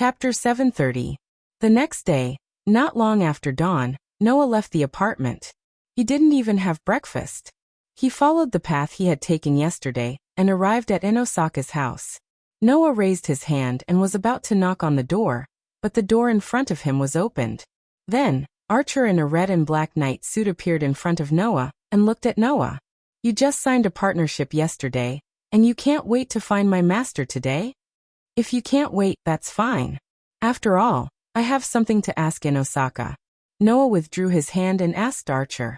Chapter 730. The next day, not long after dawn, Noah left the apartment. He didn't even have breakfast. He followed the path he had taken yesterday and arrived at Inosaka's house. Noah raised his hand and was about to knock on the door, but the door in front of him was opened. Then, Archer in a red and black night suit appeared in front of Noah and looked at Noah. "You just signed a partnership yesterday, and you can't wait to find my master today? If you can't wait, that's fine. After all, I have something to ask Inosaka." Noah withdrew his hand and asked Archer.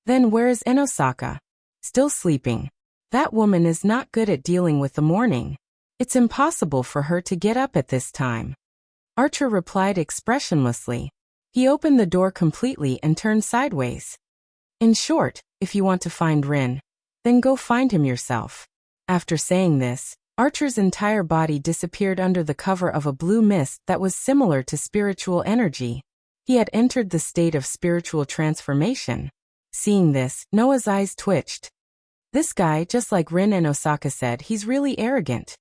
"Then where is Inosaka?" "Still sleeping. That woman is not good at dealing with the morning. It's impossible for her to get up at this time." Archer replied expressionlessly. He opened the door completely and turned sideways. "In short, if you want to find Rin, then go find him yourself." After saying this, Archer's entire body disappeared under the cover of a blue mist that was similar to spiritual energy. He had entered the state of spiritual transformation. Seeing this, Noah's eyes twitched. This guy, just like Rin and Osaka said, he's really arrogant.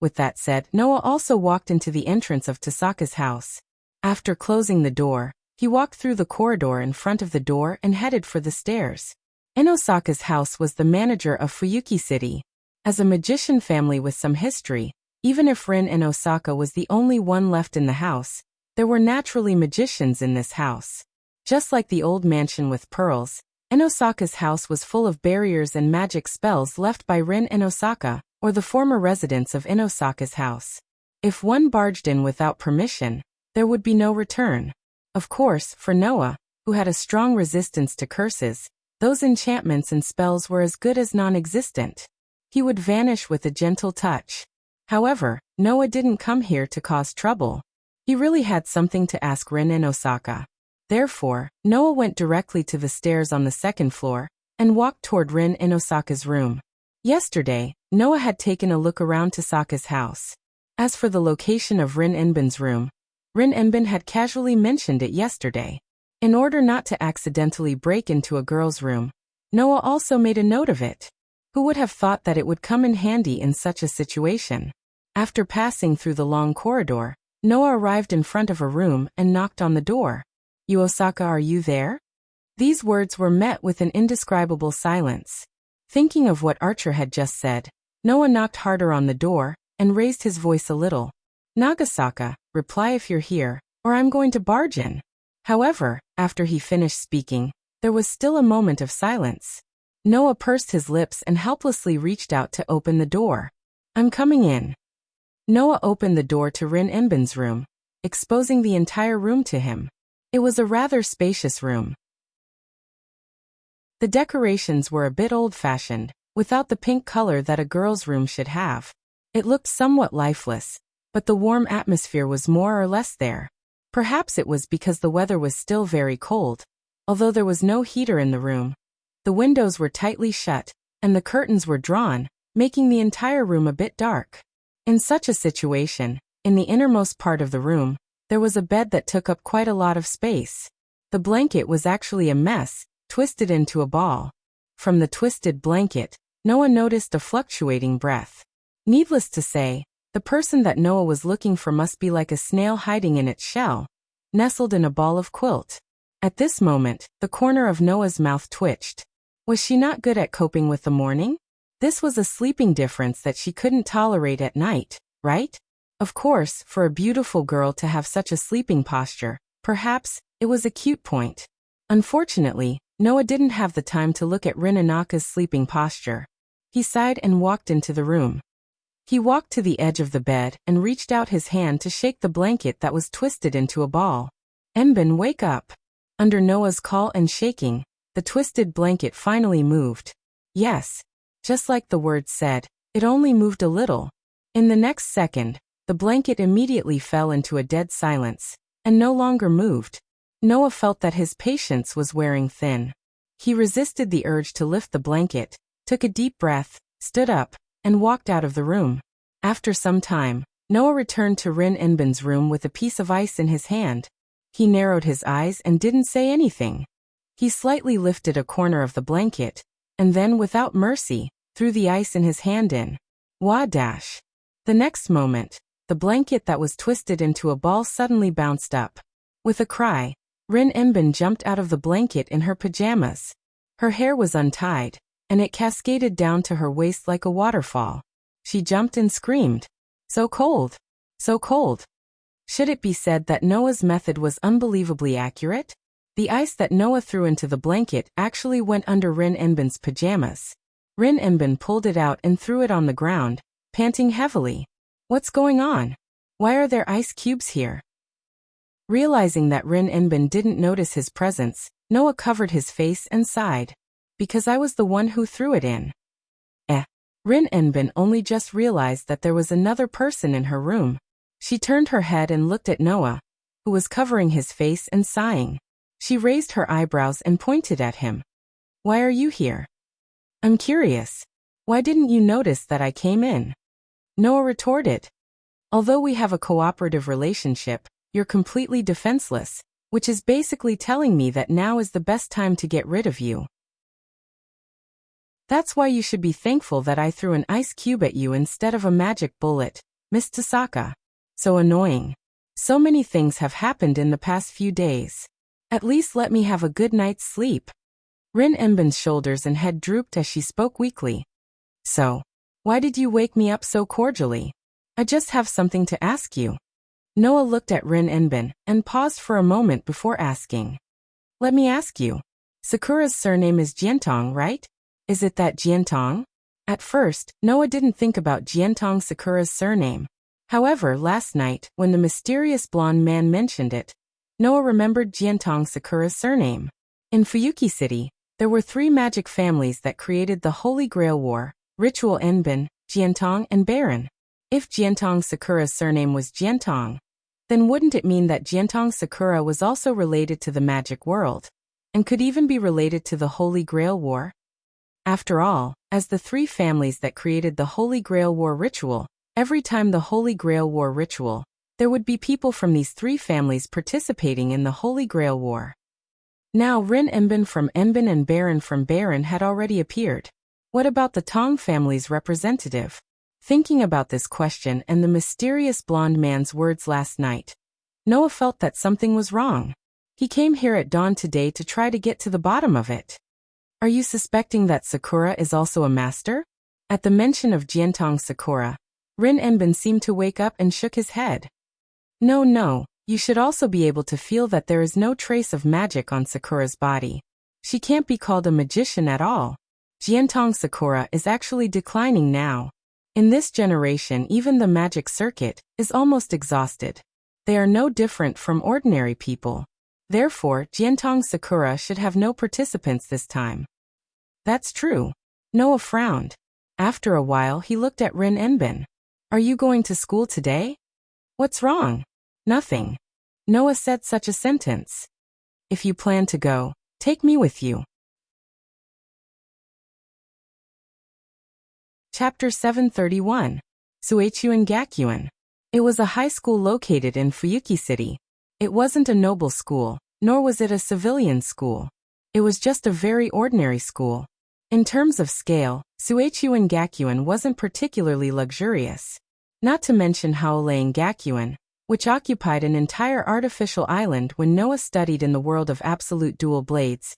With that said, Noah also walked into the entrance of Tasaka's house. After closing the door, he walked through the corridor in front of the door and headed for the stairs. Inosaka's house was the manager of Fuyuki City. As a magician family with some history, even if Rin and Osaka was the only one left in the house, there were naturally magicians in this house. Just like the old mansion with pearls, Inosaka's house was full of barriers and magic spells left by Rin and Osaka, or the former residents of Inosaka's house. If one barged in without permission, there would be no return. Of course, for Noah, who had a strong resistance to curses, those enchantments and spells were as good as non-existent. He would vanish with a gentle touch. However, Noah didn't come here to cause trouble. He really had something to ask Rin and Osaka. Therefore, Noah went directly to the stairs on the second floor and walked toward Rin and Osaka's room. Yesterday, Noah had taken a look around Tasaka's house. As for the location of Rin Enbin's room, Rin Enbin had casually mentioned it yesterday. In order not to accidentally break into a girl's room, Noah also made a note of it. Who would have thought that it would come in handy in such a situation? After passing through the long corridor, Noah arrived in front of a room and knocked on the door. "You, Osaka, are you there?" These words were met with an indescribable silence. Thinking of what Archer had just said, Noah knocked harder on the door and raised his voice a little. "Nagasaka, reply if you're here, or I'm going to barge in." However, after he finished speaking, there was still a moment of silence. Noah pursed his lips and helplessly reached out to open the door. "I'm coming in." Noah opened the door to Rin Enbin's room, exposing the entire room to him. It was a rather spacious room. The decorations were a bit old-fashioned, without the pink color that a girl's room should have. It looked somewhat lifeless, but the warm atmosphere was more or less there. Perhaps it was because the weather was still very cold, although there was no heater in the room. The windows were tightly shut, and the curtains were drawn, making the entire room a bit dark. In such a situation, in the innermost part of the room, there was a bed that took up quite a lot of space. The blanket was actually a mess, twisted into a ball. From the twisted blanket, Noah noticed a fluctuating breath. Needless to say, the person that Noah was looking for must be like a snail hiding in its shell, nestled in a ball of quilt. At this moment, the corner of Noah's mouth twitched. Was she not good at coping with the morning? This was a sleeping difference that she couldn't tolerate at night, right? Of course, for a beautiful girl to have such a sleeping posture, perhaps, it was a cute point. Unfortunately, Noah didn't have the time to look at Rinanaka's sleeping posture. He sighed and walked into the room. He walked to the edge of the bed and reached out his hand to shake the blanket that was twisted into a ball. "Enbin, wake up." Under Noah's call and shaking, the twisted blanket finally moved. Yes, just like the words said, it only moved a little. In the next second, the blanket immediately fell into a dead silence, and no longer moved. Noah felt that his patience was wearing thin. He resisted the urge to lift the blanket, took a deep breath, stood up, and walked out of the room. After some time, Noah returned to Rin Enbin's room with a piece of ice in his hand. He narrowed his eyes and didn't say anything. He slightly lifted a corner of the blanket, and then, without mercy, threw the ice in his hand in. Wah dash. The next moment, the blanket that was twisted into a ball suddenly bounced up. With a cry, Rin Enbin jumped out of the blanket in her pajamas. Her hair was untied, and it cascaded down to her waist like a waterfall. She jumped and screamed, "So cold! So cold!" Should it be said that Noah's method was unbelievably accurate? The ice that Noah threw into the blanket actually went under Rin Enbin's pajamas. Rin Enbin pulled it out and threw it on the ground, panting heavily. "What's going on? Why are there ice cubes here?" Realizing that Rin Enbin didn't notice his presence, Noah covered his face and sighed. "Because I was the one who threw it in." Rin Enbin only just realized that there was another person in her room. She turned her head and looked at Noah, who was covering his face and sighing. She raised her eyebrows and pointed at him. "Why are you here?" "I'm curious. Why didn't you notice that I came in?" Noah retorted. "Although we have a cooperative relationship, you're completely defenseless, which is basically telling me that now is the best time to get rid of you. That's why you should be thankful that I threw an ice cube at you instead of a magic bullet, Miss Tasaka. So annoying. So many things have happened in the past few days. At least let me have a good night's sleep." Rin Enbin's shoulders and head drooped as she spoke weakly. "So, why did you wake me up so cordially? I just have something to ask you." Noah looked at Rin Enbin and paused for a moment before asking. "Let me ask you. Sakura's surname is Jiantong, right? Is it that Jiantong?" At first, Noah didn't think about Jiantong Sakura's surname. However, last night, when the mysterious blonde man mentioned it, Noah remembered Jiantong Sakura's surname. In Fuyuki City, there were 3 magic families that created the Holy Grail War: Ritual Enbin, Jiantong, and Baron. If Jiantong Sakura's surname was Jiantong, then wouldn't it mean that Jiantong Sakura was also related to the magic world, and could even be related to the Holy Grail War? After all, as the 3 families that created the Holy Grail War ritual, every time the Holy Grail War ritual, there would be people from these 3 families participating in the Holy Grail War. Now Rin Enbin from Enbin and Baron from Baron had already appeared. What about the Tong family's representative? Thinking about this question and the mysterious blonde man's words last night, Noah felt that something was wrong. He came here at dawn today to try to get to the bottom of it. "Are you suspecting that Sakura is also a master?" At the mention of Jiantong Sakura, Rin Enbin seemed to wake up and shook his head. No, you should also be able to feel that there is no trace of magic on Sakura's body. She can't be called a magician at all. Jiantong Sakura is actually declining now. In this generation, even the magic circuit is almost exhausted. They are no different from ordinary people. Therefore, Jiantong Sakura should have no participants this time. "That's true." Noah frowned. After a while, he looked at Rin Enbin. "Are you going to school today?" "What's wrong?" "Nothing." Noah said such a sentence. "If you plan to go, take me with you." Chapter 731. Suechuan Gakuin. It was a high school located in Fuyuki City. It wasn't a noble school, nor was it a civilian school. It was just a very ordinary school. In terms of scale, Suechuan Gakuin wasn't particularly luxurious. Not to mention Haolein Gakuin, which occupied an entire artificial island when Noah studied in the world of absolute dual blades.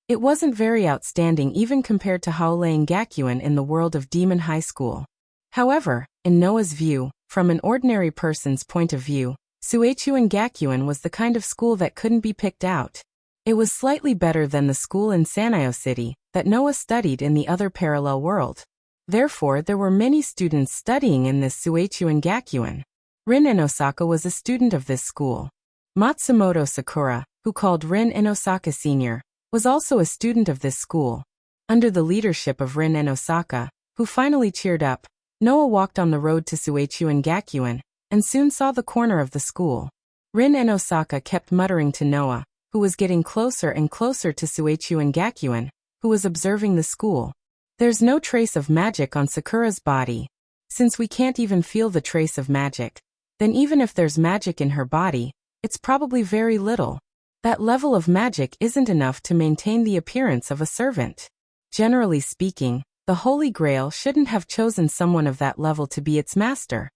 It wasn't very outstanding even compared to Haolein Gakuin in the world of Demon High School. However, in Noah's view, from an ordinary person's point of view, Suechuan Gakuin was the kind of school that couldn't be picked out. It was slightly better than the school in Sanyo City that Noah studied in the other parallel world. Therefore, there were many students studying in this Suechuan Gakuin. Rin Inosaka was a student of this school. Matsumoto Sakura, who called Rin Inosaka Sr., was also a student of this school. Under the leadership of Rin Inosaka, who finally cheered up, Noah walked on the road to Suechuan Gakuin, and soon saw the corner of the school. Rin Inosaka kept muttering to Noah, who was getting closer and closer to Suechuan Gakuin, who was observing the school. "There's no trace of magic on Sakura's body. Since we can't even feel the trace of magic, then even if there's magic in her body, it's probably very little. That level of magic isn't enough to maintain the appearance of a servant. Generally speaking, the Holy Grail shouldn't have chosen someone of that level to be its master."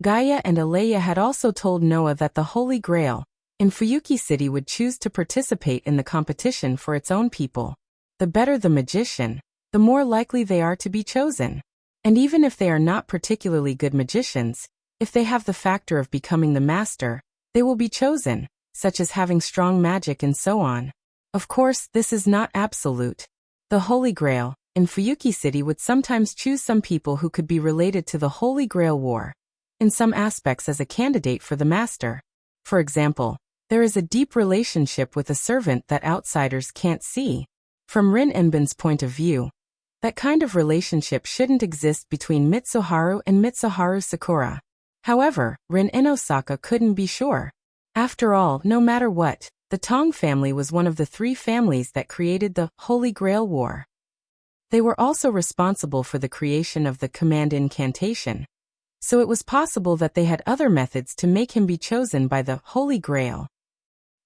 Gaia and Aleya had also told Noah that the Holy Grail in Fuyuki City would choose to participate in the competition for its own people. The better the magician, the more likely they are to be chosen. And even if they are not particularly good magicians, if they have the factor of becoming the master, they will be chosen, such as having strong magic and so on. Of course, this is not absolute. The Holy Grail in Fuyuki City would sometimes choose some people who could be related to the Holy Grail War in some aspects as a candidate for the master. For example, there is a deep relationship with a servant that outsiders can't see. From Rin Enbin's point of view, that kind of relationship shouldn't exist between Mitsuharu and Mitsuharu Sakura. However, Rin Inosaka couldn't be sure. After all, no matter what, the Tong family was one of the 3 families that created the Holy Grail War. They were also responsible for the creation of the command incantation. So it was possible that they had other methods to make him be chosen by the Holy Grail.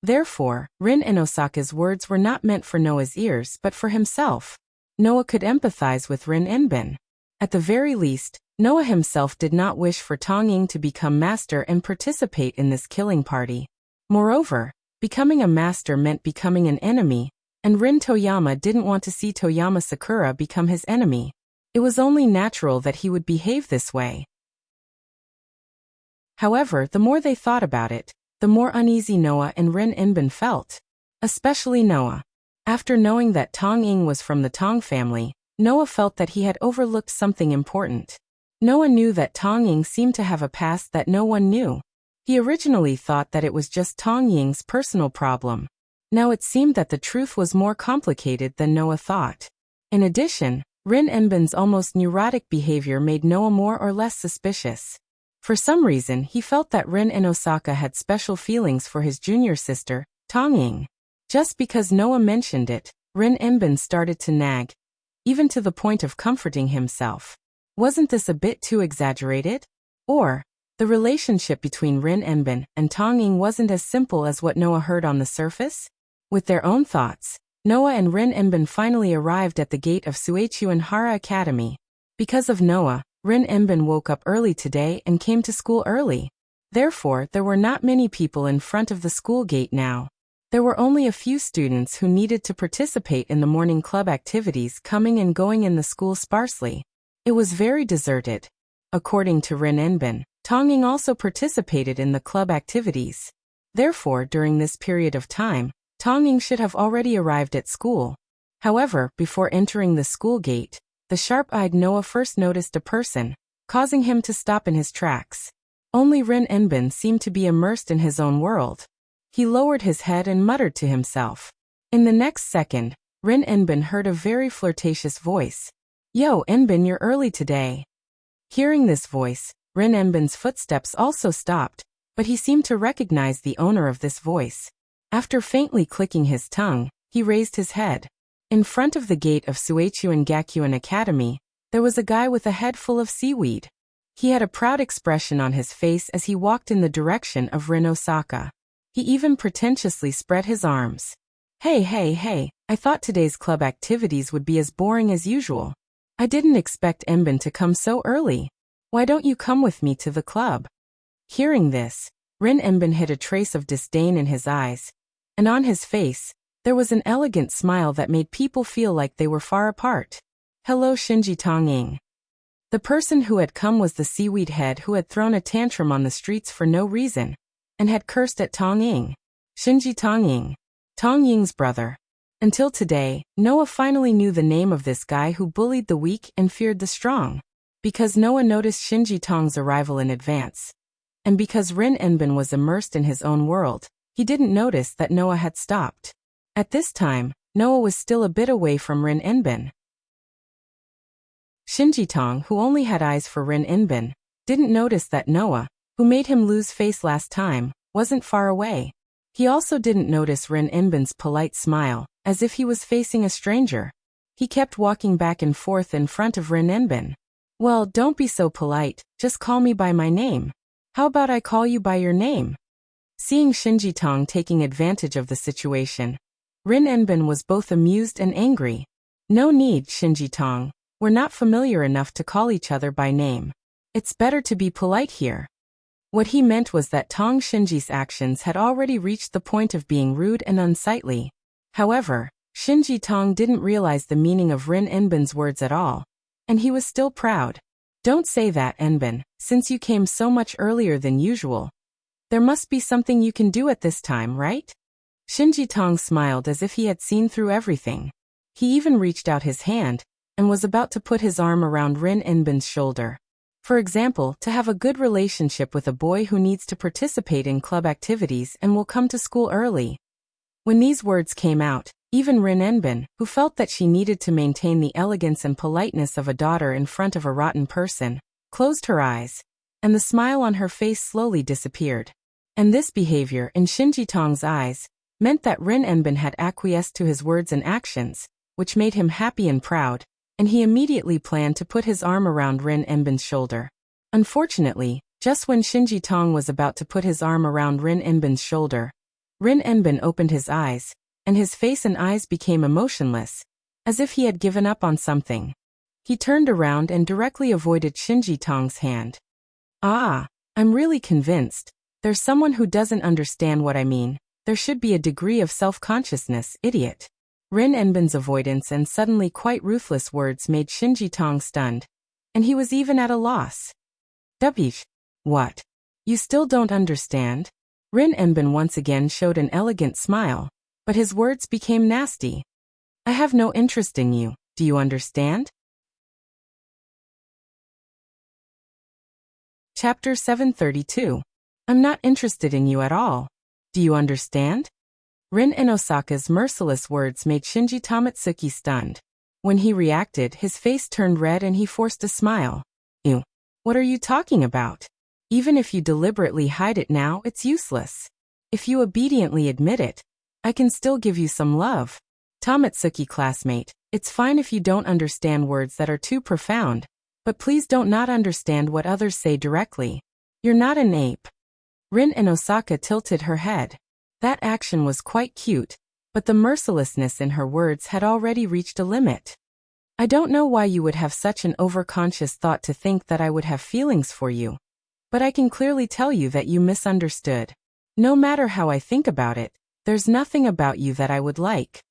Therefore, Rin Inosaka's words were not meant for Noah's ears but for himself. Noah could empathize with Rin Enbin. At the very least, Noah himself did not wish for Tong Ying to become master and participate in this killing party. Moreover, becoming a master meant becoming an enemy, and Rin Toyama didn't want to see Toyama Sakura become his enemy. It was only natural that he would behave this way. However, the more they thought about it, the more uneasy Noah and Rin Enbin felt. Especially Noah. After knowing that Tong Ying was from the Tong family, Noah felt that he had overlooked something important. Noah knew that Tong Ying seemed to have a past that no one knew. He originally thought that it was just Tong Ying's personal problem. Now it seemed that the truth was more complicated than Noah thought. In addition, Rin Enbin's almost neurotic behavior made Noah more or less suspicious. For some reason, he felt that Rin Inosaka had special feelings for his junior sister, Tong Ying. Just because Noah mentioned it, Rin Enbin started to nag, even to the point of comforting himself. Wasn't this a bit too exaggerated? Or, the relationship between Rin Enbin and Tong Ying wasn't as simple as what Noah heard on the surface? With their own thoughts, Noah and Rin Enbin finally arrived at the gate of Suechuan Hara Academy. Because of Noah, Rin Enbin woke up early today and came to school early. Therefore, there were not many people in front of the school gate now. There were only a few students who needed to participate in the morning club activities coming and going in the school sparsely. It was very deserted. According to Rin Enbin, Tong Ying also participated in the club activities. Therefore, during this period of time, Tong Ying should have already arrived at school. However, before entering the school gate, the sharp-eyed Noah first noticed a person, causing him to stop in his tracks. Only Rin Enbin seemed to be immersed in his own world. He lowered his head and muttered to himself. In the next second, Rin Enbin heard a very flirtatious voice. "Yo, Enbin, you're early today." Hearing this voice, Rin Enbin's footsteps also stopped, but he seemed to recognize the owner of this voice. After faintly clicking his tongue, he raised his head. In front of the gate of Suechuan Gakuin Academy, there was a guy with a head full of seaweed. He had a proud expression on his face as he walked in the direction of Rin Osaka. He even pretentiously spread his arms. Hey, I thought today's club activities would be as boring as usual. I didn't expect Enbin to come so early. Why don't you come with me to the club?" Hearing this, Rin Enbin hid a trace of disdain in his eyes, and on his face, there was an elegant smile that made people feel like they were far apart. "Hello, Shinji Tong Ying." The person who had come was the seaweed head who had thrown a tantrum on the streets for no reason, and had cursed at Tong Ying. Shinji Tong Ying, Tong Ying's brother. Until today, Noah finally knew the name of this guy who bullied the weak and feared the strong. Because Noah noticed Shinji Tong's arrival in advance. And because Rin Enbin was immersed in his own world, he didn't notice that Noah had stopped. At this time, Noah was still a bit away from Rin Enbin. Shinji Tong, who only had eyes for Rin Enbin, didn't notice that Noah, who made him lose face last time, wasn't far away. He also didn't notice Rin Enbin's polite smile, as if he was facing a stranger. He kept walking back and forth in front of Rin Enbin. "Well, don't be so polite, just call me by my name. How about I call you by your name?" Seeing Shinji Tong taking advantage of the situation, Rin Enbin was both amused and angry. "No need, Shinji Tong. We're not familiar enough to call each other by name. It's better to be polite here. What he meant was that Tong Shinji's actions had already reached the point of being rude and unsightly. However, Shinji Tong didn't realize the meaning of Rin Enbin's words at all. And he was still proud. Don't say that, Enbin, since you came so much earlier than usual. There must be something you can do at this time, right? Shinji Tong smiled as if he had seen through everything. He even reached out his hand, and was about to put his arm around Rin Enbin's shoulder. For example, to have a good relationship with a boy who needs to participate in club activities and will come to school early. When these words came out, even Rin Enbin, who felt that she needed to maintain the elegance and politeness of a daughter in front of a rotten person, closed her eyes, and the smile on her face slowly disappeared. And this behavior, in Shinji Tong's eyes, meant that Rin Enbin had acquiesced to his words and actions, which made him happy and proud, and he immediately planned to put his arm around Rin Enbin's shoulder. Unfortunately, just when Shinji Tong was about to put his arm around Rin Enbin's shoulder, Rin Enbin opened his eyes, and his face and eyes became emotionless, as if he had given up on something. He turned around and directly avoided Shinji Tong's hand. Ah, I'm really convinced. There's someone who doesn't understand what I mean. There should be a degree of self-consciousness, idiot. Rin Enbin's avoidance and suddenly quite ruthless words made Shinji Tong stunned, and he was even at a loss. Wbish. What? You still don't understand? Rin Enbin once again showed an elegant smile, but his words became nasty. I have no interest in you, do you understand? Chapter 732. I'm not interested in you at all. Do you understand? Rin Inosaka's merciless words made Shinji Tamatsuki stunned. When he reacted, his face turned red and he forced a smile. Ew. What are you talking about? Even if you deliberately hide it now, it's useless. If you obediently admit it, I can still give you some love. Tamatsuki classmate, it's fine if you don't understand words that are too profound, but please don't not understand what others say directly. You're not an ape. Rin Inosaka tilted her head. That action was quite cute, but the mercilessness in her words had already reached a limit. I don't know why you would have such an overconscious thought to think that I would have feelings for you. But I can clearly tell you that you misunderstood. No matter how I think about it, there's nothing about you that I would like.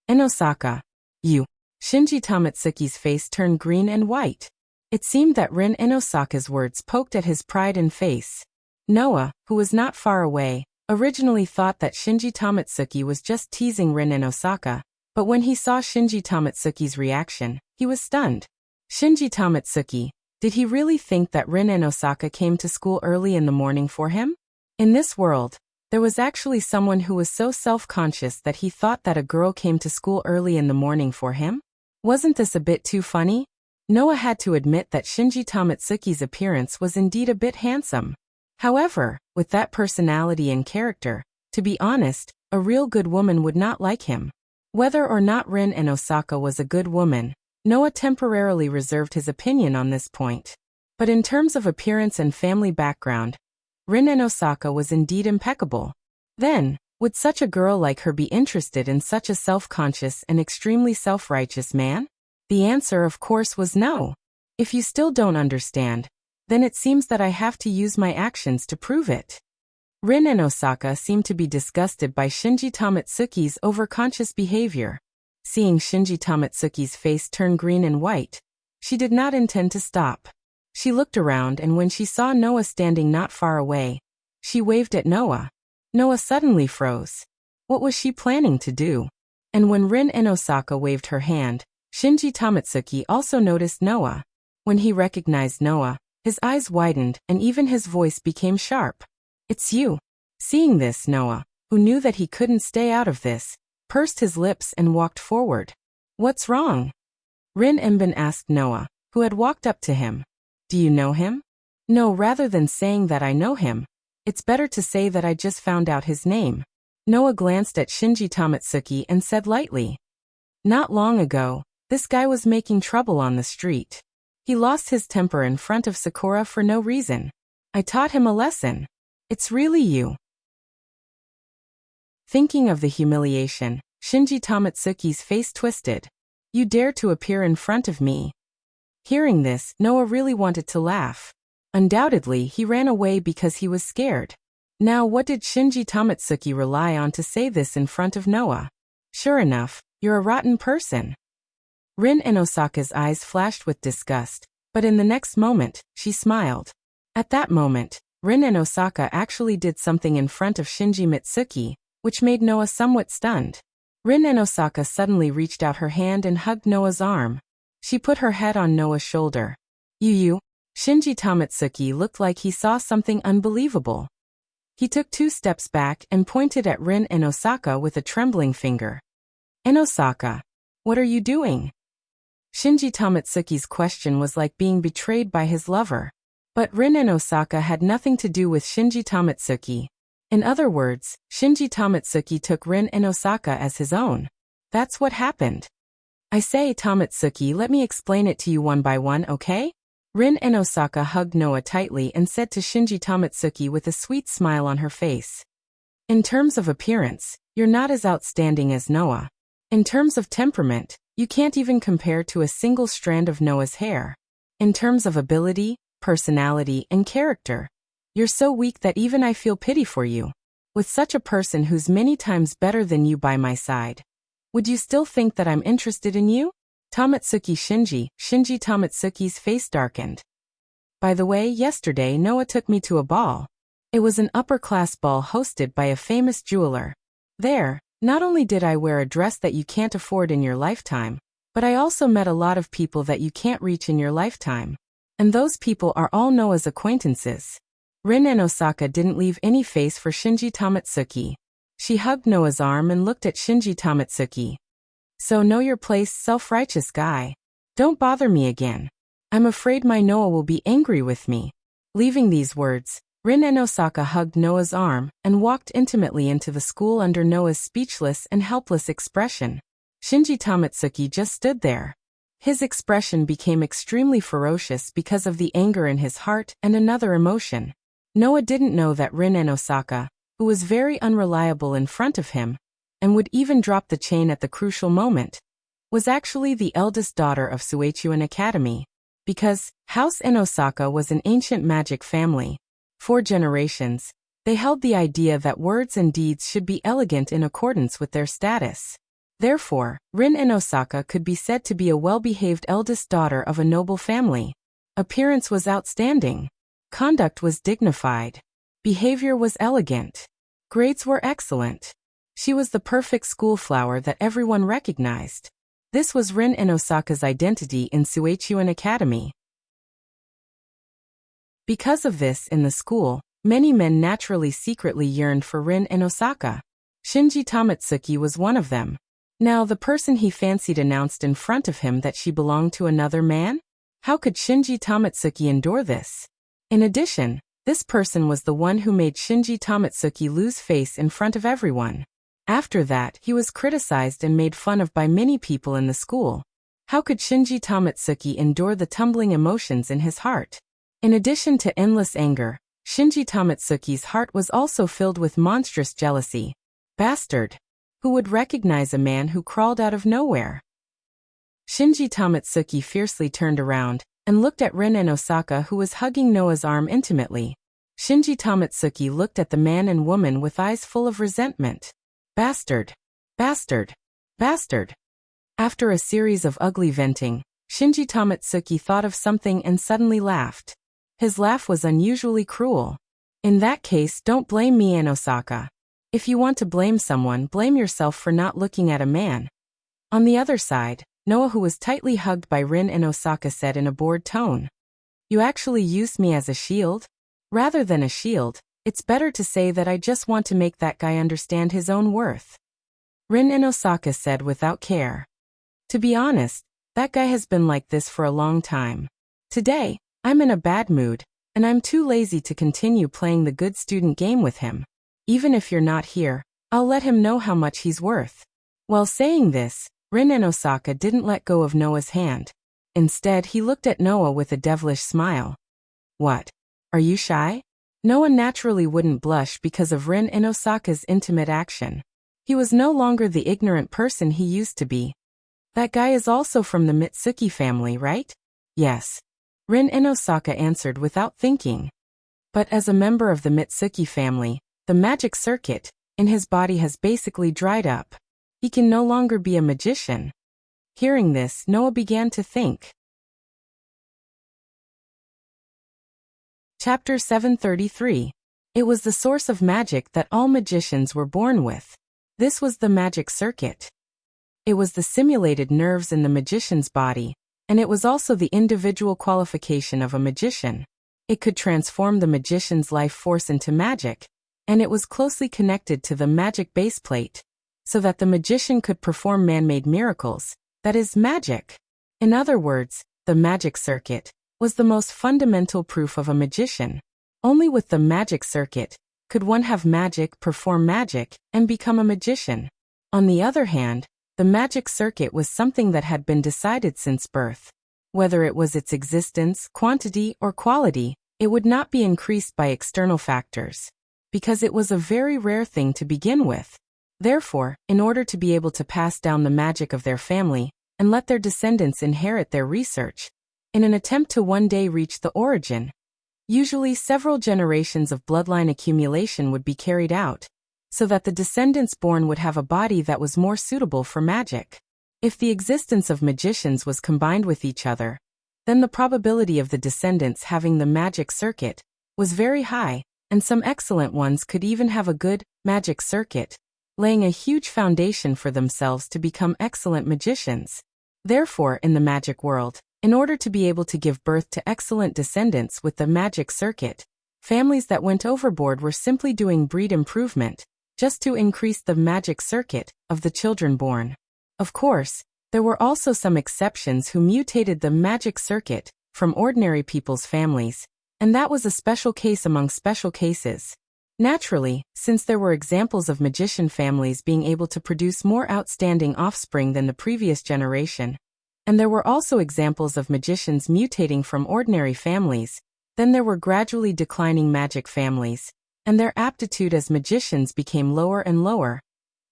Inosaka. You. Shinji Tamatsuki's face turned green and white. It seemed that Rin Inosaka's words poked at his pride and face. Noah, who was not far away, originally thought that Shinji Tamatsuki was just teasing Rin Inosaka, but when he saw Shinji Tamatsuki's reaction, he was stunned. Shinji Tamatsuki, did he really think that Rin Inosaka came to school early in the morning for him? In this world, there was actually someone who was so self-conscious that he thought that a girl came to school early in the morning for him? Wasn't this a bit too funny? Noah had to admit that Shinji Tamatsuki's appearance was indeed a bit handsome. However, with that personality and character, to be honest, a real good woman would not like him. Whether or not Rin Inosaka was a good woman, Noah temporarily reserved his opinion on this point. But in terms of appearance and family background, Rin Inosaka was indeed impeccable. Then, would such a girl like her be interested in such a self-conscious and extremely self-righteous man? The answer, of course, was no. If you still don't understand, then it seems that I have to use my actions to prove it. Rin Inosaka seemed to be disgusted by Shinji Tamatsuki's overconscious behavior. Seeing Shinji Tamatsuki's face turn green and white, she did not intend to stop. She looked around and when she saw Noah standing not far away, she waved at Noah. Noah suddenly froze. What was she planning to do? And when Rin Inosaka waved her hand, Shinji Tamatsuki also noticed Noah. When he recognized Noah, his eyes widened and even his voice became sharp. It's you. Seeing this, Noah, who knew that he couldn't stay out of this, pursed his lips and walked forward. What's wrong? Rin Enbin asked Noah, who had walked up to him. Do you know him? No, rather than saying that I know him, it's better to say that I just found out his name. Noah glanced at Shinji Tamatsuki and said lightly. Not long ago, this guy was making trouble on the street. He lost his temper in front of Sakura for no reason. I taught him a lesson. It's really you. Thinking of the humiliation, Shinji Tamatsuki's face twisted. You dare to appear in front of me. Hearing this, Noah really wanted to laugh. Undoubtedly, he ran away because he was scared. Now, what did Shinji Tamatsuki rely on to say this in front of Noah? Sure enough, you're a rotten person. Rin Inosaka's eyes flashed with disgust, but in the next moment, she smiled. At that moment, Rin Inosaka actually did something in front of Shinji Mitsuki, which made Noah somewhat stunned. Rin Inosaka suddenly reached out her hand and hugged Noah's arm. She put her head on Noah's shoulder. You. Shinji Tamatsuki looked like he saw something unbelievable. He took 2 steps back and pointed at Rin Inosaka with a trembling finger. Inosaka, what are you doing? Shinji Tamatsuki's question was like being betrayed by his lover. But Rin Inosaka had nothing to do with Shinji Tamatsuki. In other words, Shinji Tamatsuki took Rin Inosaka as his own. That's what happened. I say, Tamatsuki, let me explain it to you one by one, okay? Rin Inosaka hugged Noah tightly and said to Shinji Tamatsuki with a sweet smile on her face. In terms of appearance, you're not as outstanding as Noah. In terms of temperament, you can't even compare to a single strand of Noah's hair. In terms of ability, personality, and character, you're so weak that even I feel pity for you. With such a person who's many times better than you by my side, would you still think that I'm interested in you? Shinji Tamatsuki's face darkened. By the way, yesterday Noah took me to a ball. It was an upper-class ball hosted by a famous jeweler. There, not only did I wear a dress that you can't afford in your lifetime, but I also met a lot of people that you can't reach in your lifetime. And those people are all Noah's acquaintances. Rin Inosaka didn't leave any face for Shinji Tamatsuki. She hugged Noah's arm and looked at Shinji Tamatsuki. So know your place, self-righteous guy. Don't bother me again. I'm afraid my Noah will be angry with me. Leaving these words, Rin Inosaka hugged Noah's arm and walked intimately into the school under Noah's speechless and helpless expression. Shinji Tamatsuki just stood there. His expression became extremely ferocious because of the anger in his heart and another emotion. Noah didn't know that Rin Inosaka, who was very unreliable in front of him, and would even drop the chain at the crucial moment, was actually the eldest daughter of Suechuan Academy. Because House Inosaka was an ancient magic family. For generations, they held the idea that words and deeds should be elegant in accordance with their status. Therefore, Rin Inosaka could be said to be a well-behaved eldest daughter of a noble family. Appearance was outstanding. Conduct was dignified. Behavior was elegant. Grades were excellent. She was the perfect schoolflower that everyone recognized. This was Rin Inosaka's identity in Suechuan Academy. Because of this in the school, many men naturally secretly yearned for Rin Inosaka. Shinji Tamatsuki was one of them. Now the person he fancied announced in front of him that she belonged to another man? How could Shinji Tamatsuki endure this? In addition, this person was the one who made Shinji Tamatsuki lose face in front of everyone. After that, he was criticized and made fun of by many people in the school. How could Shinji Tamatsuki endure the tumbling emotions in his heart? In addition to endless anger, Shinji Tamatsuki's heart was also filled with monstrous jealousy. Bastard! Who would recognize a man who crawled out of nowhere? Shinji Tamatsuki fiercely turned around and looked at Rin Inosaka, who was hugging Noah's arm intimately. Shinji Tamatsuki looked at the man and woman with eyes full of resentment. Bastard! Bastard! Bastard! After a series of ugly venting, Shinji Tamatsuki thought of something and suddenly laughed. His laugh was unusually cruel. In that case, don't blame me, Inosaka. If you want to blame someone, blame yourself for not looking at a man. On the other side, Noah, who was tightly hugged by Rin Inosaka, said in a bored tone. You actually used me as a shield? Rather than a shield, it's better to say that I just want to make that guy understand his own worth. Rin Inosaka said without care. To be honest, that guy has been like this for a long time. Today, I'm in a bad mood, and I'm too lazy to continue playing the good student game with him. Even if you're not here, I'll let him know how much he's worth. While saying this, Rin Inosaka didn't let go of Noah's hand. Instead, he looked at Noah with a devilish smile. What? Are you shy? Noah naturally wouldn't blush because of Rin Inosaka's intimate action. He was no longer the ignorant person he used to be. That guy is also from the Mitsuki family, right? Yes. Rin and Osaka answered without thinking. But as a member of the Mitsuki family, the magic circuit in his body has basically dried up. He can no longer be a magician. Hearing this, Noah began to think. Chapter 733. It was the source of magic that all magicians were born with. This was the magic circuit. It was the simulated nerves in the magician's body, and it was also the individual qualification of a magician. It could transform the magician's life force into magic, and it was closely connected to the magic baseplate, so that the magician could perform man-made miracles, that is, magic. In other words, the magic circuit was the most fundamental proof of a magician. Only with the magic circuit could one have magic, perform magic, and become a magician. On the other hand, the magic circuit was something that had been decided since birth. Whether it was its existence, quantity, or quality, it would not be increased by external factors, because it was a very rare thing to begin with. Therefore, in order to be able to pass down the magic of their family, and let their descendants inherit their research, in an attempt to one day reach the origin, usually several generations of bloodline accumulation would be carried out, so that the descendants born would have a body that was more suitable for magic. If the existence of magicians was combined with each other, then the probability of the descendants having the magic circuit was very high, and some excellent ones could even have a good magic circuit, laying a huge foundation for themselves to become excellent magicians. Therefore, in the magic world, in order to be able to give birth to excellent descendants with the magic circuit, families that went overboard were simply doing breed improvement, just to increase the magic circuit of the children born. Of course, there were also some exceptions who mutated the magic circuit from ordinary people's families, and that was a special case among special cases. Naturally, since there were examples of magician families being able to produce more outstanding offspring than the previous generation, and there were also examples of magicians mutating from ordinary families, then there were gradually declining magic families, and their aptitude as magicians became lower and lower,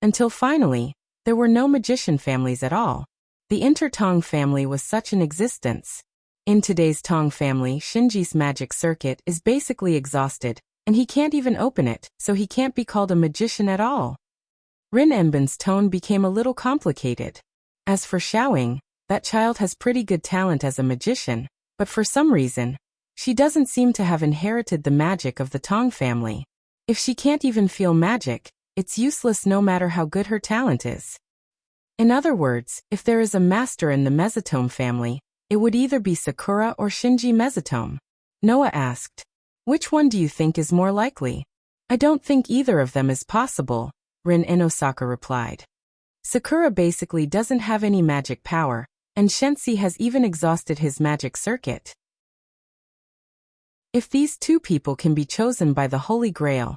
until finally, there were no magician families at all. The Inter-Tong family was such an existence. In today's Tong family, Shinji's magic circuit is basically exhausted, and he can't even open it, so he can't be called a magician at all. Rin Enbin's tone became a little complicated. As for Xiaoying, that child has pretty good talent as a magician, but for some reason, she doesn't seem to have inherited the magic of the Tong family. If she can't even feel magic, it's useless no matter how good her talent is. In other words, if there is a master in the Mesotome family, it would either be Sakura or Shinji Mesotome. Noah asked, "Which one do you think is more likely?" "I don't think either of them is possible," Rin and Osaka replied. "Sakura basically doesn't have any magic power, and Shensi has even exhausted his magic circuit. If these two people can be chosen by the Holy Grail,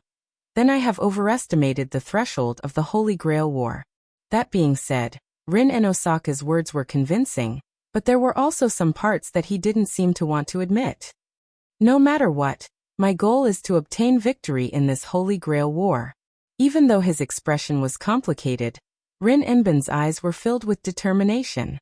then I have overestimated the threshold of the Holy Grail War." That being said, Rin and Osaka's words were convincing, but there were also some parts that he didn't seem to want to admit. "No matter what, my goal is to obtain victory in this Holy Grail War." Even though his expression was complicated, Rin Enbin's eyes were filled with determination.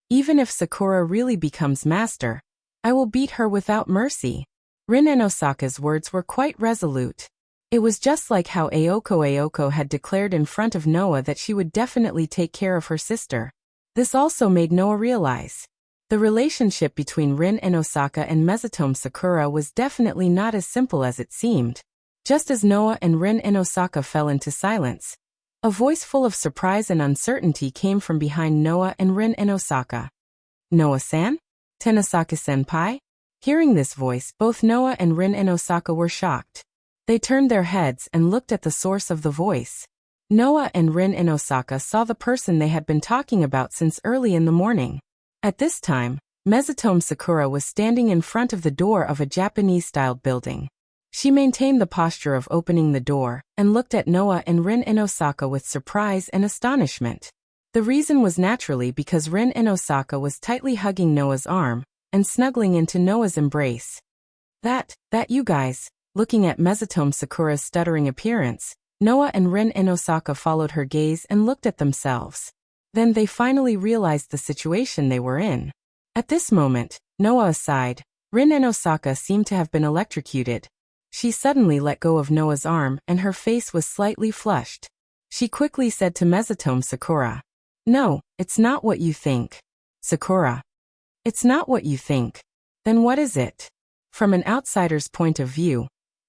"Even if Sakura really becomes master, I will beat her without mercy." Rin and Osaka's words were quite resolute. It was just like how Ayoko had declared in front of Noah that she would definitely take care of her sister. This also made Noah realize the relationship between Rin and Osaka and Mesotome Sakura was definitely not as simple as it seemed. Just as Noah and Rin and Osaka fell into silence, a voice full of surprise and uncertainty came from behind Noah and Rin and Osaka. "Noah-san? Tenosaka-senpai?" Hearing this voice, both Noah and Rin and Osaka were shocked. They turned their heads and looked at the source of the voice. Noah and Rin and Osaka saw the person they had been talking about since early in the morning. At this time, Mesotome Sakura was standing in front of the door of a Japanese-styled building. She maintained the posture of opening the door and looked at Noah and Rin and Osaka with surprise and astonishment. The reason was naturally because Rin and Osaka was tightly hugging Noah's arm and snuggling into Noah's embrace. That you guys," looking at Mesotome Sakura's stuttering appearance, Noah and Rin and Osaka followed her gaze and looked at themselves. Then they finally realized the situation they were in. At this moment, Noah sighed, Rin and Osaka seemed to have been electrocuted. She suddenly let go of Noah's arm and her face was slightly flushed. She quickly said to Mesotome Sakura, "No, it's not what you think." Sakura. It's not what you think. Then what is it? From an outsider's point of view,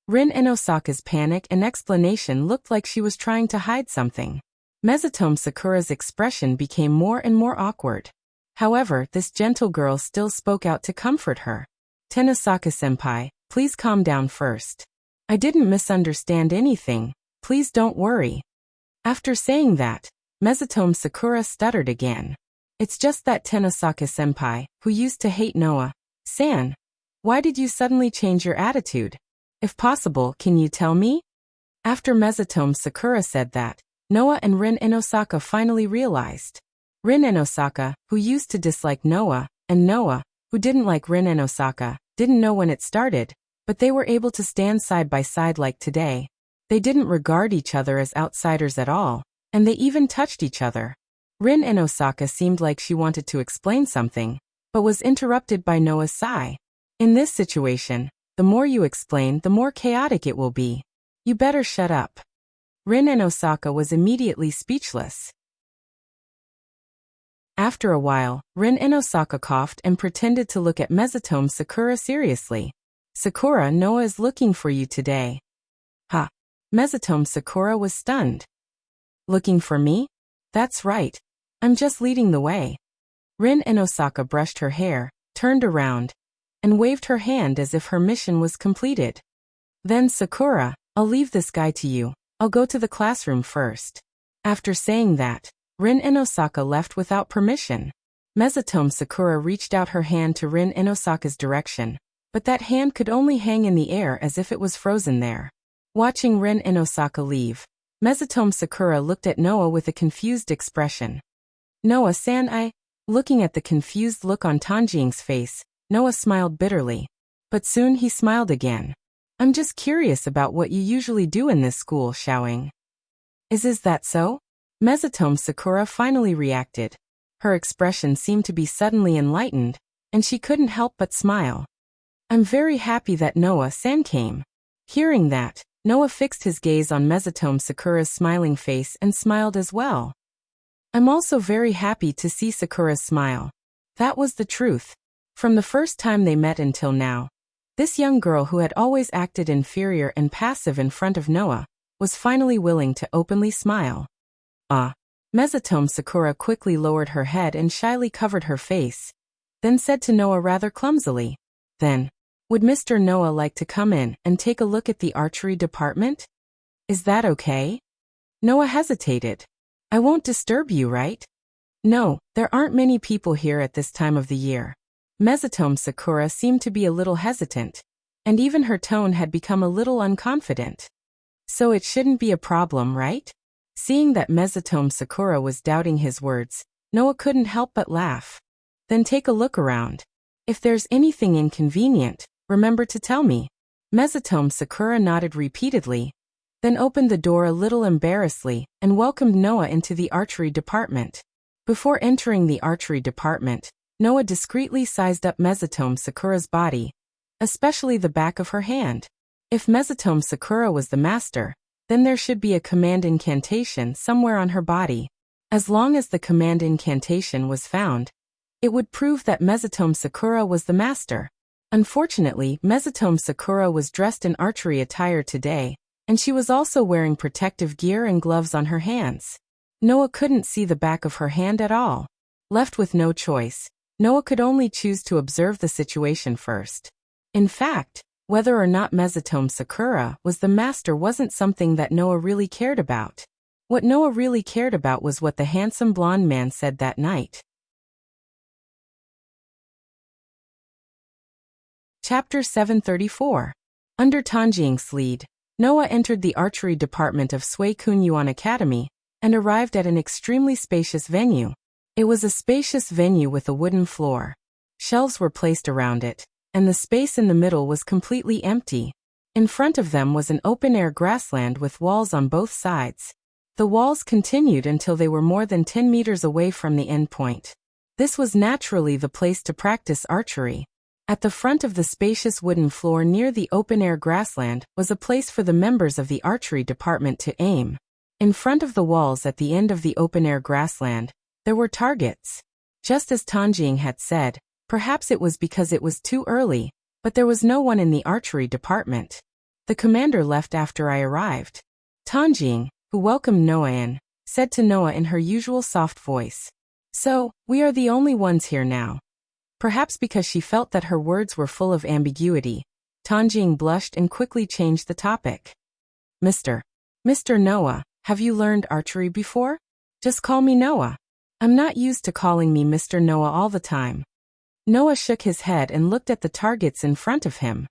Rin and Osaka's panic and explanation looked like she was trying to hide something. Mesotome Sakura's expression became more and more awkward. However, this gentle girl still spoke out to comfort her. "Tenosaka-senpai, please calm down first. I didn't misunderstand anything, please don't worry." After saying that, Mesotome Sakura stuttered again. "It's just that Tenosaka-senpai, who used to hate Noah-san. Why did you suddenly change your attitude? If possible, can you tell me?" After Mesotome Sakura said that, Noah and Rin and Osaka finally realized. Rin and Osaka, who used to dislike Noah, and Noah, who didn't like Rin and Osaka, didn't know when it started, but they were able to stand side by side like today. They didn't regard each other as outsiders at all, and they even touched each other. Rin and Osaka seemed like she wanted to explain something, but was interrupted by Noah's sigh. "In this situation, the more you explain, the more chaotic it will be. You better shut up." Rin and Osaka was immediately speechless. After a while, Rin and Osaka coughed and pretended to look at Mesotome Sakura seriously. "Sakura, Noah is looking for you today." "Huh?" Mesotome Sakura was stunned. "Looking for me? That's right. I'm just leading the way." Rin and Osaka brushed her hair, turned around, and waved her hand as if her mission was completed. "Then Sakura, I'll leave this guy to you. I'll go to the classroom first." After saying that, Rin and Osaka left without permission. Mesotome Sakura reached out her hand to Rin and Osaka's direction, but that hand could only hang in the air as if it was frozen there. Watching Rin and Osaka leave, Mesotome Sakura looked at Noah with a confused expression. "Noah-san, Looking at the confused look on Tanjing's face, Noah smiled bitterly. But soon he smiled again. "I'm just curious about what you usually do in this school, Xiaoying." Is that so?" Mesotome Sakura finally reacted. Her expression seemed to be suddenly enlightened, and she couldn't help but smile. "I'm very happy that Noah-san came." Hearing that, Noah fixed his gaze on Mesotome Sakura's smiling face and smiled as well. "I'm also very happy to see Sakura's smile." That was the truth. From the first time they met until now, this young girl who had always acted inferior and passive in front of Noah was finally willing to openly smile. Mesotome Sakura quickly lowered her head and shyly covered her face, then said to Noah rather clumsily, "Then, would Mr. Noah like to come in and take a look at the archery department? Is that okay?" Noah hesitated. "I won't disturb you, right?" "No, there aren't many people here at this time of the year." Mesotome Sakura seemed to be a little hesitant, and even her tone had become a little unconfident. "So it shouldn't be a problem, right?" Seeing that Mesotome Sakura was doubting his words, Noah couldn't help but laugh. "Then take a look around. If there's anything inconvenient, remember to tell me." Mesotome Sakura nodded repeatedly, then opened the door a little embarrassedly and welcomed Noah into the archery department. Before entering the archery department, Noah discreetly sized up Mesotome Sakura's body, especially the back of her hand. If Mesotome Sakura was the master, then there should be a command incantation somewhere on her body. As long as the command incantation was found, it would prove that Mesotome Sakura was the master. Unfortunately, Mesotome Sakura was dressed in archery attire today, and she was also wearing protective gear and gloves on her hands. Noah couldn't see the back of her hand at all. Left with no choice, Noah could only choose to observe the situation first. In fact, whether or not Mesotome Sakura was the master wasn't something that Noah really cared about. What Noah really cared about was what the handsome blonde man said that night. Chapter 734. Under Tanjing's lead, Noah entered the archery department of Sui Kunyuan Academy and arrived at an extremely spacious venue. It was a spacious venue with a wooden floor. Shelves were placed around it, and the space in the middle was completely empty. In front of them was an open-air grassland with walls on both sides. The walls continued until they were more than 10 meters away from the end point. This was naturally the place to practice archery. At the front of the spacious wooden floor near the open-air grassland was a place for the members of the archery department to aim. In front of the walls at the end of the open-air grassland, there were targets. Just as Tanjing had said, perhaps it was because it was too early, but there was no one in the archery department. The commander left after I arrived. Tanjing, who welcomed Noah in, said to Noah in her usual soft voice. So, we are the only ones here now. Perhaps because she felt that her words were full of ambiguity, Tanjing blushed and quickly changed the topic. Mr. Noah, have you learned archery before? Just call me Noah. I'm not used to calling me Mr. Noah all the time. Noah shook his head and looked at the targets in front of him.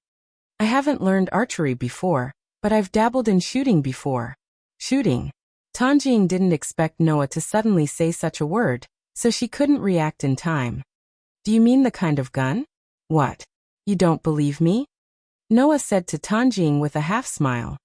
I haven't learned archery before, but I've dabbled in shooting before. Shooting. Tanjing didn't expect Noah to suddenly say such a word, so she couldn't react in time. Do you mean the kind of gun? What? You don't believe me? Noah said to Tanjing with a half-smile.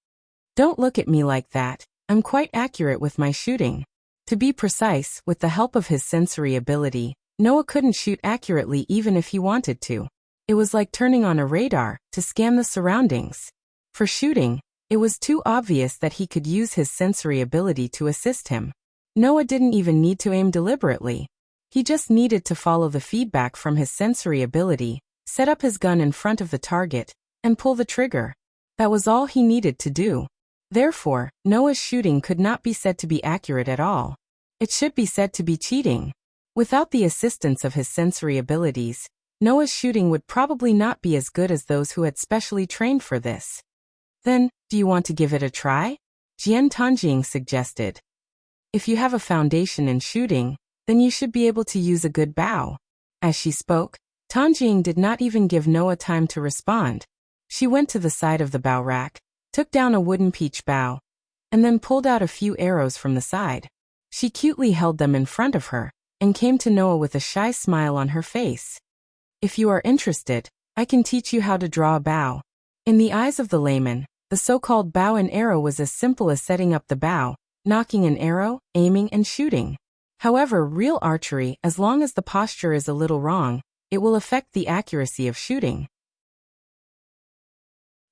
Don't look at me like that, I'm quite accurate with my shooting. To be precise, with the help of his sensory ability, Noah couldn't shoot accurately even if he wanted to. It was like turning on a radar to scan the surroundings. For shooting, it was too obvious that he could use his sensory ability to assist him. Noah didn't even need to aim deliberately. He just needed to follow the feedback from his sensory ability, set up his gun in front of the target, and pull the trigger. That was all he needed to do. Therefore, Noah's shooting could not be said to be accurate at all. It should be said to be cheating. Without the assistance of his sensory abilities, Noah's shooting would probably not be as good as those who had specially trained for this. Then, do you want to give it a try? Jian Tanjing suggested. If you have a foundation in shooting, then you should be able to use a good bow. As she spoke, Tanjing did not even give Noah time to respond. She went to the side of the bow rack, took down a wooden peach bow, and then pulled out a few arrows from the side. She cutely held them in front of her, and came to Noah with a shy smile on her face. If you are interested, I can teach you how to draw a bow. In the eyes of the layman, the so-called bow and arrow was as simple as setting up the bow, nocking an arrow, aiming and shooting. However, real archery, as long as the posture is a little wrong, it will affect the accuracy of shooting.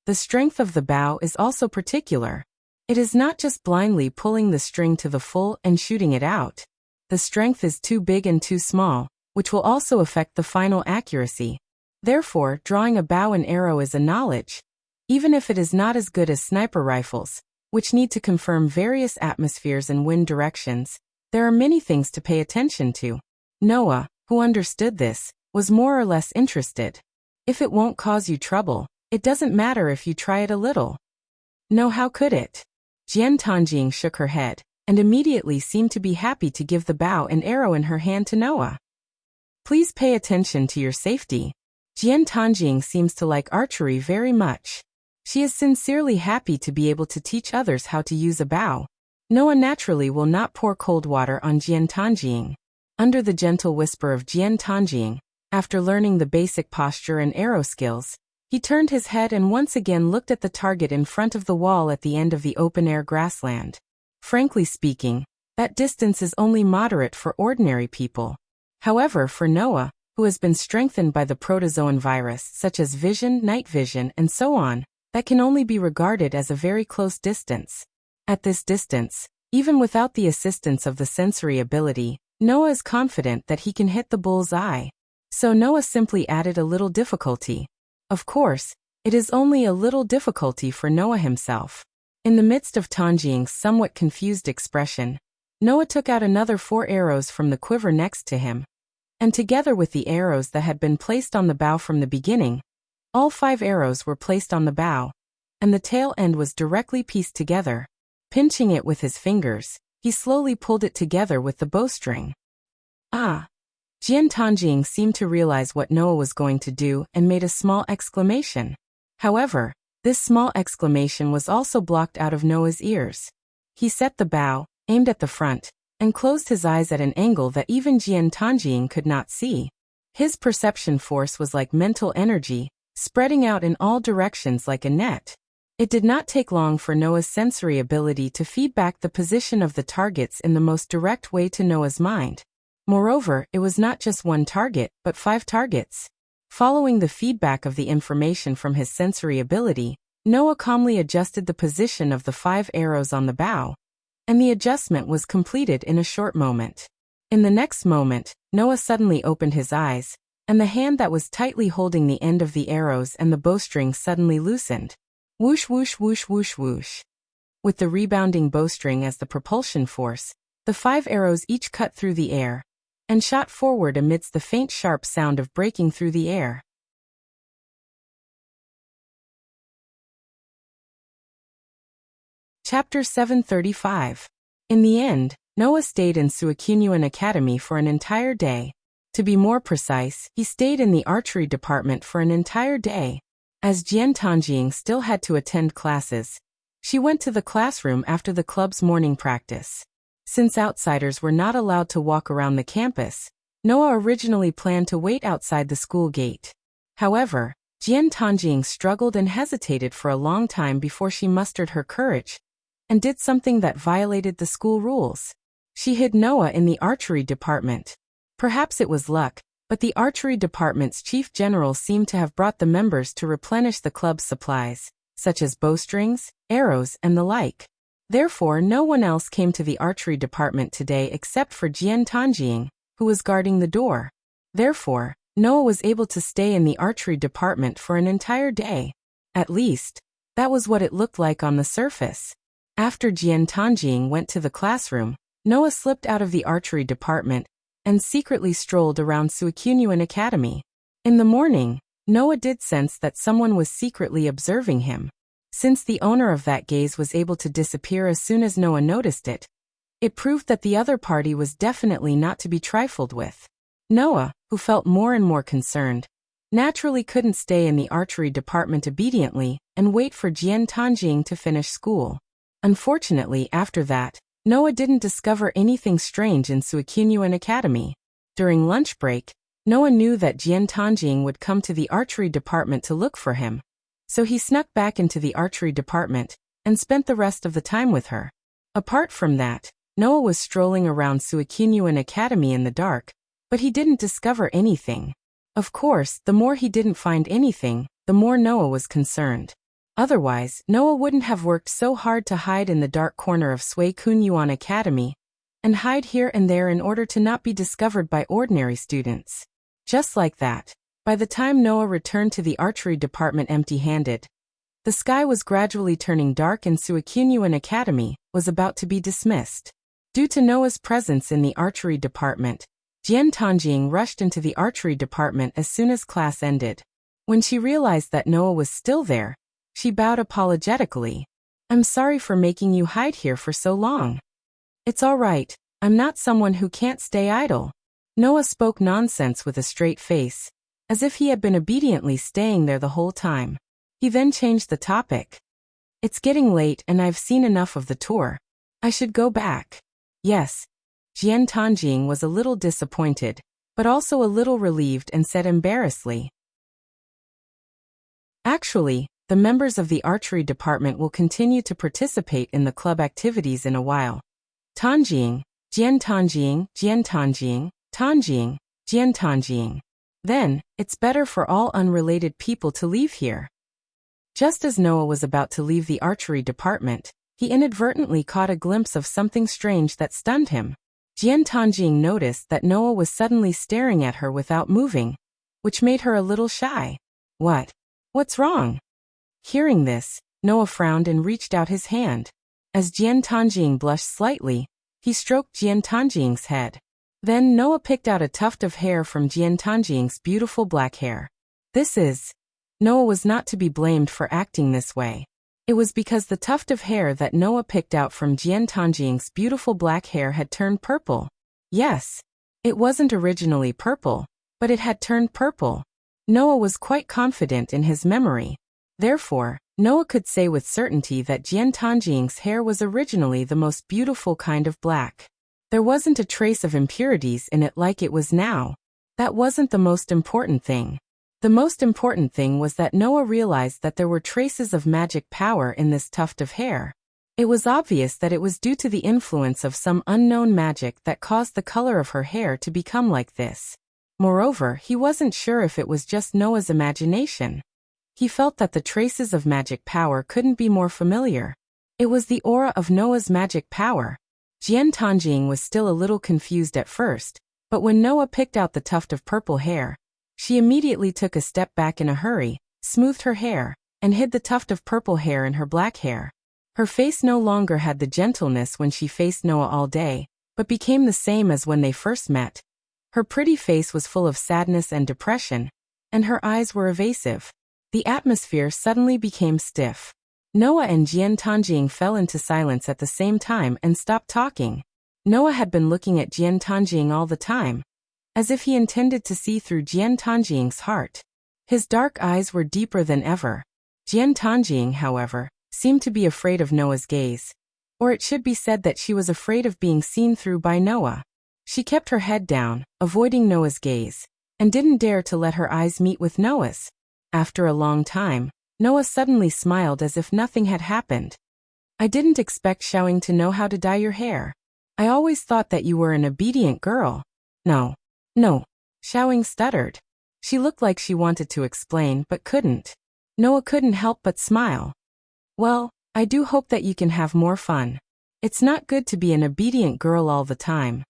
The strength of the bow is also particular. It is not just blindly pulling the string to the full and shooting it out. The strength is too big and too small, which will also affect the final accuracy. Therefore, drawing a bow and arrow is a knowledge. Even if it is not as good as sniper rifles, which need to confirm various atmospheres and wind directions, there are many things to pay attention to. Noah, who understood this, was more or less interested. If it won't cause you trouble, it doesn't matter if you try it a little. No, how could it? Jian Tanjing shook her head, and immediately seemed to be happy to give the bow and arrow in her hand to Noah. Please pay attention to your safety. Jian Tanjing seems to like archery very much. She is sincerely happy to be able to teach others how to use a bow. Noah naturally will not pour cold water on Jian Tanjing. Under the gentle whisper of Jian Tanjing, after learning the basic posture and arrow skills, he turned his head and once again looked at the target in front of the wall at the end of the open-air grassland. Frankly speaking, that distance is only moderate for ordinary people. However, for Noah, who has been strengthened by the protozoan virus such as vision, night vision, and so on, that can only be regarded as a very close distance. At this distance, even without the assistance of the sensory ability, Noah is confident that he can hit the bull's eye. So Noah simply added a little difficulty. Of course, it is only a little difficulty for Noah himself. In the midst of Tanjing's somewhat confused expression, Noah took out another 4 arrows from the quiver next to him, and together with the arrows that had been placed on the bow from the beginning, all 5 arrows were placed on the bow, and the tail end was directly pieced together. Pinching it with his fingers, he slowly pulled it together with the bowstring. Ah! Jian Tanjing seemed to realize what Noah was going to do and made a small exclamation. However, this small exclamation was also blocked out of Noah's ears. He set the bow, aimed at the front, and closed his eyes at an angle that even Jian Tanjing could not see. His perception force was like mental energy, spreading out in all directions like a net. It did not take long for Noah's sensory ability to feed back the position of the targets in the most direct way to Noah's mind. Moreover, it was not just one target, but 5 targets. Following the feedback of the information from his sensory ability, Noah calmly adjusted the position of the 5 arrows on the bow, and the adjustment was completed in a short moment. In the next moment, Noah suddenly opened his eyes, and the hand that was tightly holding the end of the arrows and the bowstring suddenly loosened. Whoosh whoosh whoosh whoosh whoosh. With the rebounding bowstring as the propulsion force, the 5 arrows each cut through the air and shot forward amidst the faint sharp sound of breaking through the air. Chapter 735. In the end, Noah stayed in Suakinuan Academy for an entire day. To be more precise, he stayed in the archery department for an entire day. As Jian Tanjing still had to attend classes, she went to the classroom after the club's morning practice. Since outsiders were not allowed to walk around the campus, Noah originally planned to wait outside the school gate. However, Jian Tanjing struggled and hesitated for a long time before she mustered her courage and did something that violated the school rules. She hid Noah in the archery department. Perhaps it was luck, but the archery department's chief general seemed to have brought the members to replenish the club's supplies, such as bowstrings, arrows, and the like. Therefore, no one else came to the archery department today except for Jian Tanjing, who was guarding the door. Therefore, Noah was able to stay in the archery department for an entire day. At least, that was what it looked like on the surface. After Jian Tanjing went to the classroom, Noah slipped out of the archery department and secretly strolled around Suakinuan Academy. In the morning, Noah did sense that someone was secretly observing him. Since the owner of that gaze was able to disappear as soon as Noah noticed it, it proved that the other party was definitely not to be trifled with. Noah, who felt more and more concerned, naturally couldn't stay in the archery department obediently and wait for Jian Tanjing to finish school. Unfortunately, after that, Noah didn't discover anything strange in Suakinuan Academy. During lunch break, Noah knew that Jian Tanjing would come to the archery department to look for him, so he snuck back into the archery department and spent the rest of the time with her. Apart from that, Noah was strolling around Suakinuan Academy in the dark, but he didn't discover anything. Of course, the more he didn't find anything, the more Noah was concerned. Otherwise, Noah wouldn't have worked so hard to hide in the dark corner of Suakinuan Academy and hide here and there in order to not be discovered by ordinary students. Just like that, by the time Noah returned to the archery department empty-handed, the sky was gradually turning dark and Suakinuan Academy was about to be dismissed. Due to Noah's presence in the archery department, Jian Tanjing rushed into the archery department as soon as class ended. When she realized that Noah was still there, she bowed apologetically. "I'm sorry for making you hide here for so long." "It's all right, I'm not someone who can't stay idle." Noah spoke nonsense with a straight face, as if he had been obediently staying there the whole time. He then changed the topic. "It's getting late and I've seen enough of the tour. I should go back." "Yes." Jian Tanjing was a little disappointed, but also a little relieved and said embarrassedly, "Actually, the members of the archery department will continue to participate in the club activities in a while. Tanjing, Jian Tanjing, Jian Tanjing, Tanjing, Jian Tanjing. Then, it's better for all unrelated people to leave here." Just as Noah was about to leave the archery department, he inadvertently caught a glimpse of something strange that stunned him. Jian Tanjing noticed that Noah was suddenly staring at her without moving, which made her a little shy. What's wrong?" Hearing this, Noah frowned and reached out his hand. As Jian Tanjing blushed slightly, he stroked Jian Tanjing's head. Then Noah picked out a tuft of hair from Jian Tanjing's beautiful black hair. Noah was not to be blamed for acting this way. It was because the tuft of hair that Noah picked out from Jian Tanjing's beautiful black hair had turned purple. Yes, it wasn't originally purple, but it had turned purple. Noah was quite confident in his memory. Therefore, Noah could say with certainty that Jian Tanjing's hair was originally the most beautiful kind of black. There wasn't a trace of impurities in it like it was now. That wasn't the most important thing. The most important thing was that Noah realized that there were traces of magic power in this tuft of hair. It was obvious that it was due to the influence of some unknown magic that caused the color of her hair to become like this. Moreover, he wasn't sure if it was just Noah's imagination. He felt that the traces of magic power couldn't be more familiar. It was the aura of Noah's magic power. Jian Tanjing was still a little confused at first, but when Noah picked out the tuft of purple hair, she immediately took a step back in a hurry, smoothed her hair, and hid the tuft of purple hair in her black hair. Her face no longer had the gentleness when she faced Noah all day, but became the same as when they first met. Her pretty face was full of sadness and depression, and her eyes were evasive. The atmosphere suddenly became stiff. Noah and Jian Tanjing fell into silence at the same time and stopped talking. Noah had been looking at Jian Tanjing all the time, as if he intended to see through Jian Tanjing's heart. His dark eyes were deeper than ever. Jian Tanjing, however, seemed to be afraid of Noah's gaze. Or it should be said that she was afraid of being seen through by Noah. She kept her head down, avoiding Noah's gaze, and didn't dare to let her eyes meet with Noah's. After a long time, Noah suddenly smiled as if nothing had happened. I didn't expect Xiaoying to know how to dye your hair. I always thought that you were an obedient girl. No. Xiaoying stuttered. She looked like she wanted to explain but couldn't. Noah couldn't help but smile. Well, I do hope that you can have more fun. It's not good to be an obedient girl all the time.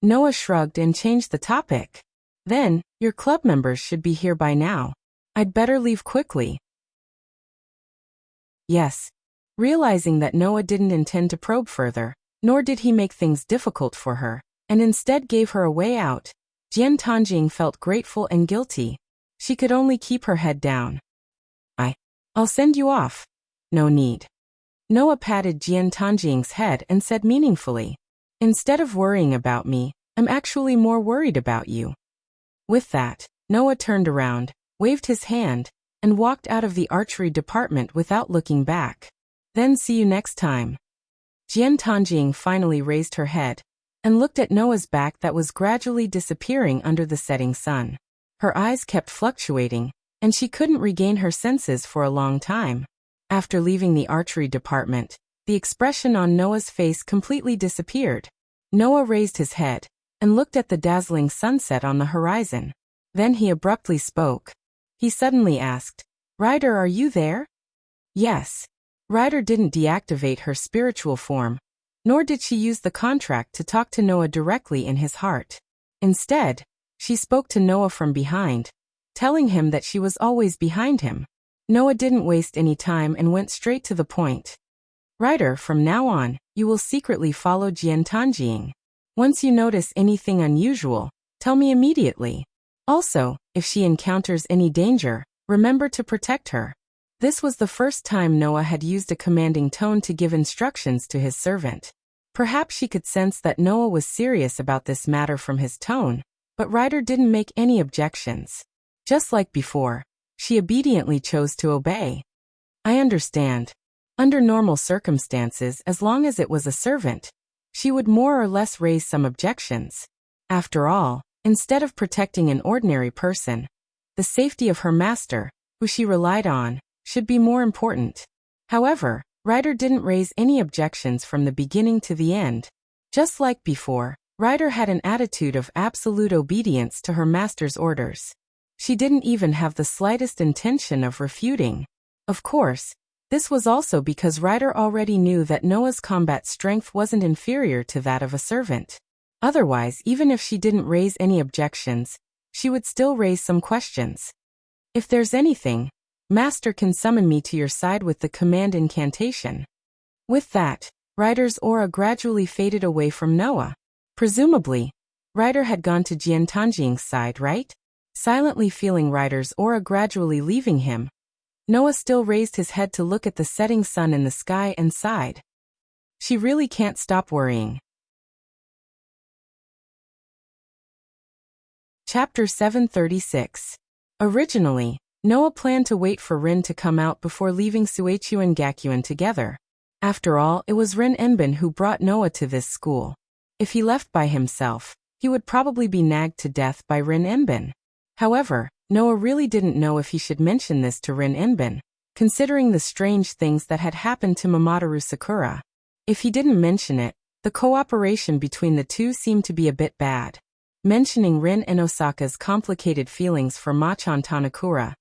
Noah shrugged and changed the topic. Then, your club members should be here by now. I'd better leave quickly. Yes. Realizing that Noah didn't intend to probe further, nor did he make things difficult for her, and instead gave her a way out, Jian Tanjing felt grateful and guilty. She could only keep her head down. I'll send you off. No need. Noah patted Jian Tanjing's head and said meaningfully, instead of worrying about me, I'm actually more worried about you. With that, Noah turned around, waved his hand, and walked out of the archery department without looking back. Then see you next time. Jian Tanjing finally raised her head and looked at Noah's back that was gradually disappearing under the setting sun. Her eyes kept fluctuating, and she couldn't regain her senses for a long time. After leaving the archery department, the expression on Noah's face completely disappeared. Noah raised his head and looked at the dazzling sunset on the horizon. Then he abruptly spoke. He suddenly asked, Ryder, are you there? Yes. Ryder didn't deactivate her spiritual form, nor did she use the contract to talk to Noah directly in his heart. Instead, she spoke to Noah from behind, telling him that she was always behind him. Noah didn't waste any time and went straight to the point. Ryder, from now on, you will secretly follow Jian Tanjing. Once you notice anything unusual, tell me immediately. Also, if she encounters any danger, remember to protect her. This was the first time Noah had used a commanding tone to give instructions to his servant. Perhaps she could sense that Noah was serious about this matter from his tone, but Ryder didn't make any objections. Just like before, she obediently chose to obey. I understand. Under normal circumstances, as long as it was a servant, she would more or less raise some objections. After all, instead of protecting an ordinary person, the safety of her master, who she relied on, should be more important. However, Ryder didn't raise any objections from the beginning to the end. Just like before, Ryder had an attitude of absolute obedience to her master's orders. She didn't even have the slightest intention of refuting. Of course, this was also because Ryder already knew that Noah's combat strength wasn't inferior to that of a servant. Otherwise, even if she didn't raise any objections, she would still raise some questions. If there's anything, Master can summon me to your side with the command incantation. With that, Ryder's aura gradually faded away from Noah. Presumably, Ryder had gone to Jian Tanjing's side, right? Silently feeling Ryder's aura gradually leaving him, Noah still raised his head to look at the setting sun in the sky and sighed. She really can't stop worrying. Chapter 736. Originally, Noah planned to wait for Rin to come out before leaving Suechuan and Gakuan together. After all, it was Rin Enbin who brought Noah to this school. If he left by himself, he would probably be nagged to death by Rin Enbin. However, Noah really didn't know if he should mention this to Rin Enbin, considering the strange things that had happened to Mamoru Sakura. If he didn't mention it, the cooperation between the two seemed to be a bit bad. Mentioning Rin and Osaka's complicated feelings for Machan Tanakura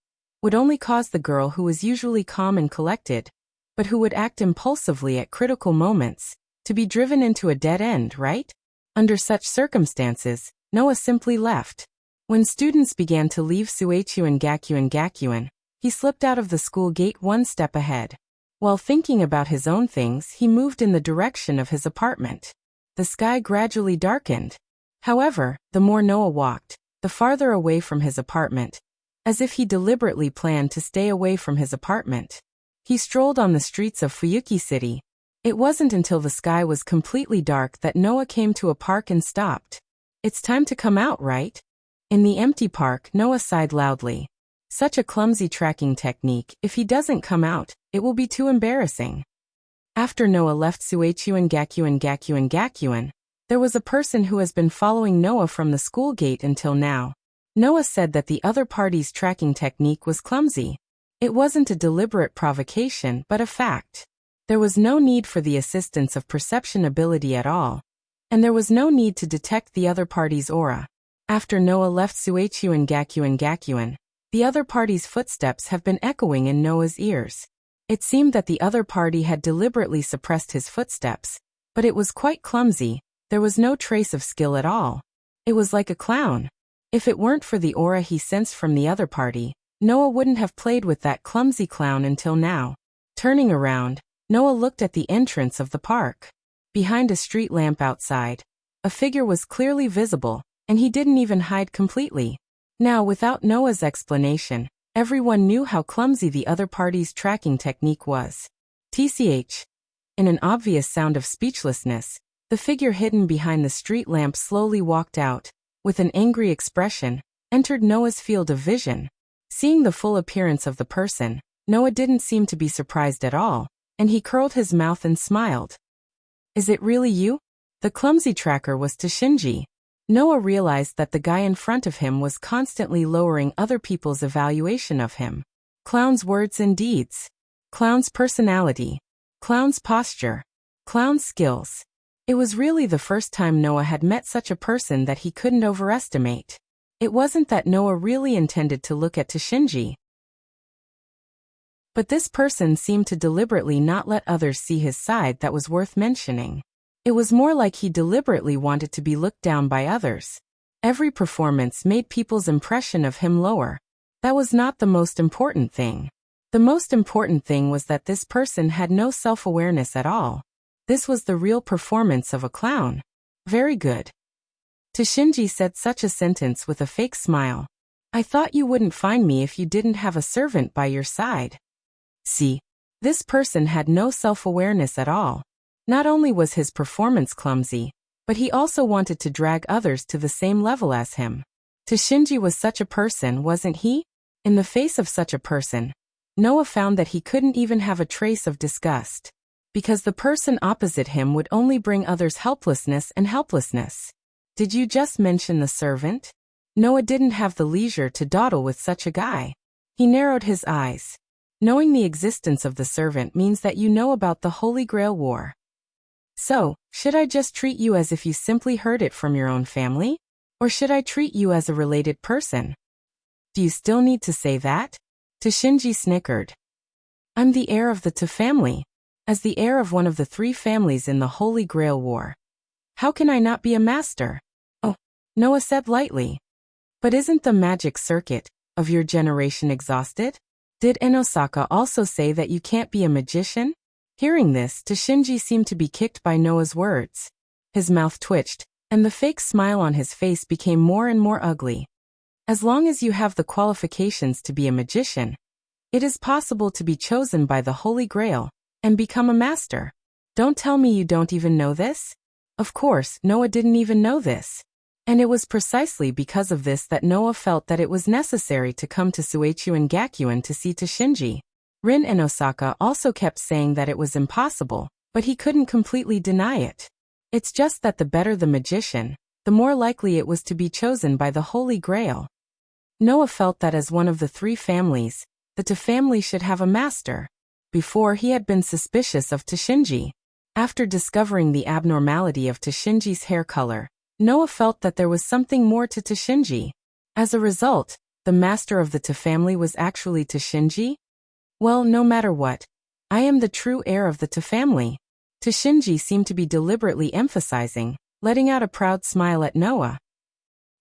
would only cause the girl who was usually calm and collected, but who would act impulsively at critical moments, to be driven into a dead end, right? Under such circumstances, Noah simply left. When students began to leave Suechuan Gakuen, he slipped out of the school gate one step ahead. While thinking about his own things, he moved in the direction of his apartment. The sky gradually darkened. However, the more Noah walked, the farther away from his apartment, as if he deliberately planned to stay away from his apartment. He strolled on the streets of Fuyuki City. It wasn't until the sky was completely dark that Noah came to a park and stopped. It's time to come out, right? In the empty park, Noah sighed loudly. Such a clumsy tracking technique. If he doesn't come out, it will be too embarrassing. After Noah left Suechuan Gakuen, there was a person who has been following Noah from the school gate until now. Noah said that the other party's tracking technique was clumsy. It wasn't a deliberate provocation, but a fact. There was no need for the assistance of perception ability at all, and there was no need to detect the other party's aura. After Noah left Suechuan Gakuen, the other party's footsteps have been echoing in Noah's ears. It seemed that the other party had deliberately suppressed his footsteps, but it was quite clumsy. There was no trace of skill at all. It was like a clown. If it weren't for the aura he sensed from the other party, Noah wouldn't have played with that clumsy clown until now. Turning around, Noah looked at the entrance of the park. Behind a street lamp outside, a figure was clearly visible, and he didn't even hide completely. Now, without Noah's explanation, everyone knew how clumsy the other party's tracking technique was. TCH. In an obvious sound of speechlessness, the figure hidden behind the street lamp slowly walked out, with an angry expression, entered Noah's field of vision. Seeing the full appearance of the person, Noah didn't seem to be surprised at all, and he curled his mouth and smiled. Is it really you? The clumsy tracker was Toshinji. Noah realized that the guy in front of him was constantly lowering other people's evaluation of him. Clown's words and deeds. Clown's personality. Clown's posture. Clown's skills. It was really the first time Noah had met such a person that he couldn't overestimate. It wasn't that Noah really intended to look at Toshinji, but this person seemed to deliberately not let others see his side that was worth mentioning. It was more like he deliberately wanted to be looked down by others. Every performance made people's impression of him lower. That was not the most important thing. The most important thing was that this person had no self-awareness at all. This was the real performance of a clown. Very good. Toshinji said such a sentence with a fake smile. I thought you wouldn't find me if you didn't have a servant by your side. See, this person had no self-awareness at all. Not only was his performance clumsy, but he also wanted to drag others to the same level as him. Toshinji was such a person, wasn't he? In the face of such a person, Noah found that he couldn't even have a trace of disgust, because the person opposite him would only bring others helplessness and helplessness. Did you just mention the servant? Noah didn't have the leisure to dawdle with such a guy. He narrowed his eyes. Knowing the existence of the servant means that you know about the Holy Grail War. So, should I just treat you as if you simply heard it from your own family? Or should I treat you as a related person? Do you still need to say that? Toshinji snickered. I'm the heir of the Ta family. As the heir of one of the 3 families in the Holy Grail War. How can I not be a master? Oh, Noah said lightly. But isn't the magic circuit of your generation exhausted? Did Enosaka also say that you can't be a magician? Hearing this, Toshinji seemed to be kicked by Noah's words. His mouth twitched, and the fake smile on his face became more and more ugly. As long as you have the qualifications to be a magician, it is possible to be chosen by the Holy Grail and become a master. Don't tell me you don't even know this? Of course, Noah didn't even know this. And it was precisely because of this that Noah felt that it was necessary to come to Suechuan Gakuen to see Toshinji. Rin and Osaka also kept saying that it was impossible, but he couldn't completely deny it. It's just that the better the magician, the more likely it was to be chosen by the Holy Grail. Noah felt that as one of the 3 families, the Ta family should have a master. Before, he had been suspicious of Toshinji. After discovering the abnormality of Toshinji's hair color, Noah felt that there was something more to Shinji. As a result, the master of the Ta family was actually Shinji? Well, no matter what, I am the true heir of the Ta family. Shinji seemed to be deliberately emphasizing, letting out a proud smile at Noah.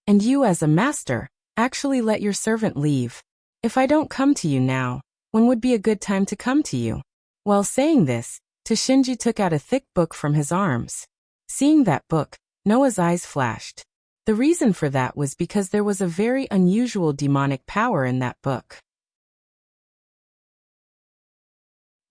And you as a master, actually let your servant leave. If I don't come to you now, when would be a good time to come to you? While saying this, Shinji took out a thick book from his arms. Seeing that book, Noah's eyes flashed. The reason for that was because there was a very unusual demonic power in that book.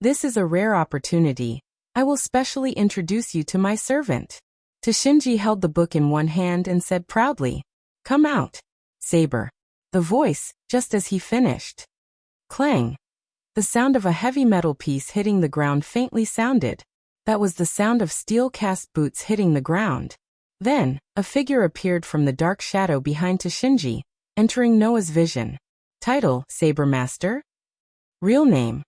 This is a rare opportunity. I will specially introduce you to my servant. Shinji held the book in one hand and said proudly, "Come out, Saber." The voice, just as he finished. Clang. The sound of a heavy metal piece hitting the ground faintly sounded. That was the sound of steel-cast boots hitting the ground. Then, a figure appeared from the dark shadow behind Shinji, entering Noah's vision. Title: Saber Master. Real name.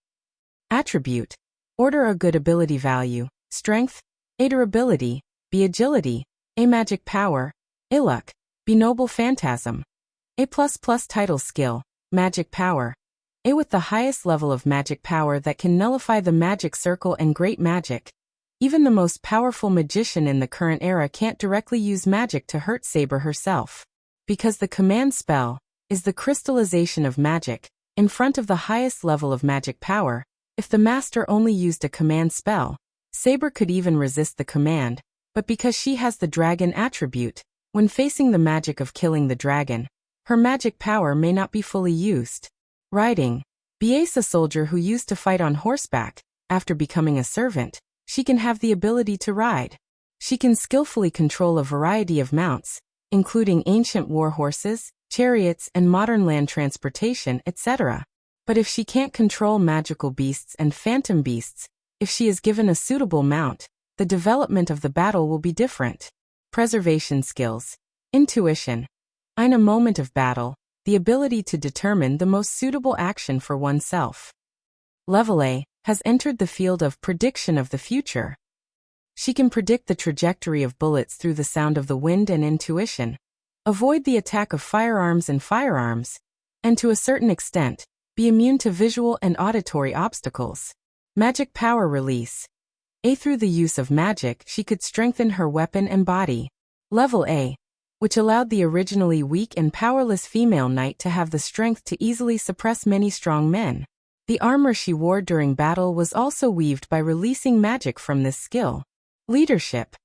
Attribute: Order: A good ability value. Strength: A durability. B agility. A magic power. A luck. B noble phantasm. A++ title skill. Magic power. A with the highest level of magic power that can nullify the magic circle and great magic. Even the most powerful magician in the current era can't directly use magic to hurt Saber herself. Because the command spell is the crystallization of magic, in front of the highest level of magic power. If the master only used a command spell, Saber could even resist the command, but because she has the dragon attribute, when facing the magic of killing the dragon, her magic power may not be fully used. Riding. B's a soldier who used to fight on horseback. After becoming a servant, she can have the ability to ride. She can skillfully control a variety of mounts, including ancient war horses, chariots, and modern land transportation, etc. But if she can't control magical beasts and phantom beasts, if she is given a suitable mount, the development of the battle will be different. Preservation skills. Intuition. In a moment of battle, the ability to determine the most suitable action for oneself. Level A has entered the field of prediction of the future. She can predict the trajectory of bullets through the sound of the wind and intuition, avoid the attack of firearms, and to a certain extent, be immune to visual and auditory obstacles. Magic power release. A through the use of magic, she could strengthen her weapon and body. Level A, which allowed the originally weak and powerless female knight to have the strength to easily suppress many strong men. The armor she wore during battle was also weaved by releasing magic from this skill. Leadership.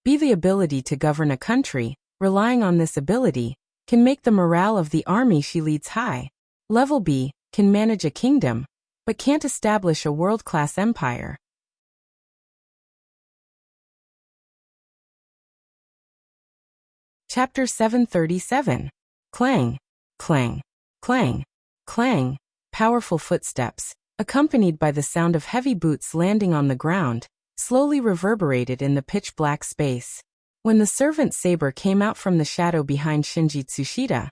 B the ability to govern a country, relying on this ability, can make the morale of the army she leads high. Level B can manage a kingdom, but can't establish a world-class empire. Chapter 737. Clang, clang, clang, clang. Powerful footsteps, accompanied by the sound of heavy boots landing on the ground, slowly reverberated in the pitch-black space. When the servant Saber came out from the shadow behind Shinji Tsushita,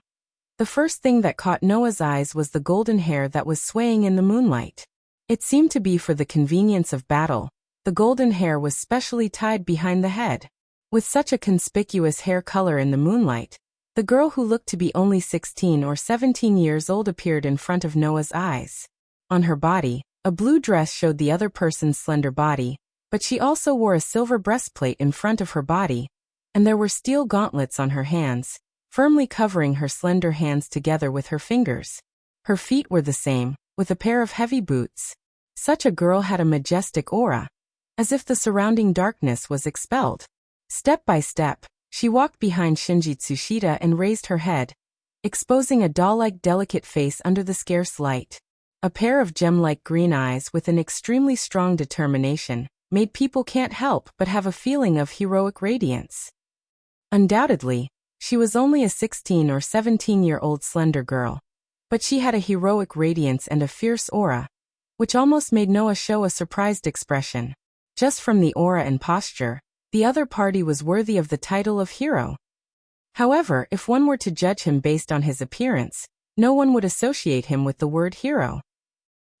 the first thing that caught Noah's eyes was the golden hair that was swaying in the moonlight. It seemed to be for the convenience of battle. The golden hair was specially tied behind the head. With such a conspicuous hair color in the moonlight, the girl who looked to be only 16 or 17 years old appeared in front of Noah's eyes. On her body, a blue dress showed the other person's slender body, but she also wore a silver breastplate in front of her body, and there were steel gauntlets on her hands, firmly covering her slender hands together with her fingers. Her feet were the same, with a pair of heavy boots. Such a girl had a majestic aura, as if the surrounding darkness was expelled. Step by step, she walked behind Shinji Tsushita and raised her head, exposing a doll-like delicate face under the scarce light. A pair of gem-like green eyes with an extremely strong determination made people can't help but have a feeling of heroic radiance. Undoubtedly, she was only a 16 or 17-year-old slender girl, but she had a heroic radiance and a fierce aura, which almost made Noah show a surprised expression. Just from the aura and posture, the other party was worthy of the title of hero. However, if one were to judge him based on his appearance, no one would associate him with the word hero.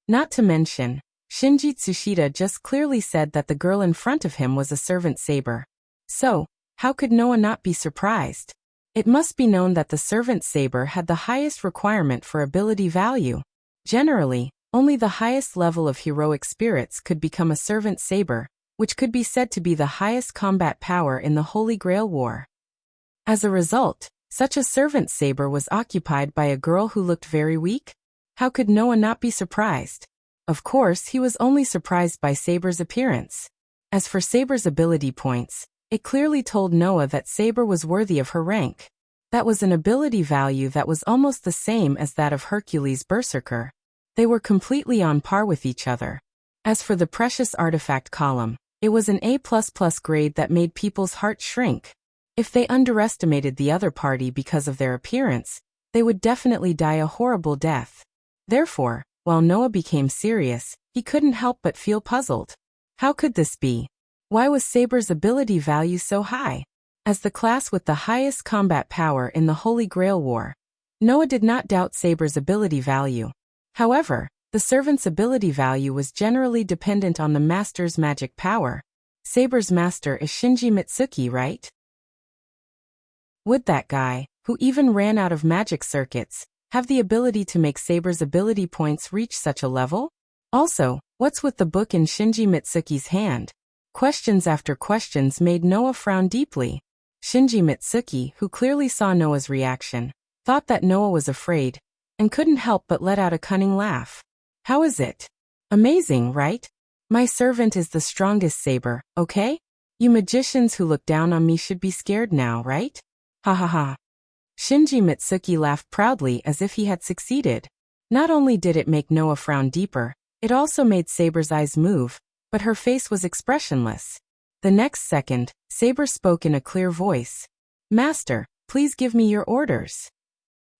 Not to mention, Shinji Tsushita just clearly said that the girl in front of him was a servant Saber. So, How could Noah not be surprised? It must be known that the servant saber had the highest requirement for ability value. Generally, only the highest level of heroic spirits could become a servant saber, which could be said to be the highest combat power in the Holy Grail War. As a result, such a servant saber was occupied by a girl who looked very weak. How could Noah not be surprised? Of course, he was only surprised by Saber's appearance. As for Saber's ability points, it clearly told Noah that Saber was worthy of her rank. That was an ability value that was almost the same as that of Hercules Berserker. They were completely on par with each other. As for the precious artifact column, it was an A++ grade that made people's hearts shrink. If they underestimated the other party because of their appearance, they would definitely die a horrible death. Therefore, while Noah became serious, he couldn't help but feel puzzled. How could this be? Why was Saber's ability value so high? As the class with the highest combat power in the Holy Grail War, Noah did not doubt Saber's ability value. However, the servant's ability value was generally dependent on the master's magic power. Saber's master is Shinji Mitsuki, right? Would that guy, who even ran out of magic circuits, have the ability to make Saber's ability points reach such a level? Also, what's with the book in Shinji Mitsuki's hand? Questions after questions made Noah frown deeply. Shinji Mitsuki, who clearly saw Noah's reaction, thought that Noah was afraid, and couldn't help but let out a cunning laugh. How is it? Amazing, right? My servant is the strongest saber, okay? You magicians who look down on me should be scared now, right? Ha ha ha. Shinji Mitsuki laughed proudly as if he had succeeded. Not only did it make Noah frown deeper, it also made Saber's eyes move, but her face was expressionless. The next second, Saber spoke in a clear voice. Master, please give me your orders.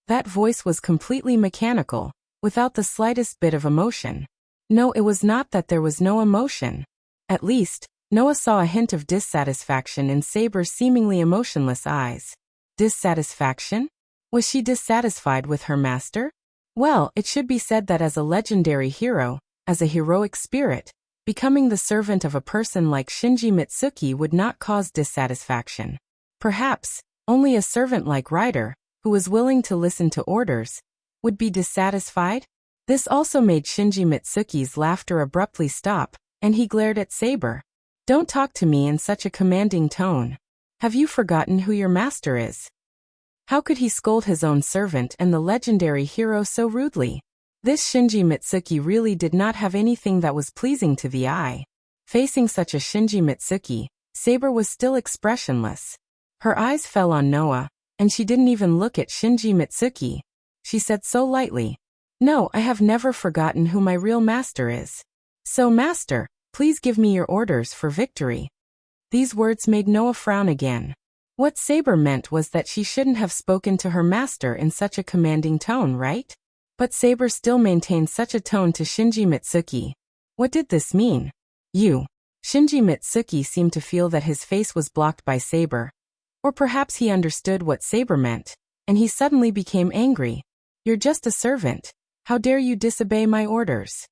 That voice was completely mechanical, without the slightest bit of emotion. No, it was not that there was no emotion. At least, Noah saw a hint of dissatisfaction in Saber's seemingly emotionless eyes. Dissatisfaction? Was she dissatisfied with her master? Well, it should be said that as a legendary hero, as a heroic spirit, becoming the servant of a person like Shinji Mitsuki would not cause dissatisfaction. Perhaps, only a servant like Ryder, who was willing to listen to orders, would be dissatisfied? This also made Shinji Mitsuki's laughter abruptly stop, and he glared at Saber. Don't talk to me in such a commanding tone. Have you forgotten who your master is? How could he scold his own servant and the legendary hero so rudely? This Shinji Mitsuki really did not have anything that was pleasing to the eye. Facing such a Shinji Mitsuki, Saber was still expressionless. Her eyes fell on Noah, and she didn't even look at Shinji Mitsuki. She said so lightly, "No, I have never forgotten who my real master is. So master, please give me your orders for victory." These words made Noah frown again. What Saber meant was that she shouldn't have spoken to her master in such a commanding tone, right? But Saber still maintained such a tone to Shinji Mitsuki. What did this mean? You. Shinji Mitsuki seemed to feel that his face was blocked by Saber. Or perhaps he understood what Saber meant, and he suddenly became angry. You're just a servant. How dare you disobey my orders?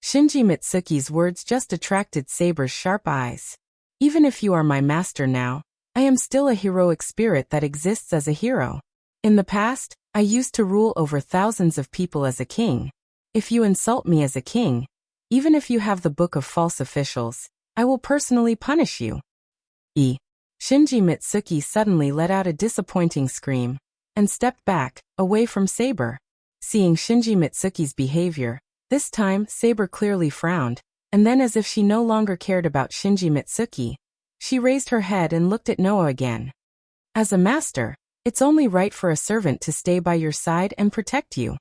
Shinji Mitsuki's words just attracted Saber's sharp eyes. Even if you are my master now, I am still a heroic spirit that exists as a hero. In the past, I used to rule over thousands of people as a king. If you insult me as a king, even if you have the book of false officials, I will personally punish you. Shinji Mitsuki suddenly let out a disappointing scream, and stepped back, away from Saber. Seeing Shinji Mitsuki's behavior, this time Saber clearly frowned, and then as if she no longer cared about Shinji Mitsuki, she raised her head and looked at Noah again. As a master, it's only right for a servant to stay by your side and protect you.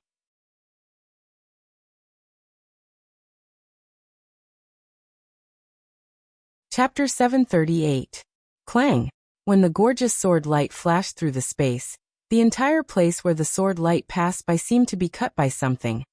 Chapter 738. Clang. When the gorgeous sword light flashed through the space, the entire place where the sword light passed by seemed to be cut by something.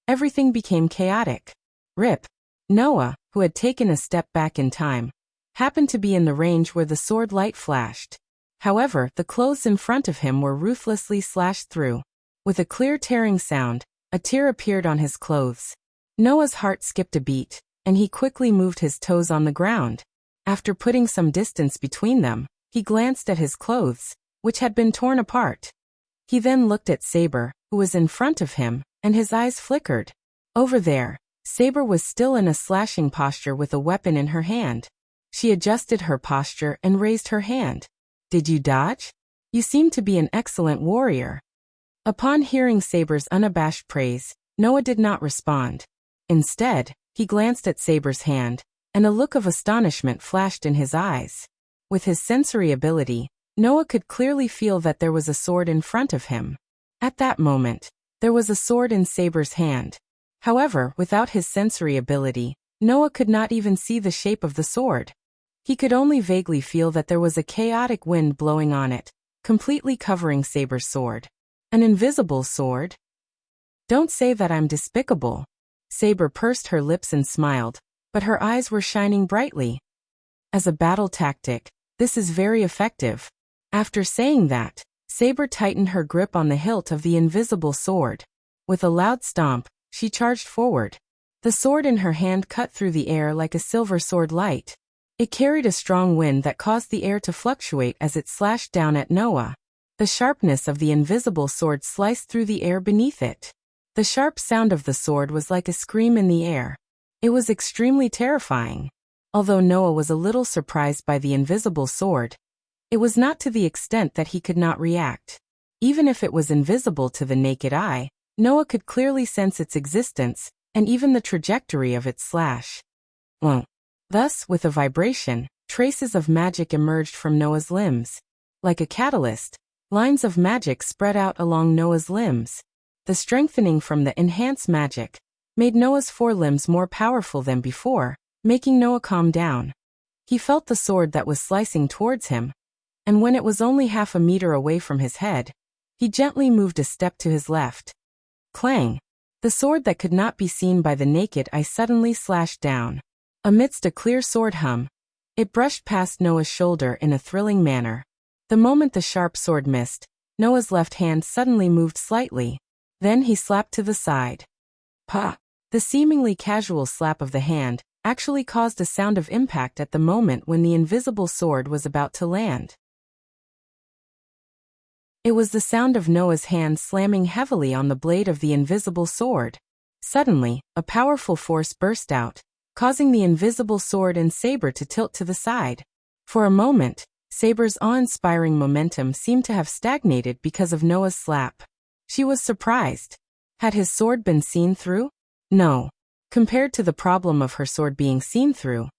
Everything became chaotic. Rip. Noah, who had taken a step back in time, happened to be in the range where the sword light flashed. However, the clothes in front of him were ruthlessly slashed through. With a clear tearing sound, a tear appeared on his clothes. Noah's heart skipped a beat, and he quickly moved his toes on the ground. After putting some distance between them, He glanced at his clothes, which had been torn apart. He then looked at Saber, who was in front of him, and his eyes flickered. Over there, Saber was still in a slashing posture with a weapon in her hand. She adjusted her posture and raised her hand. "Did you dodge? You seem to be an excellent warrior." Upon hearing Saber's unabashed praise, Noah did not respond. Instead, he glanced at Saber's hand, and a look of astonishment flashed in his eyes. With his sensory ability, Noah could clearly feel that there was a sword in front of him. At that moment, there was a sword in Saber's hand. However, without his sensory ability, Noah could not even see the shape of the sword. He could only vaguely feel that there was a chaotic wind blowing on it, completely covering Saber's sword. An invisible sword? "Don't say that I'm despicable." Saber pursed her lips and smiled, but her eyes were shining brightly. "As a battle tactic, this is very effective." After saying that, Saber tightened her grip on the hilt of the invisible sword. With a loud stomp, she charged forward. The sword in her hand cut through the air like a silver sword light. It carried a strong wind that caused the air to fluctuate as it slashed down at Noah. The sharpness of the invisible sword sliced through the air beneath it. The sharp sound of the sword was like a scream in the air. It was extremely terrifying. Although Noah was a little surprised by the invisible sword, it was not to the extent that he could not react. Even if it was invisible to the naked eye, Noah could clearly sense its existence, and even the trajectory of its slash. Thus, with a vibration, traces of magic emerged from Noah's limbs. Like a catalyst, lines of magic spread out along Noah's limbs. The strengthening from the enhanced magic made Noah's forelimbs more powerful than before, making Noah calm down. He felt the sword that was slicing towards him, and when it was only half a meter away from his head, he gently moved a step to his left. Clang! The sword that could not be seen by the naked eye suddenly slashed down. Amidst a clear sword hum, it brushed past Noah's shoulder in a thrilling manner. The moment the sharp sword missed, Noah's left hand suddenly moved slightly. Then he slapped to the side. Pa! The seemingly casual slap of the hand actually caused a sound of impact at the moment when the invisible sword was about to land. It was the sound of Noah's hand slamming heavily on the blade of the invisible sword. Suddenly, a powerful force burst out, causing the invisible sword and Saber to tilt to the side. For a moment, Saber's awe-inspiring momentum seemed to have stagnated because of Noah's slap. She was surprised. Had his sword been seen through? No. Compared to the problem of her sword being seen through,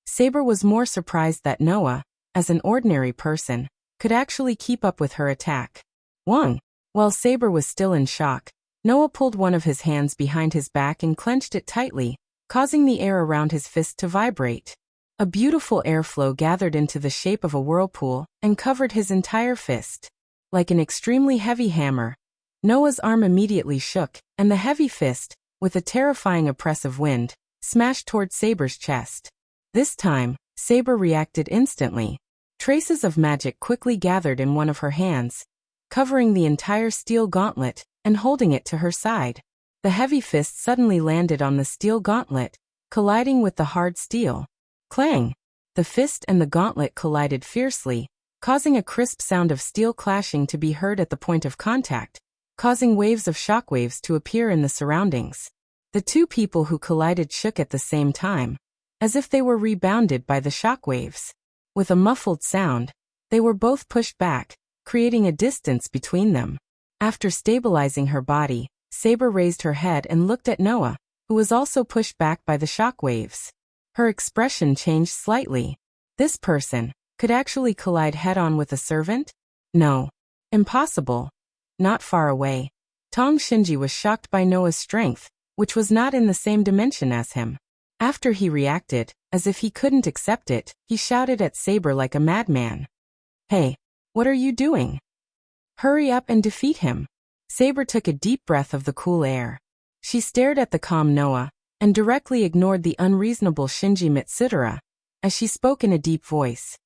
Saber was more surprised that Noah, as an ordinary person, could actually keep up with her attack. While Saber was still in shock, Noah pulled one of his hands behind his back and clenched it tightly, causing the air around his fist to vibrate. A beautiful airflow gathered into the shape of a whirlpool and covered his entire fist. Like an extremely heavy hammer, Noah's arm immediately shook, and the heavy fist, with a terrifying oppressive wind, smashed toward Saber's chest. This time, Saber reacted instantly. Traces of magic quickly gathered in one of her hands, covering the entire steel gauntlet and holding it to her side. The heavy fist suddenly landed on the steel gauntlet, colliding with the hard steel. Clang! The fist and the gauntlet collided fiercely, causing a crisp sound of steel clashing to be heard at the point of contact, causing waves of shockwaves to appear in the surroundings. The two people who collided shook at the same time, as if they were rebounded by the shockwaves. With a muffled sound, they were both pushed back, creating a distance between them. After stabilizing her body, Saber raised her head and looked at Noah, who was also pushed back by the shockwaves. Her expression changed slightly. This person could actually collide head-on with a servant? No. Impossible. Not far away, Tong Shinji was shocked by Noah's strength, which was not in the same dimension as him. After he reacted, as if he couldn't accept it, he shouted at Saber like a madman. "Hey, what are you doing? Hurry up and defeat him." Saber took a deep breath of the cool air. She stared at the calm Noah, and directly ignored the unreasonable Shinji Mitsuda, as she spoke in a deep voice.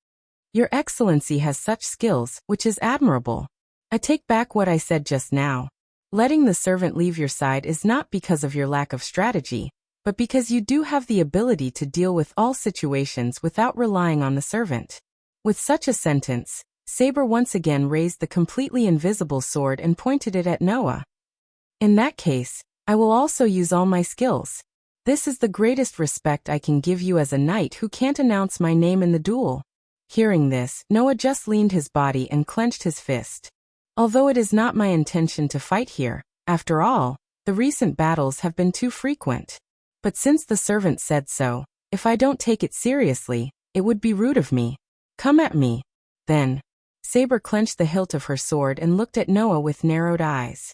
"Your Excellency has such skills, which is admirable. I take back what I said just now. Letting the servant leave your side is not because of your lack of strategy, but because you do have the ability to deal with all situations without relying on the servant. With such a sentence, Saber once again raised the completely invisible sword and pointed it at Noah. In that case, I will also use all my skills. This is the greatest respect I can give you as a knight who can't announce my name in the duel. Hearing this, Noah just leaned his body and clenched his fist. Although it is not my intention to fight here, after all, the recent battles have been too frequent. But since the servant said so, if I don't take it seriously, it would be rude of me. Come at me. Then, Saber clenched the hilt of her sword and looked at Noah with narrowed eyes.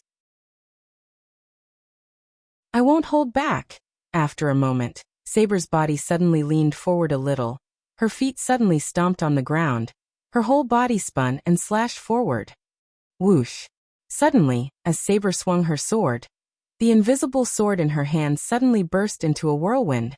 I won't hold back. After a moment, Saber's body suddenly leaned forward a little. Her feet suddenly stomped on the ground. Her whole body spun and slashed forward. Whoosh. Suddenly, as Saber swung her sword, the invisible sword in her hand suddenly burst into a whirlwind,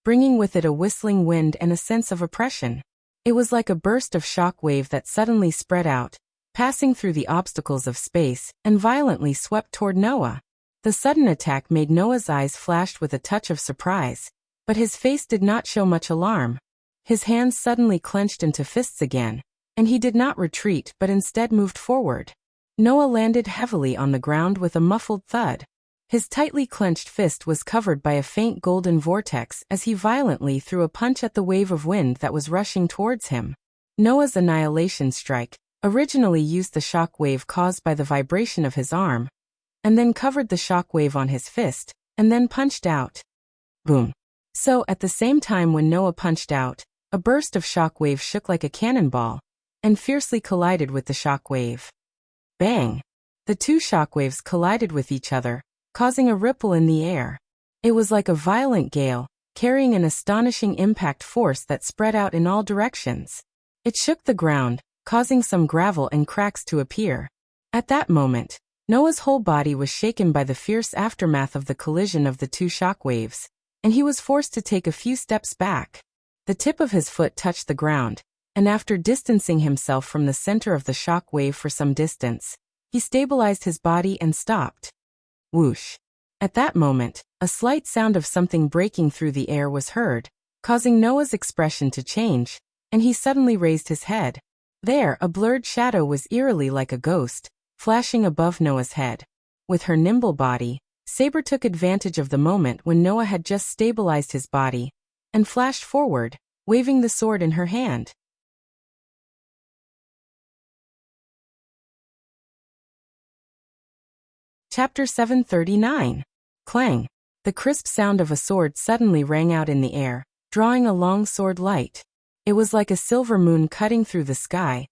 bringing with it a whistling wind and a sense of oppression. It was like a burst of shock wave that suddenly spread out, passing through the obstacles of space, and violently swept toward Noah. The sudden attack made Noah's eyes flash with a touch of surprise, but his face did not show much alarm. His hands suddenly clenched into fists again, and he did not retreat but instead moved forward. Noah landed heavily on the ground with a muffled thud. His tightly clenched fist was covered by a faint golden vortex as he violently threw a punch at the wave of wind that was rushing towards him. Noah's annihilation strike originally used the shock wave caused by the vibration of his arm, and then covered the shock wave on his fist, and then punched out. Boom. So, at the same time when Noah punched out, a burst of shock wave shook like a cannonball, and fiercely collided with the shock wave. Bang! The two shock waves collided with each other, causing a ripple in the air. It was like a violent gale, carrying an astonishing impact force that spread out in all directions. It shook the ground, causing some gravel and cracks to appear. At that moment, Noah's whole body was shaken by the fierce aftermath of the collision of the two shock waves, and he was forced to take a few steps back. The tip of his foot touched the ground, and after distancing himself from the center of the shock wave for some distance, he stabilized his body and stopped. Whoosh. At that moment, a slight sound of something breaking through the air was heard, causing Noah's expression to change, and he suddenly raised his head. There, a blurred shadow was eerily like a ghost, flashing above Noah's head. With her nimble body, Saber took advantage of the moment when Noah had just stabilized his body, and flashed forward, waving the sword in her hand. Chapter 739. Clang. The crisp sound of a sword suddenly rang out in the air, drawing a long sword light. It was like a silver moon cutting through the sky,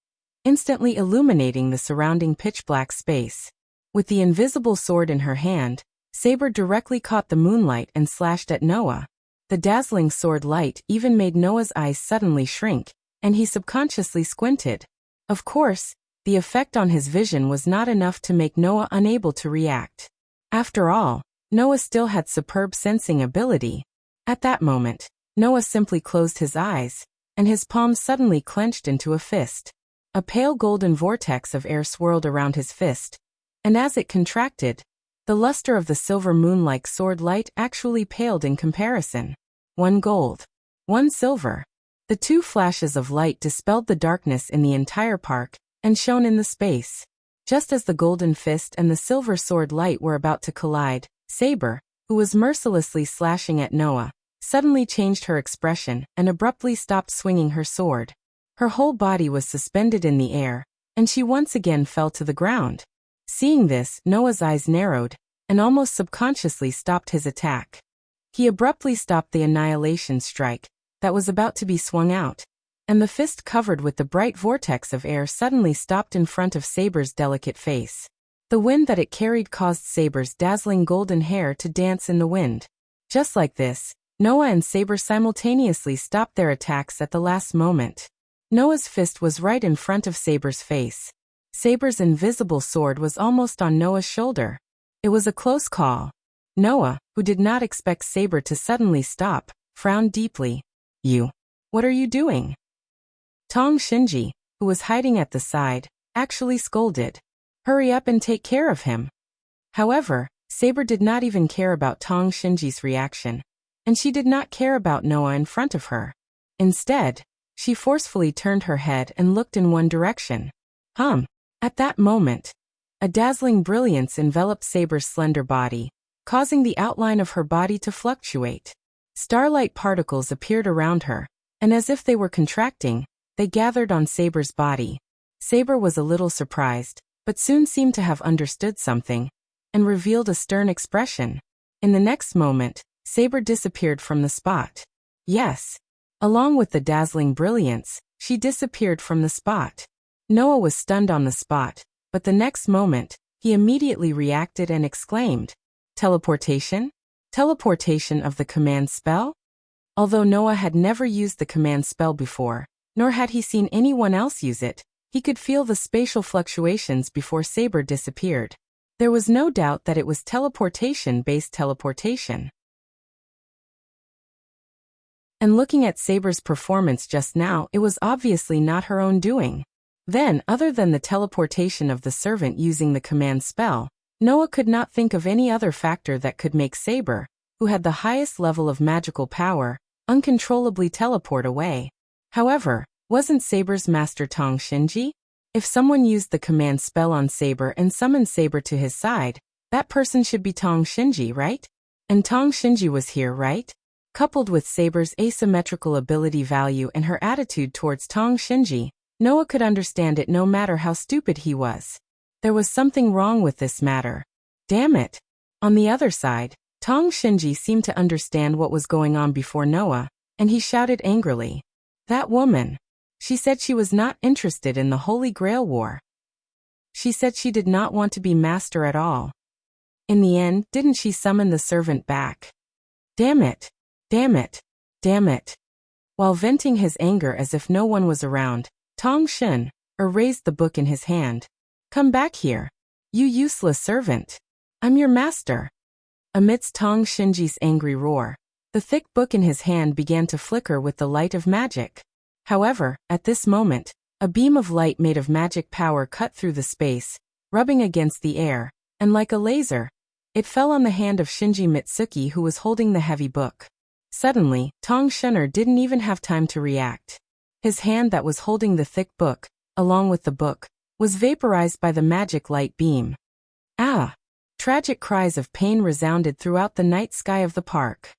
instantly illuminating the surrounding pitch-black space. With the invisible sword in her hand, Saber directly caught the moonlight and slashed at Noah. The dazzling sword light even made Noah's eyes suddenly shrink, and he subconsciously squinted. Of course, the effect on his vision was not enough to make Noah unable to react. After all, Noah still had superb sensing ability. At that moment, Noah simply closed his eyes, and his palms suddenly clenched into a fist. A pale golden vortex of air swirled around his fist, and as it contracted, the luster of the silver moon-like sword light actually paled in comparison. 1 gold. 1 silver. The two flashes of light dispelled the darkness in the entire park, and shone in the space. Just as the golden fist and the silver sword light were about to collide, Saber, who was mercilessly slashing at Noah, suddenly changed her expression and abruptly stopped swinging her sword. Her whole body was suspended in the air, and she once again fell to the ground. Seeing this, Noah's eyes narrowed, and almost subconsciously stopped his attack. He abruptly stopped the annihilation strike that was about to be swung out, and the fist covered with the bright vortex of air suddenly stopped in front of Saber's delicate face. The wind that it carried caused Saber's dazzling golden hair to dance in the wind. Just like this, Noah and Saber simultaneously stopped their attacks at the last moment. Noah's fist was right in front of Saber's face. Saber's invisible sword was almost on Noah's shoulder. It was a close call. Noah, who did not expect Saber to suddenly stop, frowned deeply. What are you doing? Tong Shinji, who was hiding at the side, actually scolded. Hurry up and take care of him. However, Saber did not even care about Tong Shinji's reaction, and she did not care about Noah in front of her. Instead, She forcefully turned her head and looked in one direction. At that moment, a dazzling brilliance enveloped Saber's slender body, causing the outline of her body to fluctuate. Starlight particles appeared around her, and as if they were contracting, they gathered on Saber's body. Saber was a little surprised, but soon seemed to have understood something, and revealed a stern expression. In the next moment, Saber disappeared from the spot. Yes. Along with the dazzling brilliance, she disappeared from the spot. Noah was stunned on the spot, but the next moment, he immediately reacted and exclaimed, "Teleportation? Teleportation of the command spell?" Although Noah had never used the command spell before, nor had he seen anyone else use it, he could feel the spatial fluctuations before Saber disappeared. There was no doubt that it was teleportation-based teleportation. And looking at Saber's performance just now, it was obviously not her own doing. Then, other than the teleportation of the servant using the command spell, Noah could not think of any other factor that could make Saber, who had the highest level of magical power, uncontrollably teleport away. However, wasn't Saber's master Tong Shinji? If someone used the command spell on Saber and summoned Saber to his side, that person should be Tong Shinji, right? And Tong Shinji was here, right? Coupled with Saber's asymmetrical ability value and her attitude towards Tong Shinji, Noah could understand it no matter how stupid he was. There was something wrong with this matter. Damn it. On the other side, Tong Shinji seemed to understand what was going on before Noah, and he shouted angrily. That woman. She said she was not interested in the Holy Grail War. She said she did not want to be master at all. In the end, didn't she summon the servant back? Damn it. Damn it. Damn it. While venting his anger as if no one was around, Tong Shin raised the book in his hand. Come back here. You useless servant. I'm your master. Amidst Tong Shinji's angry roar, the thick book in his hand began to flicker with the light of magic. However, at this moment, a beam of light made of magic power cut through the space, rubbing against the air, and like a laser, it fell on the hand of Shinji Mitsuki, who was holding the heavy book. Suddenly, Tong Shinner didn't even have time to react. His hand that was holding the thick book, along with the book, was vaporized by the magic light beam. Ah! Tragic cries of pain resounded throughout the night sky of the park.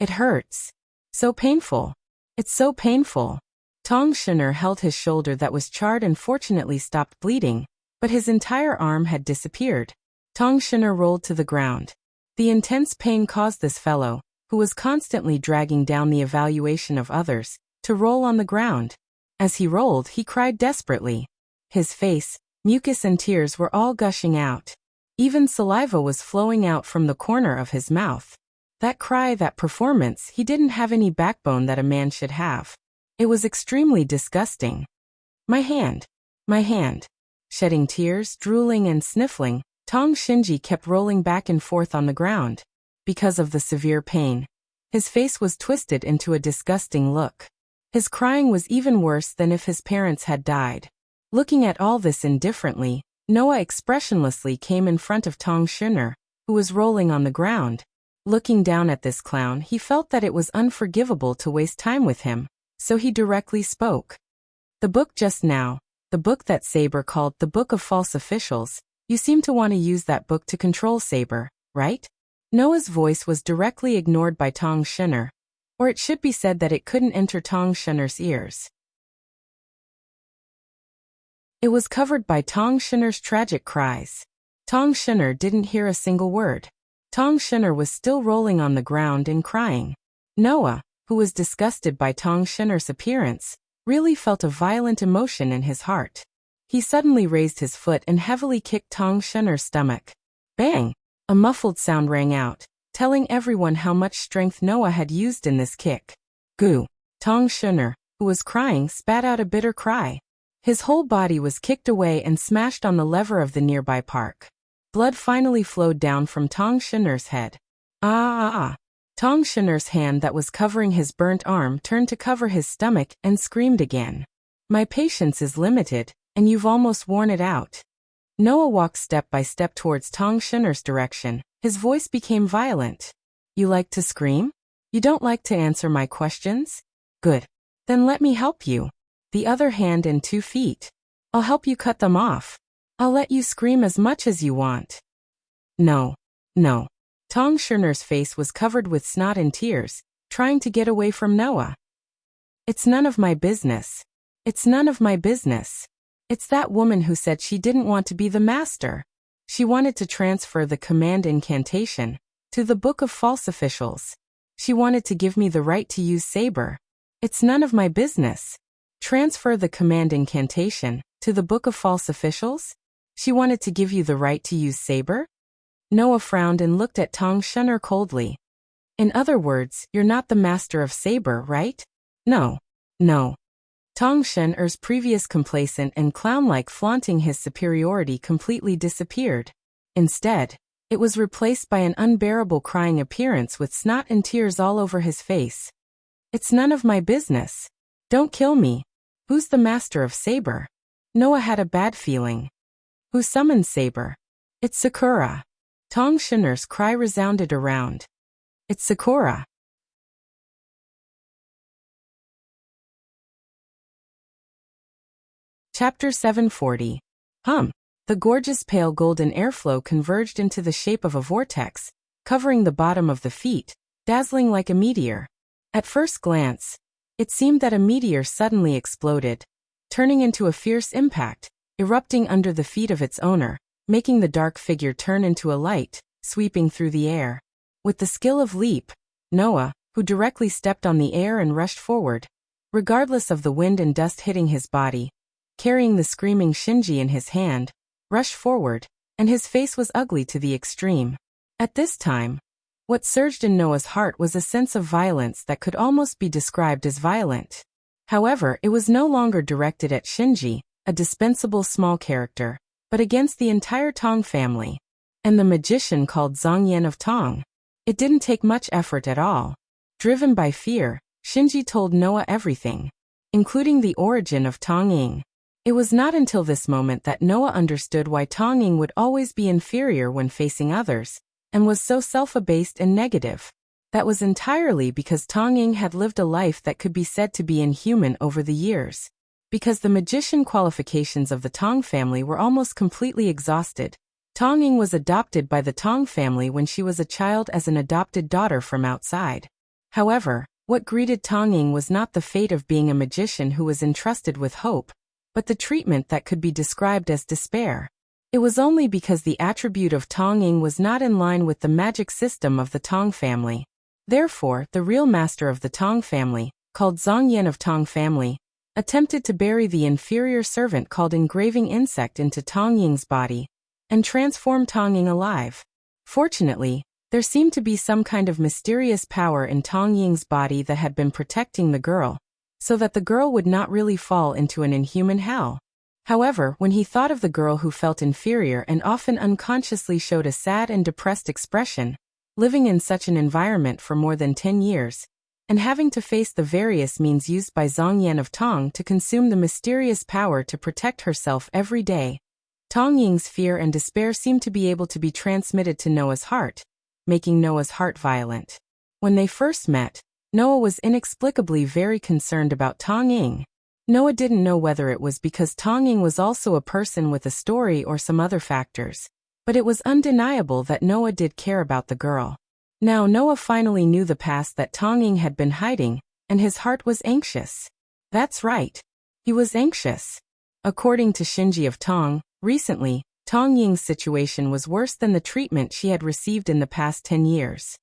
It hurts. So painful. It's so painful. Tong Shinner held his shoulder that was charred and fortunately stopped bleeding, but his entire arm had disappeared. Tong Shinner rolled to the ground. The intense pain caused this fellow, who was constantly dragging down the evaluation of others, to roll on the ground. As he rolled, he cried desperately. His face, mucus and tears were all gushing out. Even saliva was flowing out from the corner of his mouth. That cry, that performance, he didn't have any backbone that a man should have. It was extremely disgusting. My hand. My hand. Shedding tears, drooling and sniffling, Tong Shinji kept rolling back and forth on the ground. Because of the severe pain, his face was twisted into a disgusting look. His crying was even worse than if his parents had died. Looking at all this indifferently, Noah expressionlessly came in front of Tong Shinner, who was rolling on the ground. Looking down at this clown, he felt that it was unforgivable to waste time with him, so he directly spoke. The book just now, the book that Saber called the Book of False Officials, you seem to want to use that book to control Saber, right? Noah's voice was directly ignored by Tong Shinner, or it should be said that it couldn't enter Tong Shinner's ears. It was covered by Tong Shinner's tragic cries. Tong Shinner didn't hear a single word. Tong Shinner was still rolling on the ground and crying. Noah, who was disgusted by Tong Shinner's appearance, really felt a violent emotion in his heart. He suddenly raised his foot and heavily kicked Tong Shinner's stomach. Bang! A muffled sound rang out, telling everyone how much strength Noah had used in this kick. Goo! Tong Shinner, who was crying, spat out a bitter cry. His whole body was kicked away and smashed on the lever of the nearby park. Blood finally flowed down from Tong Shinner's head. Tong Shinner's hand that was covering his burnt arm turned to cover his stomach and screamed again. My patience is limited, and you've almost worn it out. Noah walked step by step towards Tong Shinner's direction. His voice became violent. You like to scream? You don't like to answer my questions? Good. Then let me help you. The other hand and 2 feet. I'll help you cut them off. I'll let you scream as much as you want. No. No. Tong Scherner's face was covered with snot and tears, trying to get away from Noah. It's none of my business. It's none of my business. It's that woman who said she didn't want to be the master. She wanted to transfer the command incantation to the Book of False Officials. She wanted to give me the right to use saber. It's none of my business. Transfer the command incantation to the Book of False Officials? She wanted to give you the right to use saber? Noah frowned and looked at Tong Scherner coldly. In other words, you're not the master of saber, right? No. No. Tong Scherner's previous complacent and clown-like flaunting his superiority completely disappeared. Instead, it was replaced by an unbearable crying appearance with snot and tears all over his face. It's none of my business. Don't kill me. Who's the master of saber? Noah had a bad feeling. Who summoned saber? It's Sakura. Tong Scherner's cry resounded around. It's Sakura. Chapter 740. The gorgeous pale golden airflow converged into the shape of a vortex, covering the bottom of the feet, dazzling like a meteor. At first glance, it seemed that a meteor suddenly exploded, turning into a fierce impact, erupting under the feet of its owner, making the dark figure turn into a light, sweeping through the air. With the skill of leap, Noah, who directly stepped on the air and rushed forward, regardless of the wind and dust hitting his body, carrying the screaming Shinji in his hand, rushed forward, and his face was ugly to the extreme. At this time, what surged in Noah's heart was a sense of violence that could almost be described as violent. However, it was no longer directed at Shinji, a dispensable small character, but against the entire Tong family, and the magician called Zhongyan of Tong. It didn't take much effort at all. Driven by fear, Shinji told Noah everything, including the origin of Tong Ying. It was not until this moment that Noah understood why Tong Ying would always be inferior when facing others, and was so self-abased and negative. That was entirely because Tong Ying had lived a life that could be said to be inhuman over the years. Because the magician qualifications of the Tong family were almost completely exhausted, Tong Ying was adopted by the Tong family when she was a child as an adopted daughter from outside. However, what greeted Tong Ying was not the fate of being a magician who was entrusted with hope, but the treatment that could be described as despair. It was only because the attribute of Tong Ying was not in line with the magic system of the Tong family. Therefore, the real master of the Tong family, called Zhongyan of Tong family, attempted to bury the inferior servant called Engraving Insect into Tong Ying's body, and transform Tong Ying alive. Fortunately, there seemed to be some kind of mysterious power in Tong Ying's body that had been protecting the girl, so that the girl would not really fall into an inhuman hell. However, when he thought of the girl who felt inferior and often unconsciously showed a sad and depressed expression, living in such an environment for more than 10 years, and having to face the various means used by Zhongyan of Tong to consume the mysterious power to protect herself every day, Tong Ying's fear and despair seemed to be able to be transmitted to Noah's heart, making Noah's heart violent. When they first met, Noah was inexplicably very concerned about Tong Ying. Noah didn't know whether it was because Tong Ying was also a person with a story or some other factors, but it was undeniable that Noah did care about the girl. Now Noah finally knew the past that Tong Ying had been hiding, and his heart was anxious. That's right. He was anxious. According to Shinji of Tong, recently, Tong Ying's situation was worse than the treatment she had received in the past 10 years.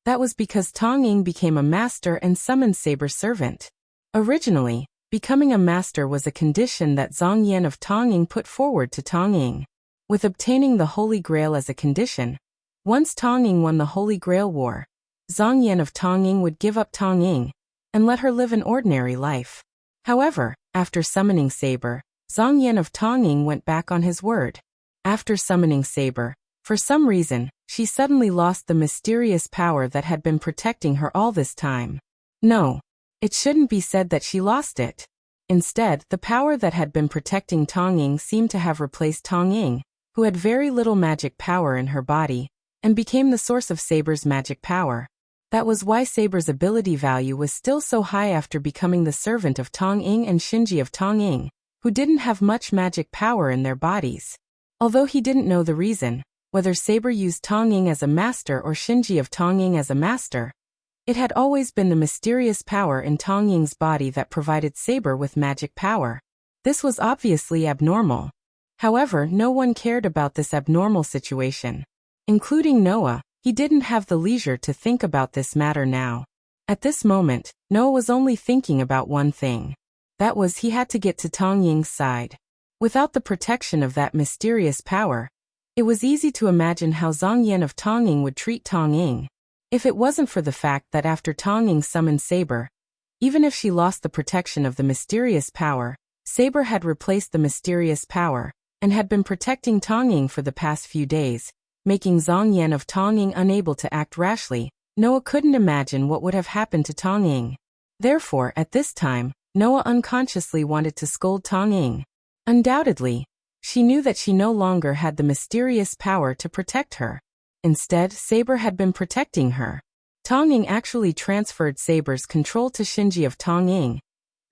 That was because Tong Ying became a master and summoned Saber's servant. Originally, becoming a master was a condition that Zhongyan of Tong Ying put forward to Tong Ying. With obtaining the Holy Grail as a condition, once Tong Ying won the Holy Grail War, Zhongyan of Tong Ying would give up Tong Ying and let her live an ordinary life. However, after summoning Saber, Zhongyan of Tong Ying went back on his word. After summoning Saber, for some reason, she suddenly lost the mysterious power that had been protecting her all this time. No, it shouldn't be said that she lost it. Instead, the power that had been protecting Tong Ying seemed to have replaced Tong Ying, who had very little magic power in her body, and became the source of Saber's magic power. That was why Saber's ability value was still so high after becoming the servant of Tong Ying and Shinji of Tong Ying, who didn't have much magic power in their bodies. Although he didn't know the reason, whether Saber used Tong Ying as a master or Shinji of Tong Ying as a master, it had always been the mysterious power in Tong Ying's body that provided Saber with magic power. This was obviously abnormal. However, no one cared about this abnormal situation. Including Noah, he didn't have the leisure to think about this matter now. At this moment, Noah was only thinking about one thing. That was he had to get to Tong Ying's side. Without the protection of that mysterious power, it was easy to imagine how Zhang Yan of Tong Ying would treat Tong Ying. If it wasn't for the fact that after Tong Ying summoned Saber, even if she lost the protection of the mysterious power, Saber had replaced the mysterious power, and had been protecting Tong Ying for the past few days, making Zhang Yan of Tong Ying unable to act rashly. Noah couldn't imagine what would have happened to Tong Ying. Therefore, at this time, Noah unconsciously wanted to scold Tong Ying. Undoubtedly, she knew that she no longer had the mysterious power to protect her. Instead, Saber had been protecting her. Tong Ying actually transferred Saber's control to Shinji of Tong Ying,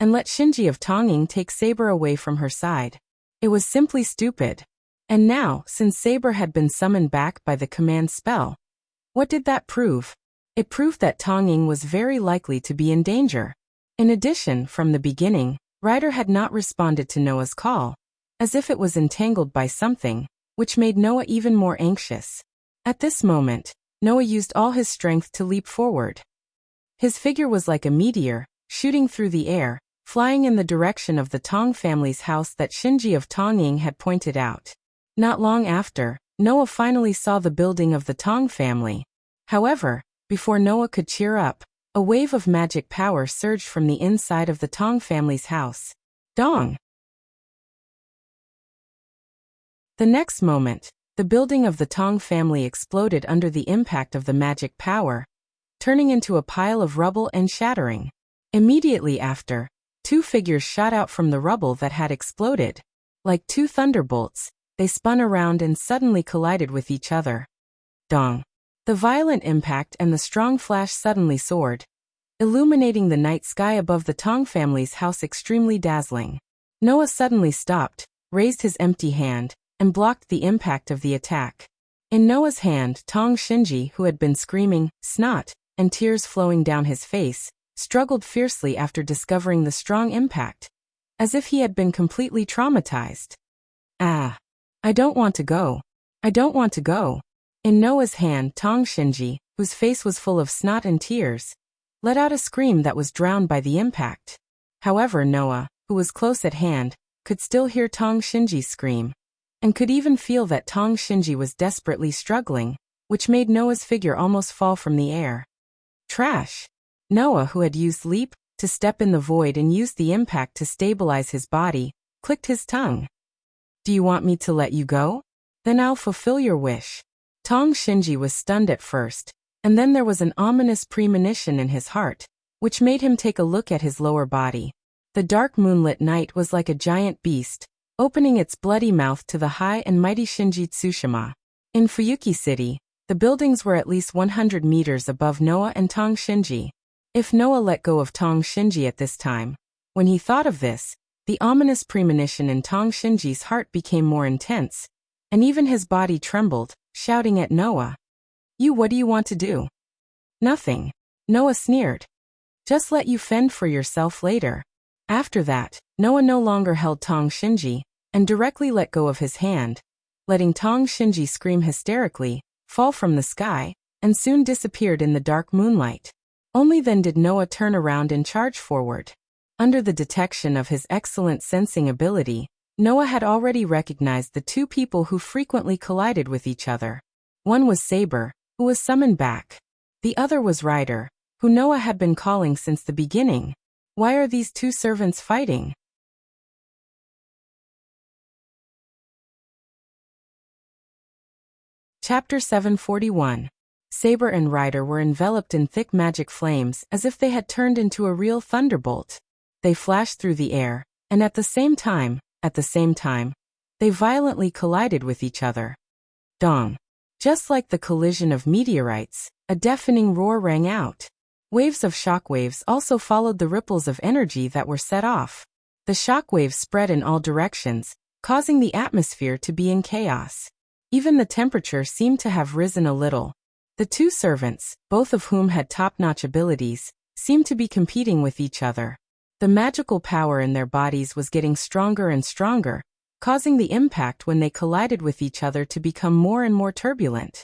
and let Shinji of Tong Ying take Saber away from her side. It was simply stupid. And now, since Saber had been summoned back by the command spell, what did that prove? It proved that Tong Ying was very likely to be in danger. In addition, from the beginning, Ryder had not responded to Noah's call, as if it was entangled by something, which made Noah even more anxious. At this moment, Noah used all his strength to leap forward. His figure was like a meteor, shooting through the air, flying in the direction of the Tong family's house that Shinji of Tong Ying had pointed out. Not long after, Noah finally saw the building of the Tong family. However, before Noah could cheer up, a wave of magic power surged from the inside of the Tong family's house. Dong! The next moment, the building of the Tong family exploded under the impact of the magic power, turning into a pile of rubble and shattering. Immediately after, two figures shot out from the rubble that had exploded. Like two thunderbolts, they spun around and suddenly collided with each other. Dong! The violent impact and the strong flash suddenly soared, illuminating the night sky above the Tong family's house extremely dazzling. Noah suddenly stopped, raised his empty hand, and blocked the impact of the attack. In Noah's hand, Tong Shinji, who had been screaming, snot, and tears flowing down his face, struggled fiercely after discovering the strong impact, as if he had been completely traumatized. Ah! I don't want to go. I don't want to go. In Noah's hand, Tong Shinji, whose face was full of snot and tears, let out a scream that was drowned by the impact. However, Noah, who was close at hand, could still hear Tong Shinji's scream, and could even feel that Tong Shinji was desperately struggling, which made Noah's figure almost fall from the air. Trash! Noah, who had used leap to step in the void and used the impact to stabilize his body, clicked his tongue. Do you want me to let you go? Then I'll fulfill your wish. Tong Shinji was stunned at first, and then there was an ominous premonition in his heart, which made him take a look at his lower body. The dark moonlit night was like a giant beast, opening its bloody mouth to the high and mighty Shinji Tsushima. In Fuyuki City, the buildings were at least 100 meters above Noah and Tong Shinji. If Noah let go of Tong Shinji at this time, when he thought of this, the ominous premonition in Tong Shinji's heart became more intense, and even his body trembled, shouting at Noah. What do you want to do? Nothing. Noah sneered. Just let you fend for yourself later. After that, Noah no longer held Tong Shinji, and directly let go of his hand, letting Tong Shinji scream hysterically, fall from the sky, and soon disappeared in the dark moonlight. Only then did Noah turn around and charge forward. Under the detection of his excellent sensing ability, Noah had already recognized the two people who frequently collided with each other. One was Saber, who was summoned back. The other was Ryder, who Noah had been calling since the beginning. Why are these two servants fighting? Chapter 741. Saber and Ryder were enveloped in thick magic flames as if they had turned into a real thunderbolt. They flashed through the air, and at the same time, they violently collided with each other. Dong! Just like the collision of meteorites, a deafening roar rang out. Waves of shockwaves also followed the ripples of energy that were set off. The shockwaves spread in all directions, causing the atmosphere to be in chaos. Even the temperature seemed to have risen a little. The two servants, both of whom had top-notch abilities, seemed to be competing with each other. The magical power in their bodies was getting stronger and stronger, causing the impact when they collided with each other to become more and more turbulent.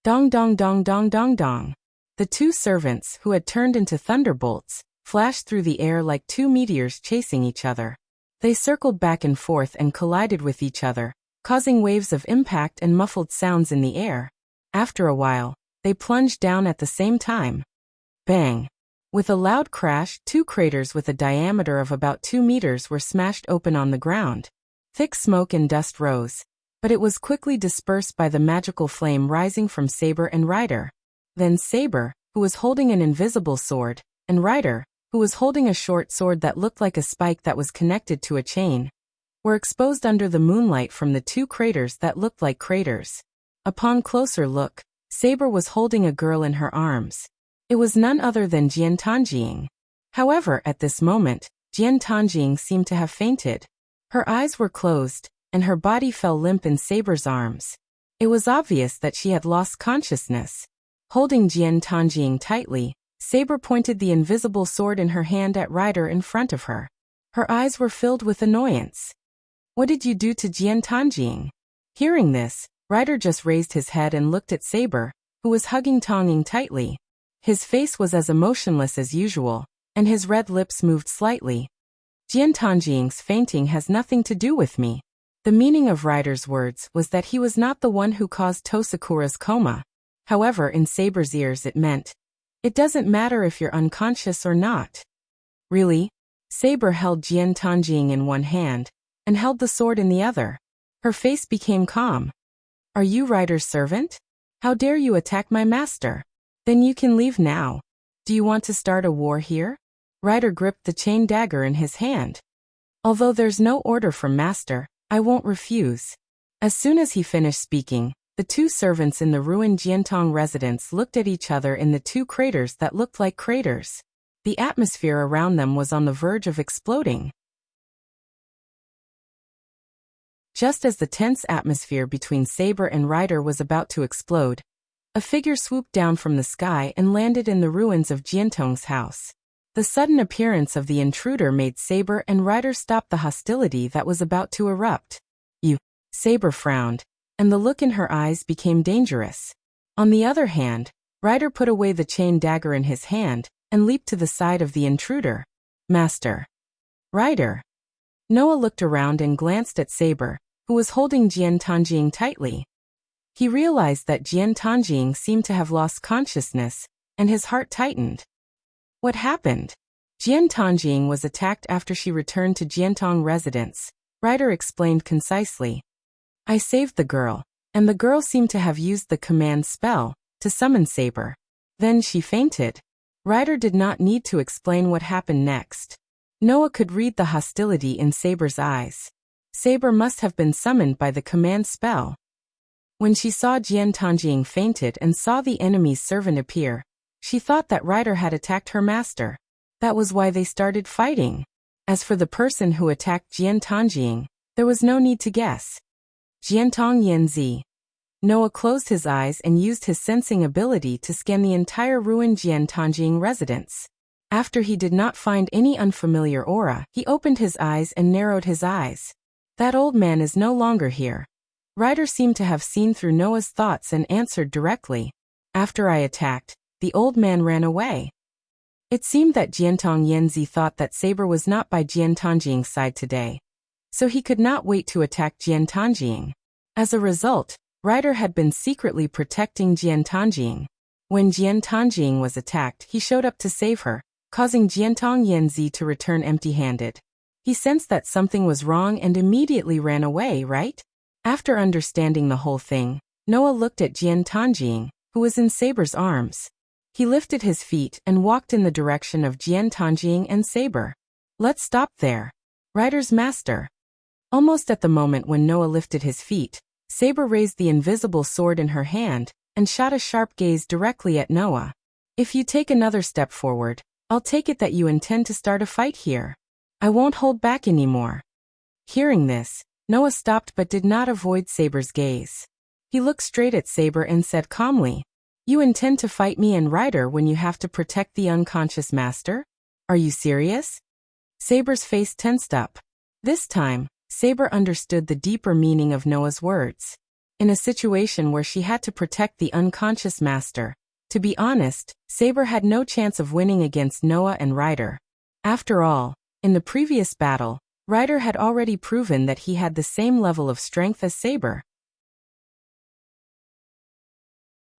Dong dong dong dong dong dong. The two servants, who had turned into thunderbolts, flashed through the air like two meteors chasing each other. They circled back and forth and collided with each other, causing waves of impact and muffled sounds in the air. After a while, they plunged down at the same time. Bang! With a loud crash, two craters with a diameter of about 2 meters were smashed open on the ground. Thick smoke and dust rose, but it was quickly dispersed by the magical flame rising from Saber and Ryder. Then Saber, who was holding an invisible sword, and Ryder, who was holding a short sword that looked like a spike that was connected to a chain, were exposed under the moonlight from the two craters that looked like craters. Upon closer look, Saber was holding a girl in her arms. It was none other than Jian Tanjing. However, at this moment, Jian Tanjing seemed to have fainted. Her eyes were closed, and her body fell limp in Saber's arms. It was obvious that she had lost consciousness. Holding Jian Tanjing tightly, Saber pointed the invisible sword in her hand at Ryder in front of her. Her eyes were filled with annoyance. "What did you do to Jian Tanjing?" Hearing this, Ryder just raised his head and looked at Saber, who was hugging Tonging tightly. His face was as emotionless as usual, and his red lips moved slightly. "Jian Tanjing's fainting has nothing to do with me." The meaning of Ryder's words was that he was not the one who caused Tosakura's coma. However, in Saber's ears it meant, "It doesn't matter if you're unconscious or not." "Really?" Saber held Jian Tanjing in one hand, and held the sword in the other. Her face became calm. "Are you Ryder's servant? How dare you attack my master? Then you can leave now. Do you want to start a war here?" Ryder gripped the chain dagger in his hand. "Although there's no order from master, I won't refuse." As soon as he finished speaking, the two servants in the ruined Jiantong residence looked at each other in the two craters that looked like craters. The atmosphere around them was on the verge of exploding. Just as the tense atmosphere between Saber and Ryder was about to explode, a figure swooped down from the sky and landed in the ruins of Jiantong's house. The sudden appearance of the intruder made Saber and Ryder stop the hostility that was about to erupt. "You." Saber frowned, and the look in her eyes became dangerous. On the other hand, Ryder put away the chain dagger in his hand and leaped to the side of the intruder. "Master." "Ryder." Noah looked around and glanced at Saber, who was holding Jian Tanjing tightly. He realized that Jian Tanjing seemed to have lost consciousness, and his heart tightened. What happened? Jian Tanjing was attacked after she returned to Jiantong residence, Ryder explained concisely. "I saved the girl, and the girl seemed to have used the command spell to summon Saber. Then she fainted." Ryder did not need to explain what happened next. Noah could read the hostility in Saber's eyes. Saber must have been summoned by the command spell. When she saw Jian Tanjing fainted and saw the enemy's servant appear, she thought that Ryder had attacked her master. That was why they started fighting. As for the person who attacked Jian Tanjing, there was no need to guess. Jiantong Yanzi. Noah closed his eyes and used his sensing ability to scan the entire ruined Jian Tanjing residence. After he did not find any unfamiliar aura, he opened his eyes and narrowed his eyes. That old man is no longer here. Ryder seemed to have seen through Noah's thoughts and answered directly. "After I attacked, the old man ran away." It seemed that Jiantong Yanzi thought that Saber was not by Jian Tanjing's side today, so he could not wait to attack Jian Tanjing. As a result, Ryder had been secretly protecting Jian Tanjing. When Jian Tanjing was attacked, he showed up to save her, causing Jiantong Yanzi to return empty-handed. He sensed that something was wrong and immediately ran away, right? After understanding the whole thing, Noah looked at Jian Tanjing, who was in Saber's arms. He lifted his feet and walked in the direction of Jian Tanjing and Saber. "Let's stop there. Ryder's master." Almost at the moment when Noah lifted his feet, Saber raised the invisible sword in her hand and shot a sharp gaze directly at Noah. If you take another step forward, I'll take it that you intend to start a fight here. I won't hold back anymore. Hearing this, Noah stopped but did not avoid Saber's gaze. He looked straight at Saber and said calmly, "You intend to fight me and Ryder when you have to protect the unconscious master? Are you serious?" Saber's face tensed up. This time, Saber understood the deeper meaning of Noah's words. In a situation where she had to protect the unconscious master, to be honest, Saber had no chance of winning against Noah and Ryder. After all, in the previous battle, Ryder had already proven that he had the same level of strength as Saber.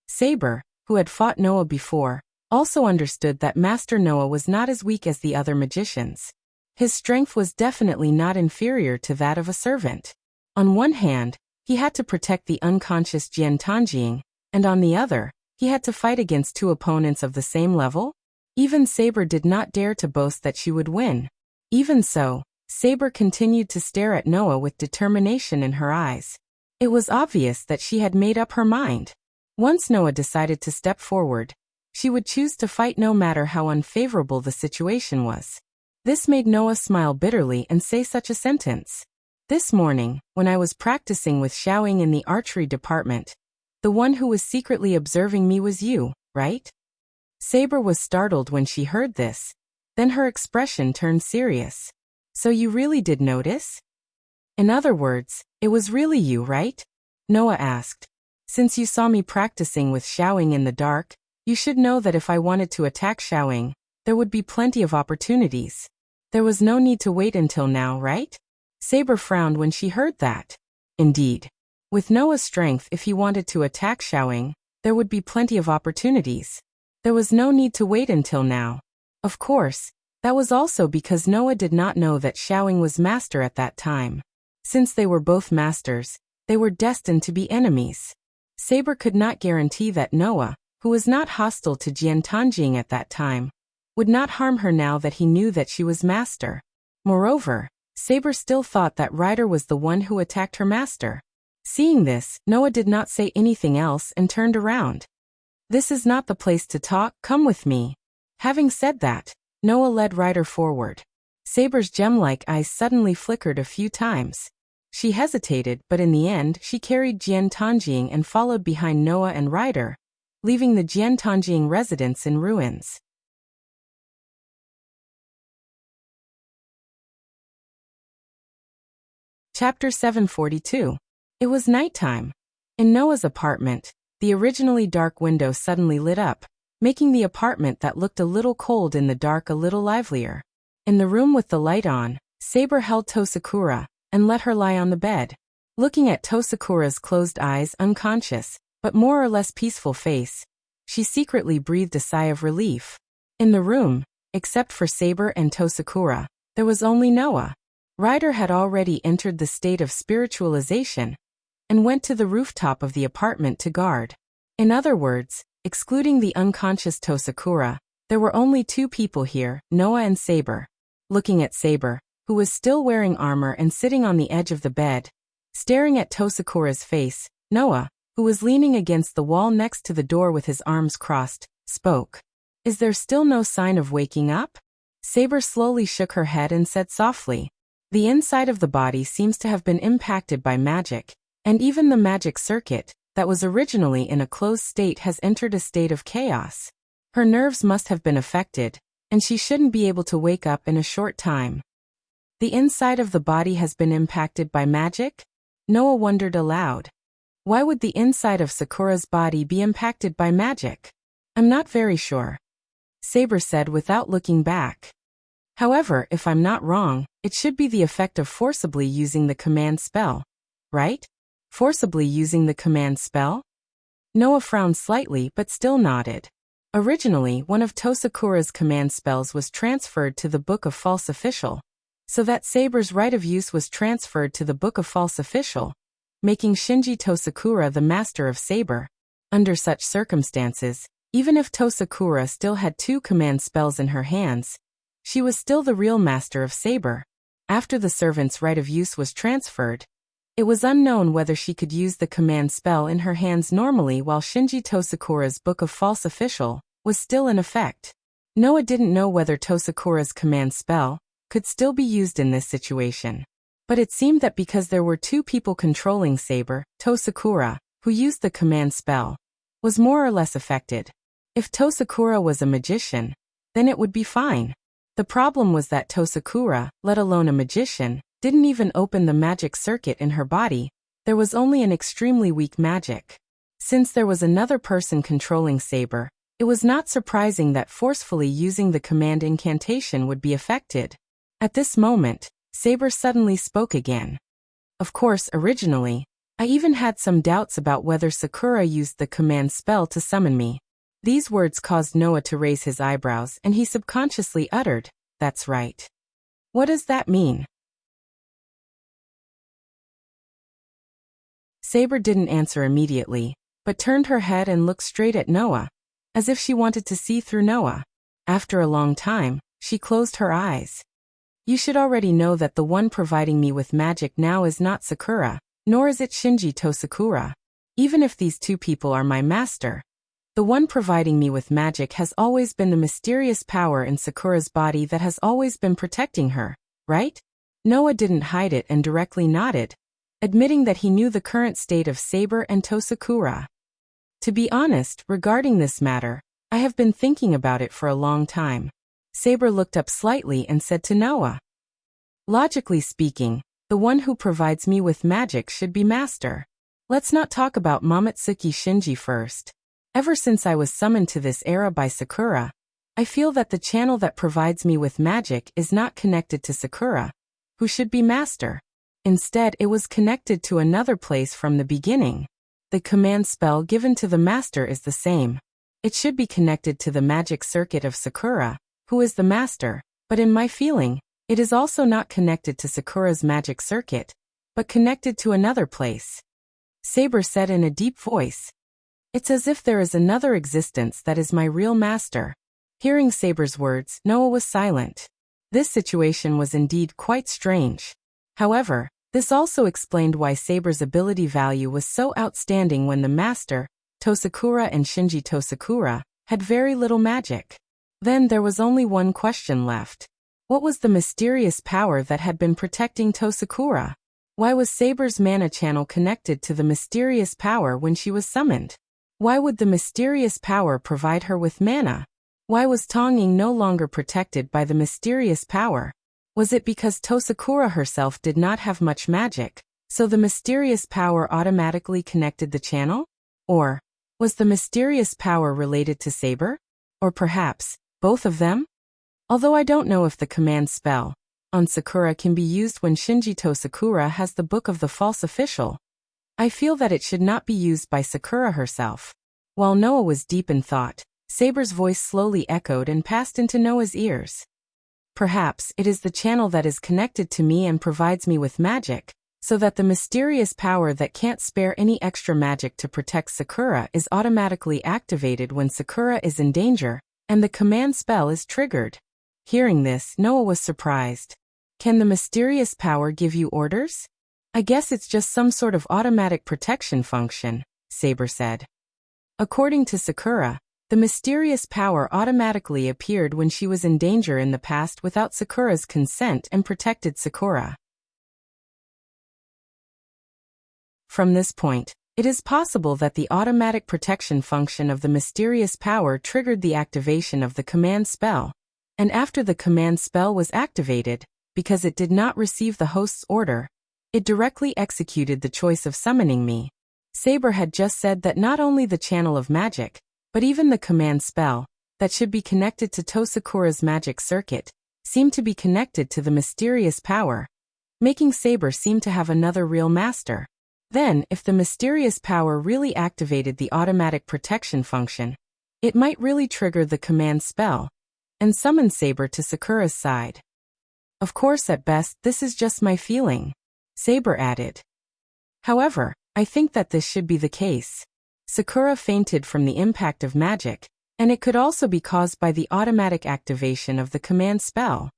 Saber, who had fought Noah before, also understood that Master Noah was not as weak as the other magicians. His strength was definitely not inferior to that of a servant. On one hand, he had to protect the unconscious Jian Tanjing, and on the other, he had to fight against two opponents of the same level? Even Saber did not dare to boast that she would win. Even so, Saber continued to stare at Noah with determination in her eyes. It was obvious that she had made up her mind. Once Noah decided to step forward, she would choose to fight no matter how unfavorable the situation was. This made Noah smile bitterly and say such a sentence. This morning, when I was practicing with Xiaoying in the archery department, the one who was secretly observing me was you, right? Saber was startled when she heard this. Then her expression turned serious. So you really did notice? In other words, it was really you, right? Noah asked. Since you saw me practicing with Xiaoying in the dark, you should know that if I wanted to attack Xiaoying, there would be plenty of opportunities. There was no need to wait until now, right? Saber frowned when she heard that. Indeed. With Noah's strength, if he wanted to attack Xiaoying, there would be plenty of opportunities. There was no need to wait until now. Of course, that was also because Noah did not know that Xiaoying was master at that time. Since they were both masters, they were destined to be enemies. Saber could not guarantee that Noah, who was not hostile to Jian Tanjing at that time, would not harm her now that he knew that she was master. Moreover, Saber still thought that Ryder was the one who attacked her master. Seeing this, Noah did not say anything else and turned around. This is not the place to talk, come with me. Having said that, Noah led Ryder forward. Saber's gem-like eyes suddenly flickered a few times. She hesitated, but in the end she carried Jian Tanjing and followed behind Noah and Ryder, leaving the Jian Tanjing residence in ruins. Chapter 742. It was nighttime. In Noah's apartment, the originally dark window suddenly lit up, making the apartment that looked a little cold in the dark a little livelier. In the room with the light on, Saber held Tosakura and let her lie on the bed. Looking at Tosakura's closed eyes, unconscious, but more or less peaceful face, she secretly breathed a sigh of relief. In the room, except for Saber and Tosakura, there was only Noah. Ryder had already entered the state of spiritualization and went to the rooftop of the apartment to guard. In other words, excluding the unconscious Tosakura, there were only two people here, Noah and Saber. Looking at Saber, who was still wearing armor and sitting on the edge of the bed, staring at Tosakura's face, Noah, who was leaning against the wall next to the door with his arms crossed, spoke. Is there still no sign of waking up? Saber slowly shook her head and said softly. The inside of the body seems to have been impacted by magic, and even the magic circuit, that was originally in a closed state, has entered a state of chaos. Her nerves must have been affected, and she shouldn't be able to wake up in a short time. The inside of the body has been impacted by magic? Noah wondered aloud. Why would the inside of Sakura's body be impacted by magic? I'm not very sure. Saber said without looking back. However, if I'm not wrong, it should be the effect of forcibly using the command spell, right? Forcibly using the command spell? Noah frowned slightly but still nodded. Originally, one of Tosakura's command spells was transferred to the Book of False Official, so that Saber's right of use was transferred to the Book of False Official, making Shinji Tosakura the master of Saber. Under such circumstances, even if Tosakura still had two command spells in her hands, she was still the real master of Saber. After the servant's right of use was transferred, It was unknown whether she could use the command spell in her hands normally while Shinji Tosakura's Book of False Official was still in effect. Noah didn't know whether Tosakura's command spell could still be used in this situation. But it seemed that because there were two people controlling Saber, Tosakura, who used the command spell, was more or less affected. If Tosakura was a magician, then it would be fine. The problem was that Tosakura, let alone a magician, didn't even open the magic circuit in her body. There was only an extremely weak magic. Since there was another person controlling Saber, it was not surprising that forcefully using the command incantation would be affected. At this moment, Saber suddenly spoke again. Of course, originally, I even had some doubts about whether Sakura used the command spell to summon me. These words caused Noah to raise his eyebrows and he subconsciously uttered, "That's right." What does that mean? Saber didn't answer immediately, but turned her head and looked straight at Noah, as if she wanted to see through Noah. After a long time, she closed her eyes. You should already know that the one providing me with magic now is not Sakura, nor is it Shinji Tosakura. Even if these two people are my master, the one providing me with magic has always been the mysterious power in Sakura's body that has always been protecting her, right? Noah didn't hide it and directly nodded, admitting that he knew the current state of Saber and Tosakura. To be honest, regarding this matter, I have been thinking about it for a long time. Saber looked up slightly and said to Noah, "Logically speaking, the one who provides me with magic should be master. Let's not talk about Mamatsuki Shinji first. Ever since I was summoned to this era by Sakura, I feel that the channel that provides me with magic is not connected to Sakura, who should be master. Instead, it was connected to another place from the beginning. The command spell given to the master is the same. It should be connected to the magic circuit of Sakura, who is the master, but in my feeling, it is also not connected to Sakura's magic circuit, but connected to another place." Saber said in a deep voice, "It's as if there is another existence that is my real master." Hearing Saber's words, Noah was silent. This situation was indeed quite strange. However, this also explained why Saber's ability value was so outstanding when the master, Tosakura and Shinji Tosakura, had very little magic. Then there was only one question left. What was the mysterious power that had been protecting Tosakura? Why was Saber's mana channel connected to the mysterious power when she was summoned? Why would the mysterious power provide her with mana? Why was Tonging no longer protected by the mysterious power? Was it because Tosakura herself did not have much magic, so the mysterious power automatically connected the channel? Or was the mysterious power related to Saber? Or perhaps both of them? Although I don't know if the command spell on Sakura can be used when Shinji Tosakura has the Book of the False Official, I feel that it should not be used by Sakura herself. While Noah was deep in thought, Saber's voice slowly echoed and passed into Noah's ears. Perhaps it is the channel that is connected to me and provides me with magic, so that the mysterious power that can't spare any extra magic to protect Sakura is automatically activated when Sakura is in danger, and the command spell is triggered. Hearing this, Noah was surprised. Can the mysterious power give you orders? I guess it's just some sort of automatic protection function, Saber said. According to Sakura, the mysterious power automatically appeared when she was in danger in the past without Sakura's consent and protected Sakura. From this point, it is possible that the automatic protection function of the mysterious power triggered the activation of the command spell, and after the command spell was activated, because it did not receive the host's order, it directly executed the choice of summoning me. Saber had just said that not only the channel of magic, but even the command spell, that should be connected to Tosakura's magic circuit, seemed to be connected to the mysterious power, making Saber seem to have another real master. Then, if the mysterious power really activated the automatic protection function, it might really trigger the command spell, and summon Saber to Sakura's side. Of course, at best, this is just my feeling, Saber added. However, I think that this should be the case. Sakura fainted from the impact of magic, and it could also be caused by the automatic activation of the command spell.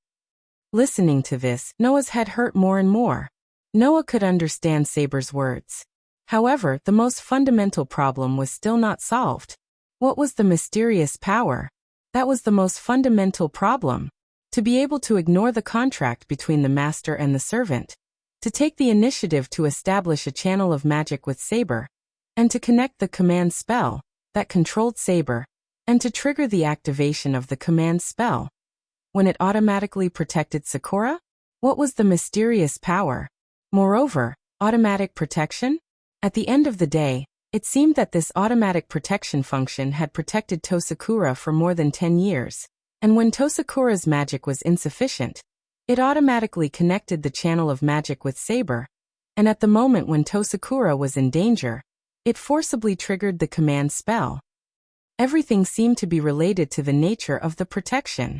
Listening to this, Noah's head hurt more and more. Noah could understand Saber's words. However, the most fundamental problem was still not solved. What was the mysterious power? That was the most fundamental problem. To be able to ignore the contract between the master and the servant, to take the initiative to establish a channel of magic with Saber, and to connect the command spell that controlled Saber, and to trigger the activation of the command spell when it automatically protected Sakura? What was the mysterious power? Moreover, automatic protection? At the end of the day, it seemed that this automatic protection function had protected Tosakura for more than 10 years, and when Tosakura's magic was insufficient, it automatically connected the channel of magic with Saber, and at the moment when Tosakura was in danger, it forcibly triggered the command spell. Everything seemed to be related to the nature of the protection.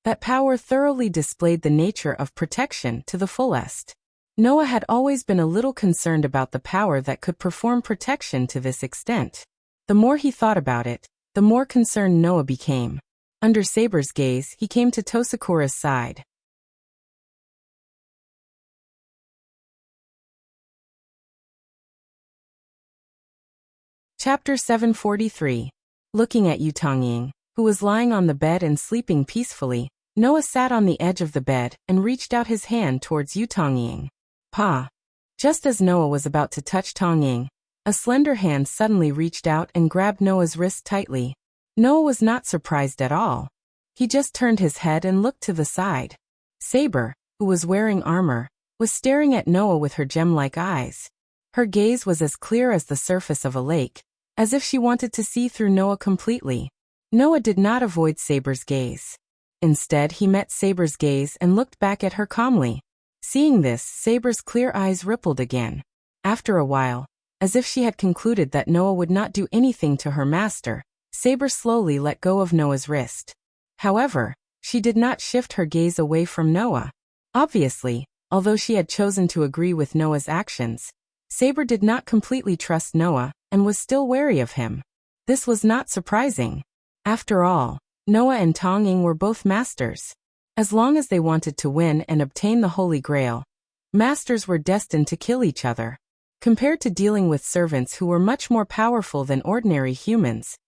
That power thoroughly displayed the nature of protection to the fullest. Noah had always been a little concerned about the power that could perform protection to this extent. The more he thought about it, the more concerned Noah became. Under Saber's gaze, he came to Tosakura's side. Chapter 743. Looking at Yutongying, who was lying on the bed and sleeping peacefully, Noah sat on the edge of the bed and reached out his hand towards Yutongying. Pa. Just as Noah was about to touch Tongying, a slender hand suddenly reached out and grabbed Noah's wrist tightly. Noah was not surprised at all. He just turned his head and looked to the side. Saber, who was wearing armor, was staring at Noah with her gem-like eyes. Her gaze was as clear as the surface of a lake, as if she wanted to see through Noah completely. Noah did not avoid Saber's gaze. Instead, he met Saber's gaze and looked back at her calmly. Seeing this, Saber's clear eyes rippled again. After a while, as if she had concluded that Noah would not do anything to her master, Saber slowly let go of Noah's wrist. However, she did not shift her gaze away from Noah. Obviously, although she had chosen to agree with Noah's actions, Saber did not completely trust Noah and was still wary of him. This was not surprising. After all, Noah and Tongying were both masters. As long as they wanted to win and obtain the Holy Grail, masters were destined to kill each other. Compared to dealing with servants who were much more powerful than ordinary humans,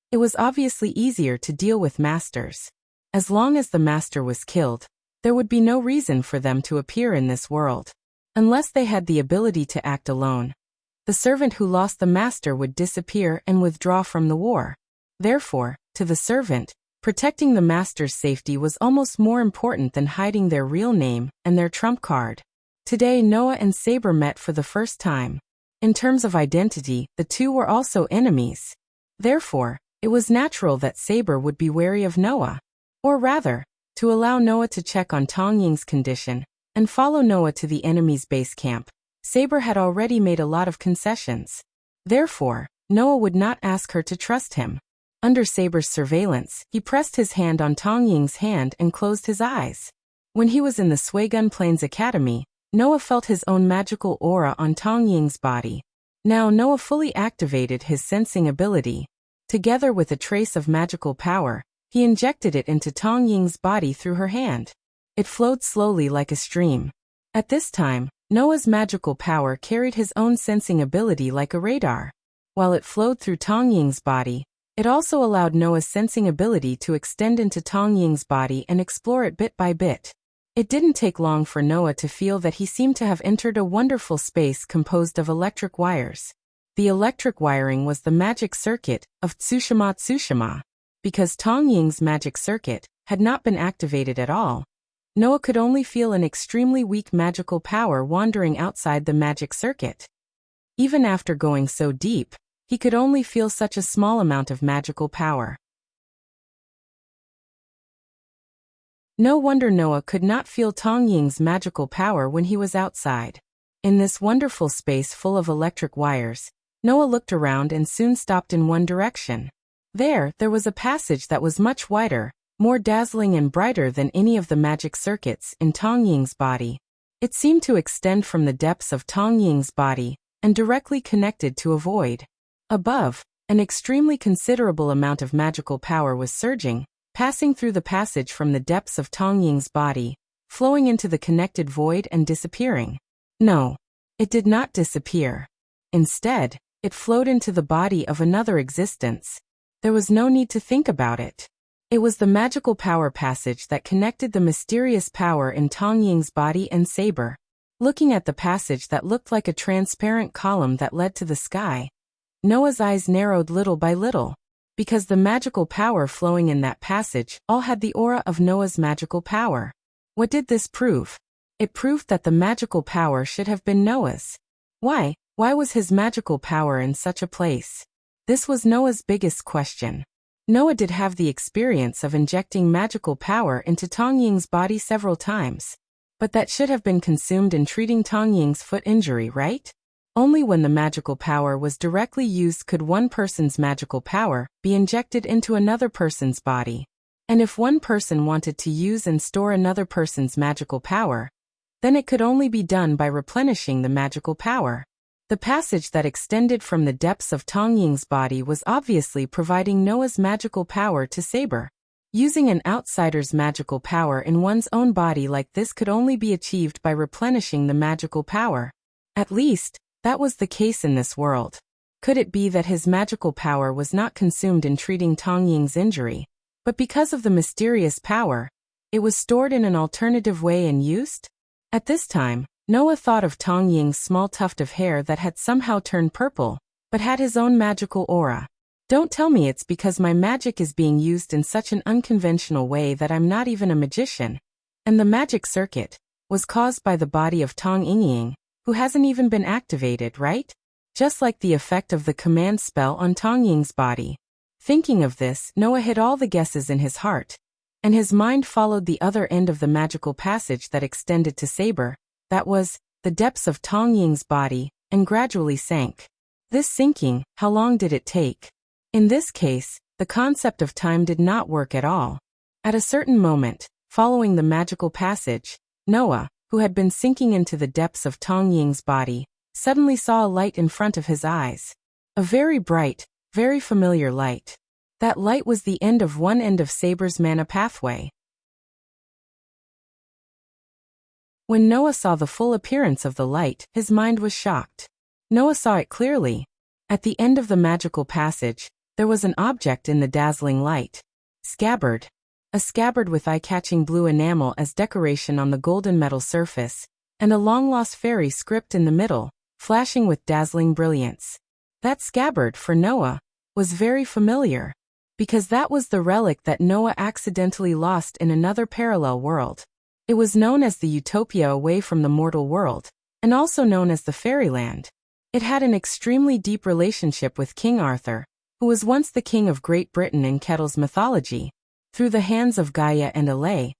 it was obviously easier to deal with masters. As long as the master was killed, there would be no reason for them to appear in this world. Unless they had the ability to act alone, the servant who lost the master would disappear and withdraw from the war. Therefore, to the servant, protecting the master's safety was almost more important than hiding their real name and their trump card. Today Noah and Saber met for the first time. In terms of identity, the two were also enemies. Therefore, it was natural that Saber would be wary of Noah. Or rather, to allow Noah to check on Tongying's condition and follow Noah to the enemy's base camp, Saber had already made a lot of concessions. Therefore, Noah would not ask her to trust him. Under Saber's surveillance, he pressed his hand on Tongying's hand and closed his eyes. When he was in the Suigun Plains Academy, Noah felt his own magical aura on Tongying's body. Now Noah fully activated his sensing ability. Together with a trace of magical power, he injected it into Tongying's body through her hand. It flowed slowly like a stream. At this time, Noah's magical power carried his own sensing ability like a radar. While it flowed through Tongying's body, it also allowed Noah's sensing ability to extend into Tongying's body and explore it bit by bit. It didn't take long for Noah to feel that he seemed to have entered a wonderful space composed of electric wires. The electric wiring was the magic circuit of Tsushima. Because Tongying's magic circuit had not been activated at all, Noah could only feel an extremely weak magical power wandering outside the magic circuit. Even after going so deep, he could only feel such a small amount of magical power. No wonder Noah could not feel Tongying's magical power when he was outside. In this wonderful space full of electric wires, Noah looked around and soon stopped in one direction. There was a passage that was much wider, more dazzling and brighter than any of the magic circuits in Tongying's body. It seemed to extend from the depths of Tongying's body and directly connected to a void. Above, an extremely considerable amount of magical power was surging, passing through the passage from the depths of Tongying's body, flowing into the connected void and disappearing. No, it did not disappear. Instead, it flowed into the body of another existence. There was no need to think about it. It was the magical power passage that connected the mysterious power in Tong Ying's body and saber. Looking at the passage that looked like a transparent column that led to the sky, Noah's eyes narrowed little by little. Because the magical power flowing in that passage all had the aura of Noah's magical power. What did this prove? It proved that the magical power should have been Noah's. Why? Why was his magical power in such a place? This was Noah's biggest question. Noah did have the experience of injecting magical power into Tong Ying's body several times. But that should have been consumed in treating Tong Ying's foot injury, right? Only when the magical power was directly used could one person's magical power be injected into another person's body. And if one person wanted to use and store another person's magical power, then it could only be done by replenishing the magical power. The passage that extended from the depths of Tong Ying's body was obviously providing Noah's magical power to Saber. Using an outsider's magical power in one's own body like this could only be achieved by replenishing the magical power. At least, that was the case in this world. Could it be that his magical power was not consumed in treating Tong Ying's injury, but because of the mysterious power, it was stored in an alternative way and used? At this time, Noah thought of Tong Ying's small tuft of hair that had somehow turned purple, but had his own magical aura. Don't tell me it's because my magic is being used in such an unconventional way that I'm not even a magician. And the magic circuit was caused by the body of Tong Ying, who hasn't even been activated, right? Just like the effect of the command spell on Tong Ying's body. Thinking of this, Noah hid all the guesses in his heart, and his mind followed the other end of the magical passage that extended to Saber, that was, the depths of Tong Ying's body, and gradually sank. This sinking, how long did it take? In this case, the concept of time did not work at all. At a certain moment, following the magical passage, Noah, who had been sinking into the depths of Tong Ying's body, suddenly saw a light in front of his eyes. A very bright, very familiar light. That light was the end of one end of Saber's mana pathway. When Noah saw the full appearance of the light, his mind was shocked. Noah saw it clearly. At the end of the magical passage, there was an object in the dazzling light. Scabbard. A scabbard with eye-catching blue enamel as decoration on the golden metal surface, and a long-lost fairy script in the middle, flashing with dazzling brilliance. That scabbard, for Noah, was very familiar, because that was the relic that Noah accidentally lost in another parallel world. It was known as the Utopia away from the mortal world, and also known as the Fairyland. It had an extremely deep relationship with King Arthur, who was once the king of Great Britain in Kettle's mythology. Through the hands of Gaia and Alay,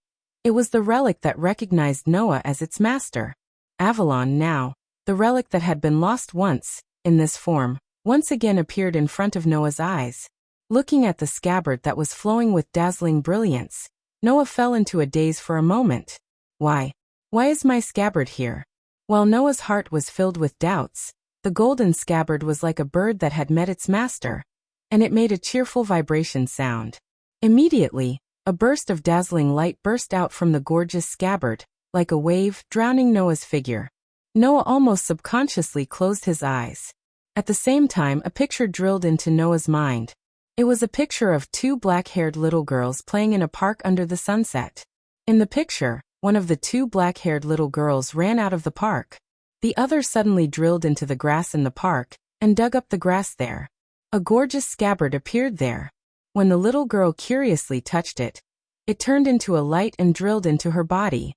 it was the relic that recognized Noah as its master. Avalon now, the relic that had been lost once, in this form, once again appeared in front of Noah's eyes. Looking at the scabbard that was flowing with dazzling brilliance, Noah fell into a daze for a moment. Why? Why is my scabbard here? While Noah's heart was filled with doubts, the golden scabbard was like a bird that had met its master, and it made a cheerful vibration sound. Immediately, a burst of dazzling light burst out from the gorgeous scabbard, like a wave, drowning Noah's figure. Noah almost subconsciously closed his eyes. At the same time, a picture drilled into Noah's mind. It was a picture of two black-haired little girls playing in a park under the sunset. In the picture, one of the two black-haired little girls ran out of the park. The other suddenly drilled into the grass in the park, and dug up the grass there. A gorgeous scabbard appeared there. When the little girl curiously touched it, it turned into a light and drilled into her body.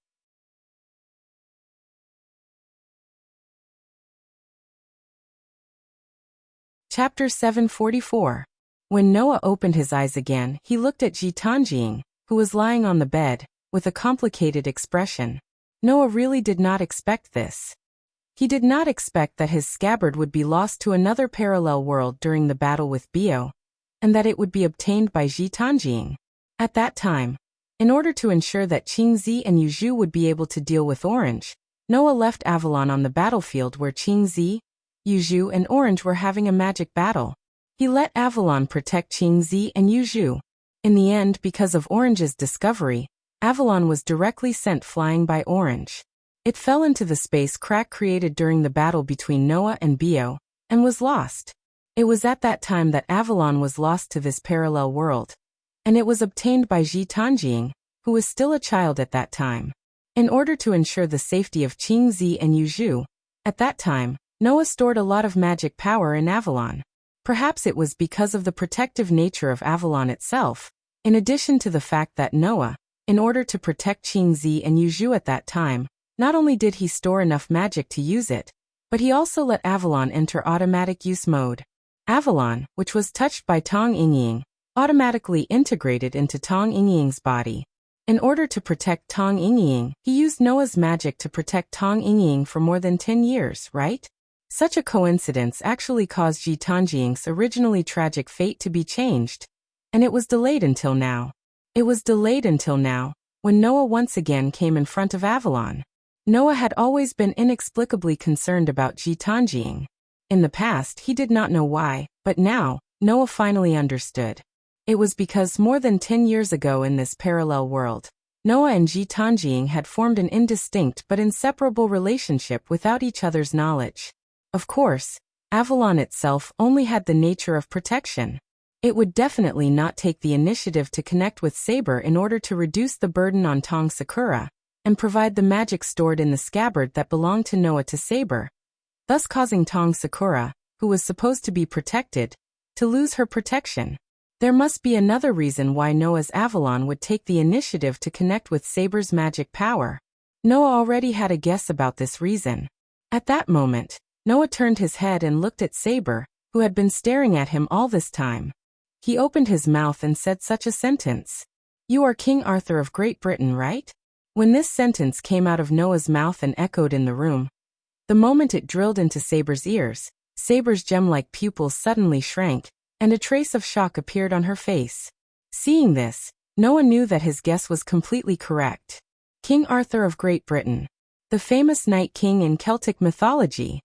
Chapter 744. When Noah opened his eyes again, he looked at Jitanjing, who was lying on the bed, with a complicated expression. Noah really did not expect this. He did not expect that his scabbard would be lost to another parallel world during the battle with Bio, and that it would be obtained by Jitanjing. At that time, in order to ensure that Qingzi and Yuzhu would be able to deal with Orange, Noah left Avalon on the battlefield where Qingzi, Yuzhu and Orange were having a magic battle. He let Avalon protect Qingzi and Yuzhu. In the end, because of Orange's discovery, Avalon was directly sent flying by Orange. It fell into the space crack created during the battle between Noah and Bio, and was lost. It was at that time that Avalon was lost to this parallel world, and it was obtained by Ji Tanjing, who was still a child at that time. In order to ensure the safety of Qingzi and Yuzhu, at that time, Noah stored a lot of magic power in Avalon. Perhaps it was because of the protective nature of Avalon itself, in addition to the fact that Noah, in order to protect Qingzi and Yuzhu at that time, not only did he store enough magic to use it, but he also let Avalon enter automatic use mode. Avalon, which was touched by Tong Yingying, automatically integrated into Tong Yingying's body. In order to protect Tong Yingying, he used Noah's magic to protect Tong Yingying for more than 10 years, right? Such a coincidence actually caused Ji Tanjing's originally tragic fate to be changed, and it was delayed until now. It was delayed until now, when Noah once again came in front of Avalon. Noah had always been inexplicably concerned about Ji Tanjing. In the past, he did not know why, but now, Noah finally understood. It was because more than 10 years ago in this parallel world, Noah and Ji Tanjing had formed an indistinct but inseparable relationship without each other's knowledge. Of course, Avalon itself only had the nature of protection. It would definitely not take the initiative to connect with Saber in order to reduce the burden on Tong Sakura, and provide the magic stored in the scabbard that belonged to Noah to Saber, thus causing Tong Sakura, who was supposed to be protected, to lose her protection. There must be another reason why Noah's Avalon would take the initiative to connect with Saber's magic power. Noah already had a guess about this reason. At that moment, Noah turned his head and looked at Saber, who had been staring at him all this time. He opened his mouth and said such a sentence. "You are King Arthur of Great Britain, right?" When this sentence came out of Noah's mouth and echoed in the room, the moment it drilled into Saber's ears, Saber's gem-like pupils suddenly shrank, and a trace of shock appeared on her face. Seeing this, Noah knew that his guess was completely correct. King Arthur of Great Britain, the famous Night King in Celtic mythology.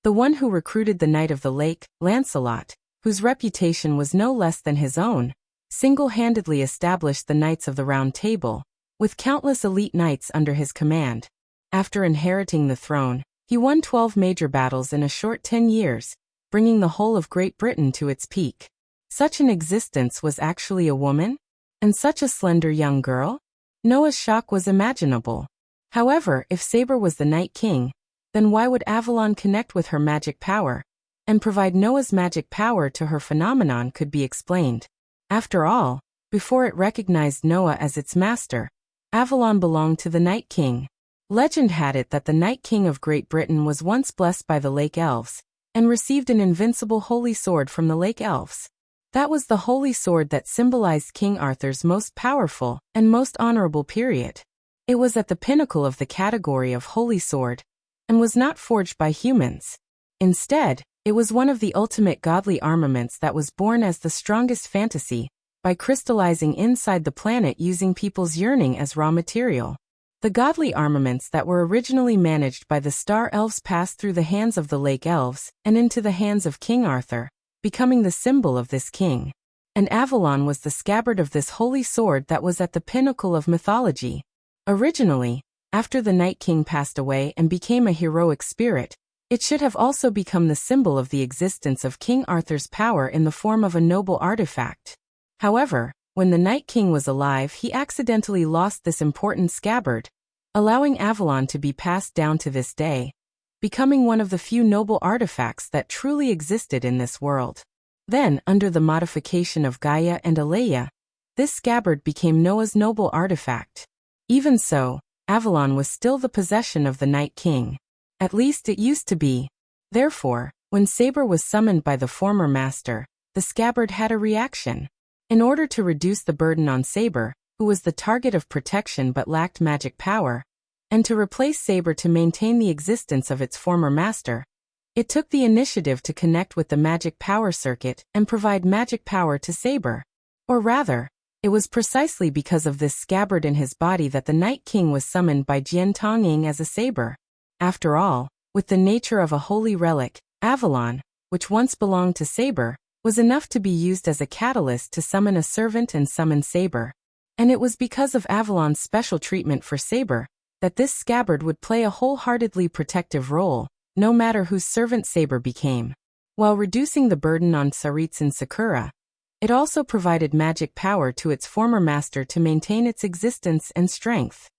The one who recruited the Knight of the Lake, Lancelot, whose reputation was no less than his own, single-handedly established the Knights of the Round Table, with countless elite knights under his command. After inheriting the throne, he won 12 major battles in a short 10 years, bringing the whole of Great Britain to its peak. Such an existence was actually a woman? And such a slender young girl? Noah's shock was imaginable. However, if Saber was the Night King, then why would Avalon connect with her magic power, and provide Noah's magic power to her? Phenomenon could be explained. After all, before it recognized Noah as its master, Avalon belonged to the Night King. Legend had it that the Night King of Great Britain was once blessed by the Lake Elves, and received an invincible holy sword from the Lake Elves. That was the holy sword that symbolized King Arthur's most powerful and most honorable period. It was at the pinnacle of the category of holy sword, and was not forged by humans. Instead, it was one of the ultimate godly armaments that was born as the strongest fantasy, by crystallizing inside the planet using people's yearning as raw material. The godly armaments that were originally managed by the Star Elves passed through the hands of the Lake Elves and into the hands of King Arthur, becoming the symbol of this king. And Avalon was the scabbard of this holy sword that was at the pinnacle of mythology. Originally, after the Night King passed away and became a heroic spirit, it should have also become the symbol of the existence of King Arthur's power in the form of a noble artifact. However, when the Night King was alive, he accidentally lost this important scabbard, allowing Avalon to be passed down to this day, becoming one of the few noble artifacts that truly existed in this world. Then, under the modification of Gaia and Aleia, this scabbard became Noah's noble artifact. Even so, Avalon was still the possession of the Night King. At least it used to be. Therefore, when Saber was summoned by the former master, the scabbard had a reaction. In order to reduce the burden on Saber, who was the target of protection but lacked magic power, and to replace Saber to maintain the existence of its former master, it took the initiative to connect with the magic power circuit and provide magic power to Saber. Or rather, it was precisely because of this scabbard in his body that the Night King was summoned by Jian Tonging as a saber. After all, with the nature of a holy relic, Avalon, which once belonged to Saber, was enough to be used as a catalyst to summon a servant and summon Saber. And it was because of Avalon's special treatment for Saber that this scabbard would play a wholeheartedly protective role, no matter whose servant Saber became. While reducing the burden on Tsaritsan Sakura, it also provided magic power to its former master to maintain its existence and strength.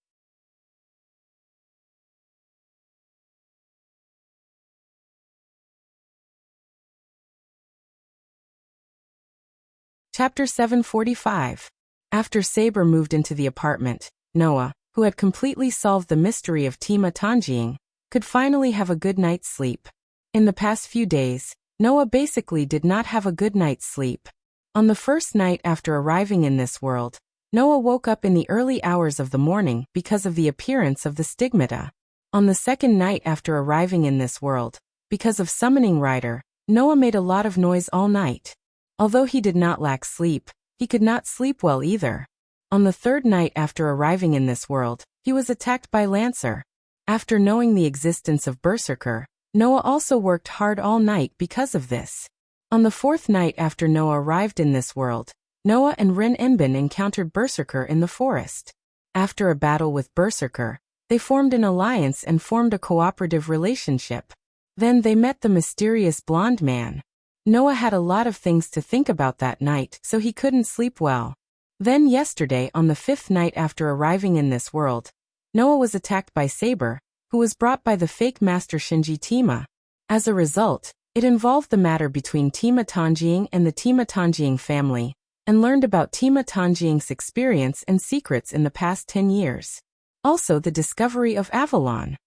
Chapter 745. After Saber moved into the apartment, Noah, who had completely solved the mystery of Tima Tanjing, could finally have a good night's sleep. In the past few days, Noah basically did not have a good night's sleep. On the first night after arriving in this world, Noah woke up in the early hours of the morning because of the appearance of the stigmata. On the second night after arriving in this world, because of summoning Rider, Noah made a lot of noise all night. Although he did not lack sleep, he could not sleep well either. On the third night after arriving in this world, he was attacked by Lancer. After knowing the existence of Berserker, Noah also worked hard all night because of this. On the fourth night after Noah arrived in this world, Noah and Rin Enbin encountered Berserker in the forest. After a battle with Berserker, they formed an alliance and formed a cooperative relationship. Then they met the mysterious blonde man. Noah had a lot of things to think about that night, so he couldn't sleep well. Then yesterday, on the fifth night after arriving in this world, Noah was attacked by Saber, who was brought by the fake master Shinji Tima. As a result, it involved the matter between Tima Tanjing and the Tima Tanjing family, and learned about Tima Tanjing's experience and secrets in the past 10 years. Also the discovery of Avalon.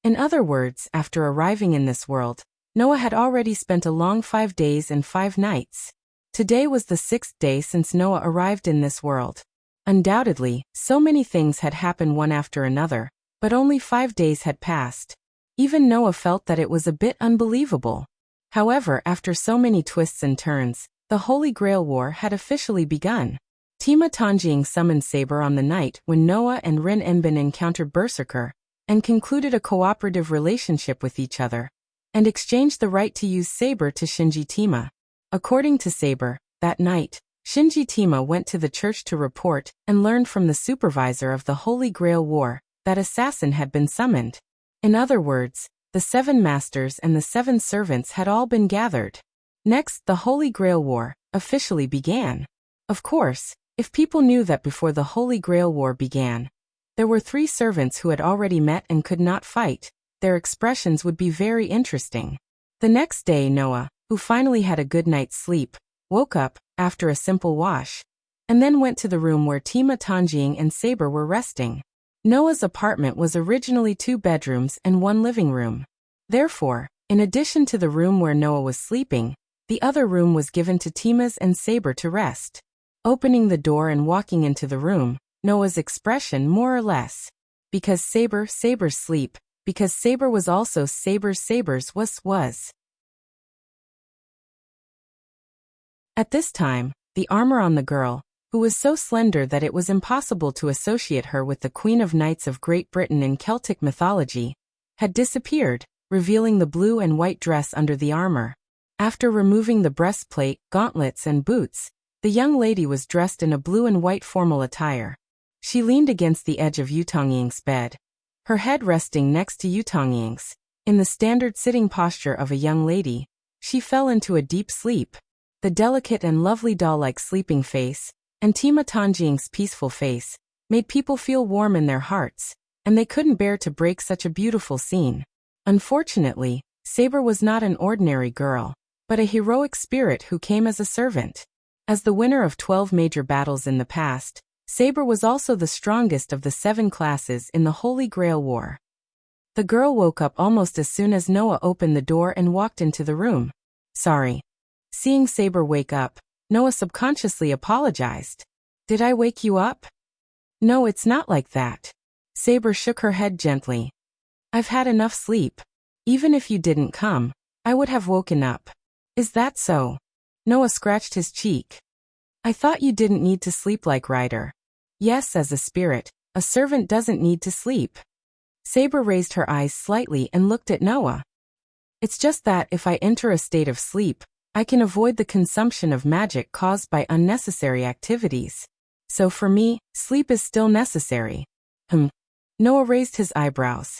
In other words, after arriving in this world, Noah had already spent a long 5 days and 5 nights. Today was the 6th day since Noah arrived in this world. Undoubtedly, so many things had happened one after another, but only 5 days had passed. Even Noah felt that it was a bit unbelievable. However, after so many twists and turns, the Holy Grail War had officially begun. Tima Tanjing summoned Saber on the night when Noah and Rin Enbin encountered Berserker, and concluded a cooperative relationship with each other, and exchanged the right to use Saber to Shinji Tima. According to Saber, that night, Shinji Tima went to the church to report and learned from the supervisor of the Holy Grail War that assassin had been summoned. In other words, the 7 masters and the 7 servants had all been gathered. Next, the Holy Grail War officially began. Of course, if people knew that before the Holy Grail War began, there were 3 servants who had already met and could not fight, their expressions would be very interesting. The next day, Noah, who finally had a good night's sleep, woke up, after a simple wash, and then went to the room where Tima Tanjing and Saber were resting. Noah's apartment was originally 2 bedrooms and 1 living room. Therefore, in addition to the room where Noah was sleeping, the other room was given to Tima's and Saber to rest. Opening the door and walking into the room, Noah's expression more or less. Because Saber's sleep, because Saber was also Saber's was. At this time, the armor on the girl, who was so slender that it was impossible to associate her with the Queen of Knights of Great Britain in Celtic mythology, had disappeared, revealing the blue and white dress under the armor. After removing the breastplate, gauntlets and boots, the young lady was dressed in a blue and white formal attire. She leaned against the edge of Yutongying's bed, her head resting next to Yutongying's. In the standard sitting posture of a young lady, she fell into a deep sleep. The delicate and lovely doll-like sleeping face, and Tima Tanjing's peaceful face, made people feel warm in their hearts, and they couldn't bear to break such a beautiful scene. Unfortunately, Saber was not an ordinary girl, but a heroic spirit who came as a servant. As the winner of 12 major battles in the past, Saber was also the strongest of the 7 classes in the Holy Grail War. The girl woke up almost as soon as Noah opened the door and walked into the room. Sorry. Seeing Saber wake up, Noah subconsciously apologized. Did I wake you up? No, it's not like that. Saber shook her head gently. I've had enough sleep. Even if you didn't come, I would have woken up. Is that so? Noah scratched his cheek. I thought you didn't need to sleep like Ryder. Yes, as a spirit, a servant doesn't need to sleep. Saber raised her eyes slightly and looked at Noah. It's just that if I enter a state of sleep, I can avoid the consumption of magic caused by unnecessary activities. So for me, sleep is still necessary. Noah raised his eyebrows.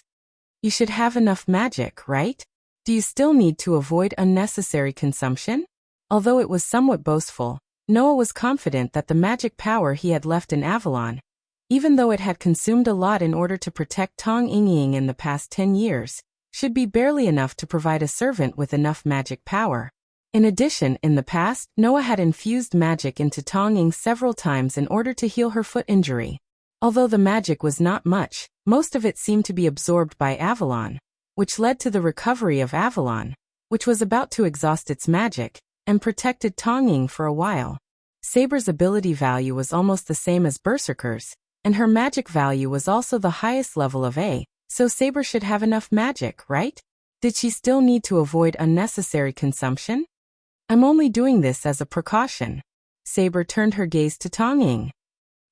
You should have enough magic, right? Do you still need to avoid unnecessary consumption? Although it was somewhat boastful, Noah was confident that the magic power he had left in Avalon, even though it had consumed a lot in order to protect Tong Ying in the past 10 years, should be barely enough to provide a servant with enough magic power. In addition, in the past, Noah had infused magic into Tong Ying several times in order to heal her foot injury. Although the magic was not much, most of it seemed to be absorbed by Avalon, which led to the recovery of Avalon, which was about to exhaust its magic, and protected Tong Ying for a while. Saber's ability value was almost the same as Berserker's, and her magic value was also the highest level of A, so Saber should have enough magic, right? Did she still need to avoid unnecessary consumption? I'm only doing this as a precaution. Saber turned her gaze to Tong Ying.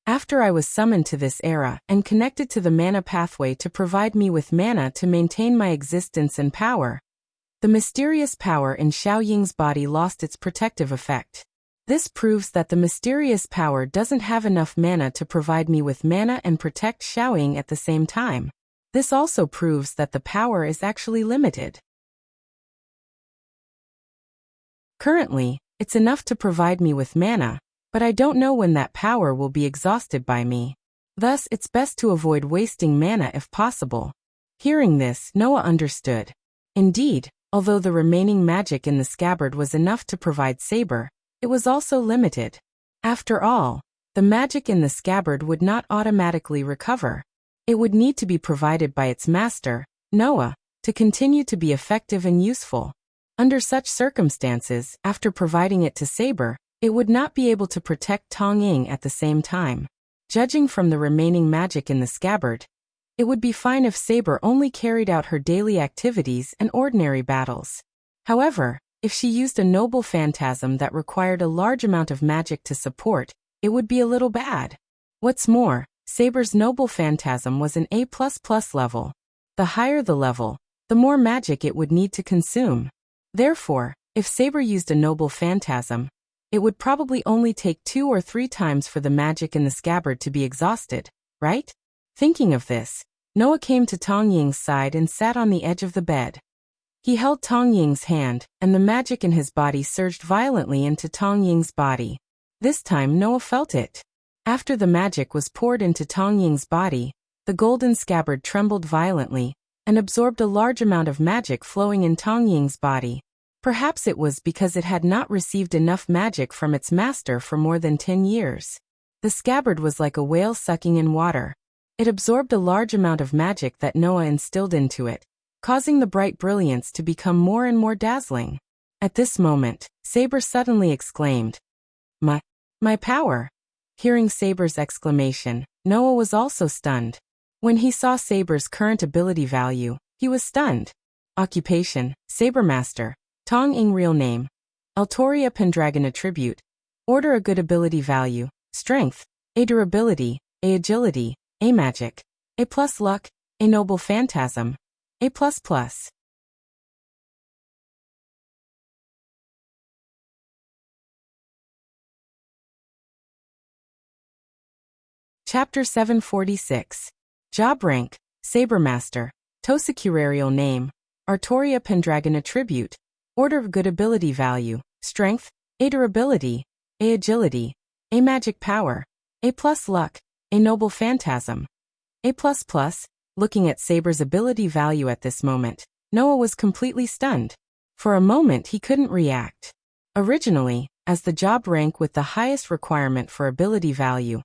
After I was summoned to this era and connected to the mana pathway to provide me with mana to maintain my existence and power, the mysterious power in Xiao Ying's body lost its protective effect. This proves that the mysterious power doesn't have enough mana to provide me with mana and protect Xiao Ying at the same time. This also proves that the power is actually limited. Currently, it's enough to provide me with mana, but I don't know when that power will be exhausted by me. Thus, it's best to avoid wasting mana if possible. Hearing this, Noah understood. Indeed, although the remaining magic in the scabbard was enough to provide Saber, it was also limited. After all, the magic in the scabbard would not automatically recover. It would need to be provided by its master, Noah, to continue to be effective and useful. Under such circumstances, after providing it to Saber, it would not be able to protect Tong Ying at the same time. Judging from the remaining magic in the scabbard, it would be fine if Saber only carried out her daily activities and ordinary battles. However, if she used a noble phantasm that required a large amount of magic to support, it would be a little bad. What's more, Saber's noble phantasm was an A++ level. The higher the level, the more magic it would need to consume. Therefore, if Saber used a noble phantasm, it would probably only take 2 or 3 times for the magic in the scabbard to be exhausted, right? Thinking of this, Noah came to Tong Ying's side and sat on the edge of the bed. He held Tong Ying's hand, and the magic in his body surged violently into Tong Ying's body. This time Noah felt it. After the magic was poured into Tong Ying's body, the golden scabbard trembled violently, and absorbed a large amount of magic flowing in Tong Ying's body. Perhaps it was because it had not received enough magic from its master for more than 10 years. The scabbard was like a whale sucking in water. It absorbed a large amount of magic that Noah instilled into it, causing the bright brilliance to become more and more dazzling. At this moment, Saber suddenly exclaimed, My power! Hearing Saber's exclamation, Noah was also stunned. When he saw Saber's current ability value, he was stunned. Occupation, Sabermaster. Tong Ying real name. Altoria Pendragon attribute. Order a good ability value. Strength. A durability. A agility. A magic. A plus luck. A noble phantasm. A plus plus. Chapter 746. Job rank. Sabermaster. Tosecurarial name. Artoria Pendragon attribute. Order of good ability value, strength, A durability, A agility, A magic power, A plus luck, A noble phantasm, A plus plus. Looking at Saber's ability value at this moment, Noah was completely stunned. For a moment he couldn't react. Originally, as the job rank with the highest requirement for ability value,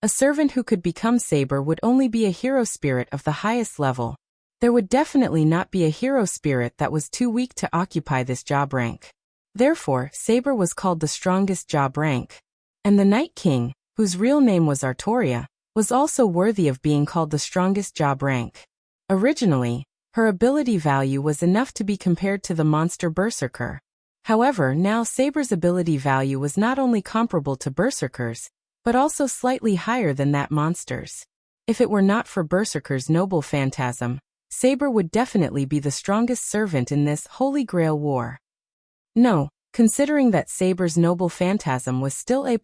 a servant who could become Saber would only be a hero spirit of the highest level. There would definitely not be a hero spirit that was too weak to occupy this job rank. Therefore, Saber was called the strongest job rank. And the Night King, whose real name was Artoria, was also worthy of being called the strongest job rank. Originally, her ability value was enough to be compared to the monster Berserker. However, now Saber's ability value was not only comparable to Berserker's, but also slightly higher than that monster's. If it were not for Berserker's noble phantasm, Saber would definitely be the strongest servant in this Holy Grail war. No, considering that Saber's noble phantasm was still A++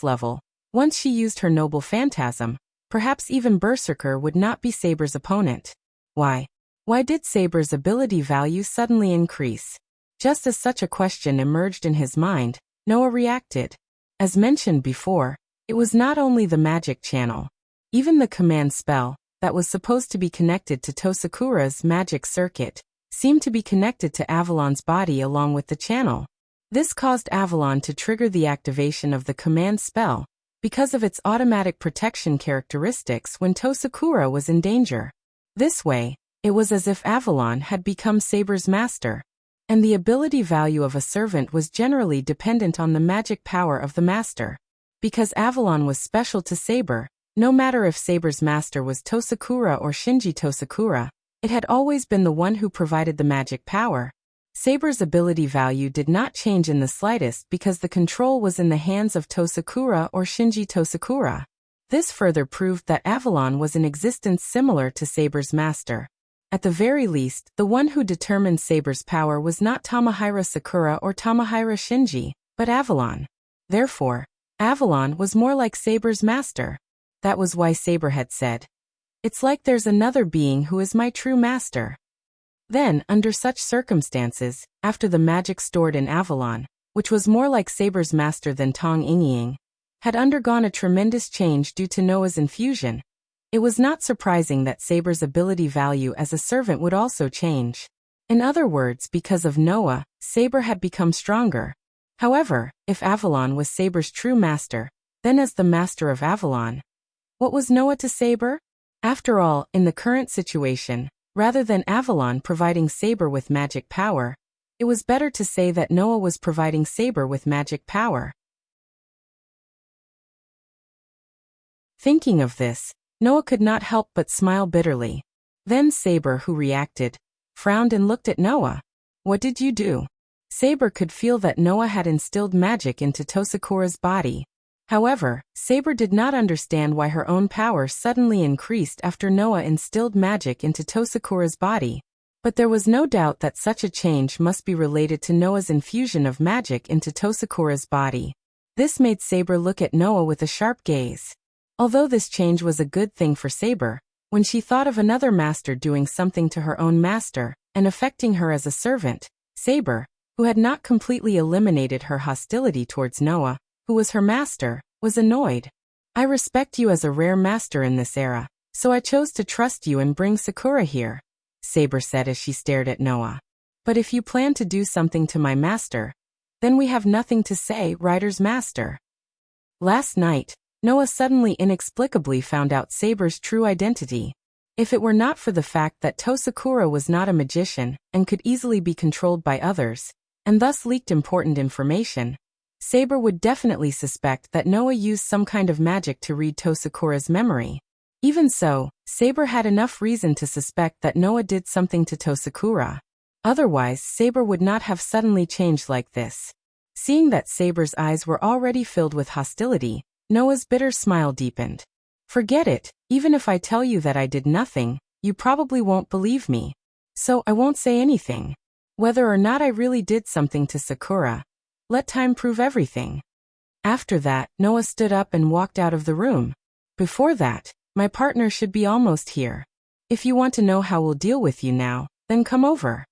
level, Once she used her noble phantasm, perhaps even Berserker would not be Saber's opponent. Why? Why did Saber's ability value suddenly increase? Just as such a question emerged in his mind, Noah reacted. As mentioned before, it was not only the magic channel. Even the command spell, that was supposed to be connected to Tosakura's magic circuit, seemed to be connected to Avalon's body along with the channel. This caused Avalon to trigger the activation of the command spell, because of its automatic protection characteristics when Tosakura was in danger. This way, it was as if Avalon had become Saber's master. And the ability value of a servant was generally dependent on the magic power of the master. Because Avalon was special to Saber, no matter if Saber's master was Tosakura or Shinji Tosakura, it had always been the one who provided the magic power. Saber's ability value did not change in the slightest because the control was in the hands of Tosakura or Shinji Tosakura. This further proved that Avalon was in existence similar to Saber's master. At the very least, the one who determined Saber's power was not Tamahira Sakura or Tamahira Shinji, but Avalon. Therefore, Avalon was more like Saber's master. That was why Saber had said, "It's like there's another being who is my true master." Then, under such circumstances, after the magic stored in Avalon, which was more like Saber's master than Tong Yingying, had undergone a tremendous change due to Noah's infusion, it was not surprising that Saber's ability value as a servant would also change. In other words, because of Noah, Saber had become stronger. However, if Avalon was Saber's true master, then as the master of Avalon, what was Noah to Saber? After all, in the current situation, rather than Avalon providing Saber with magic power, it was better to say that Noah was providing Saber with magic power. Thinking of this, Noah could not help but smile bitterly. Then Saber, who reacted, frowned and looked at Noah. "What did you do?" Saber could feel that Noah had instilled magic into Tosakura's body. However, Saber did not understand why her own power suddenly increased after Noah instilled magic into Tosakura's body. But there was no doubt that such a change must be related to Noah's infusion of magic into Tosakura's body. This made Saber look at Noah with a sharp gaze. Although this change was a good thing for Saber, when she thought of another master doing something to her own master and affecting her as a servant, Saber, who had not completely eliminated her hostility towards Noah, who was her master, was annoyed. "I respect you as a rare master in this era, so I chose to trust you and bring Sakura here," Saber said as she stared at Noah. "But if you plan to do something to my master, then we have nothing to say, Rider's master." Last night, Noah suddenly inexplicably found out Saber's true identity. If it were not for the fact that Tosakura was not a magician and could easily be controlled by others, and thus leaked important information, Saber would definitely suspect that Noah used some kind of magic to read Tosakura's memory. Even so, Saber had enough reason to suspect that Noah did something to Tosakura. Otherwise, Saber would not have suddenly changed like this. Seeing that Saber's eyes were already filled with hostility, Noah's bitter smile deepened. "Forget it, even if I tell you that I did nothing, you probably won't believe me. So I won't say anything. Whether or not I really did something to Sakura, let time prove everything." After that, Noah stood up and walked out of the room. "Before that, my partner should be almost here. If you want to know how we'll deal with you now, then come over."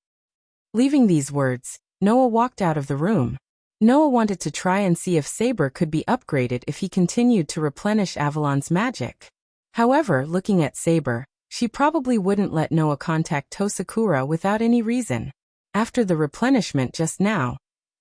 Leaving these words, Noah walked out of the room. Noah wanted to try and see if Saber could be upgraded if he continued to replenish Avalon's magic. However, looking at Saber, she probably wouldn't let Noah contact Tosakura without any reason. After the replenishment just now,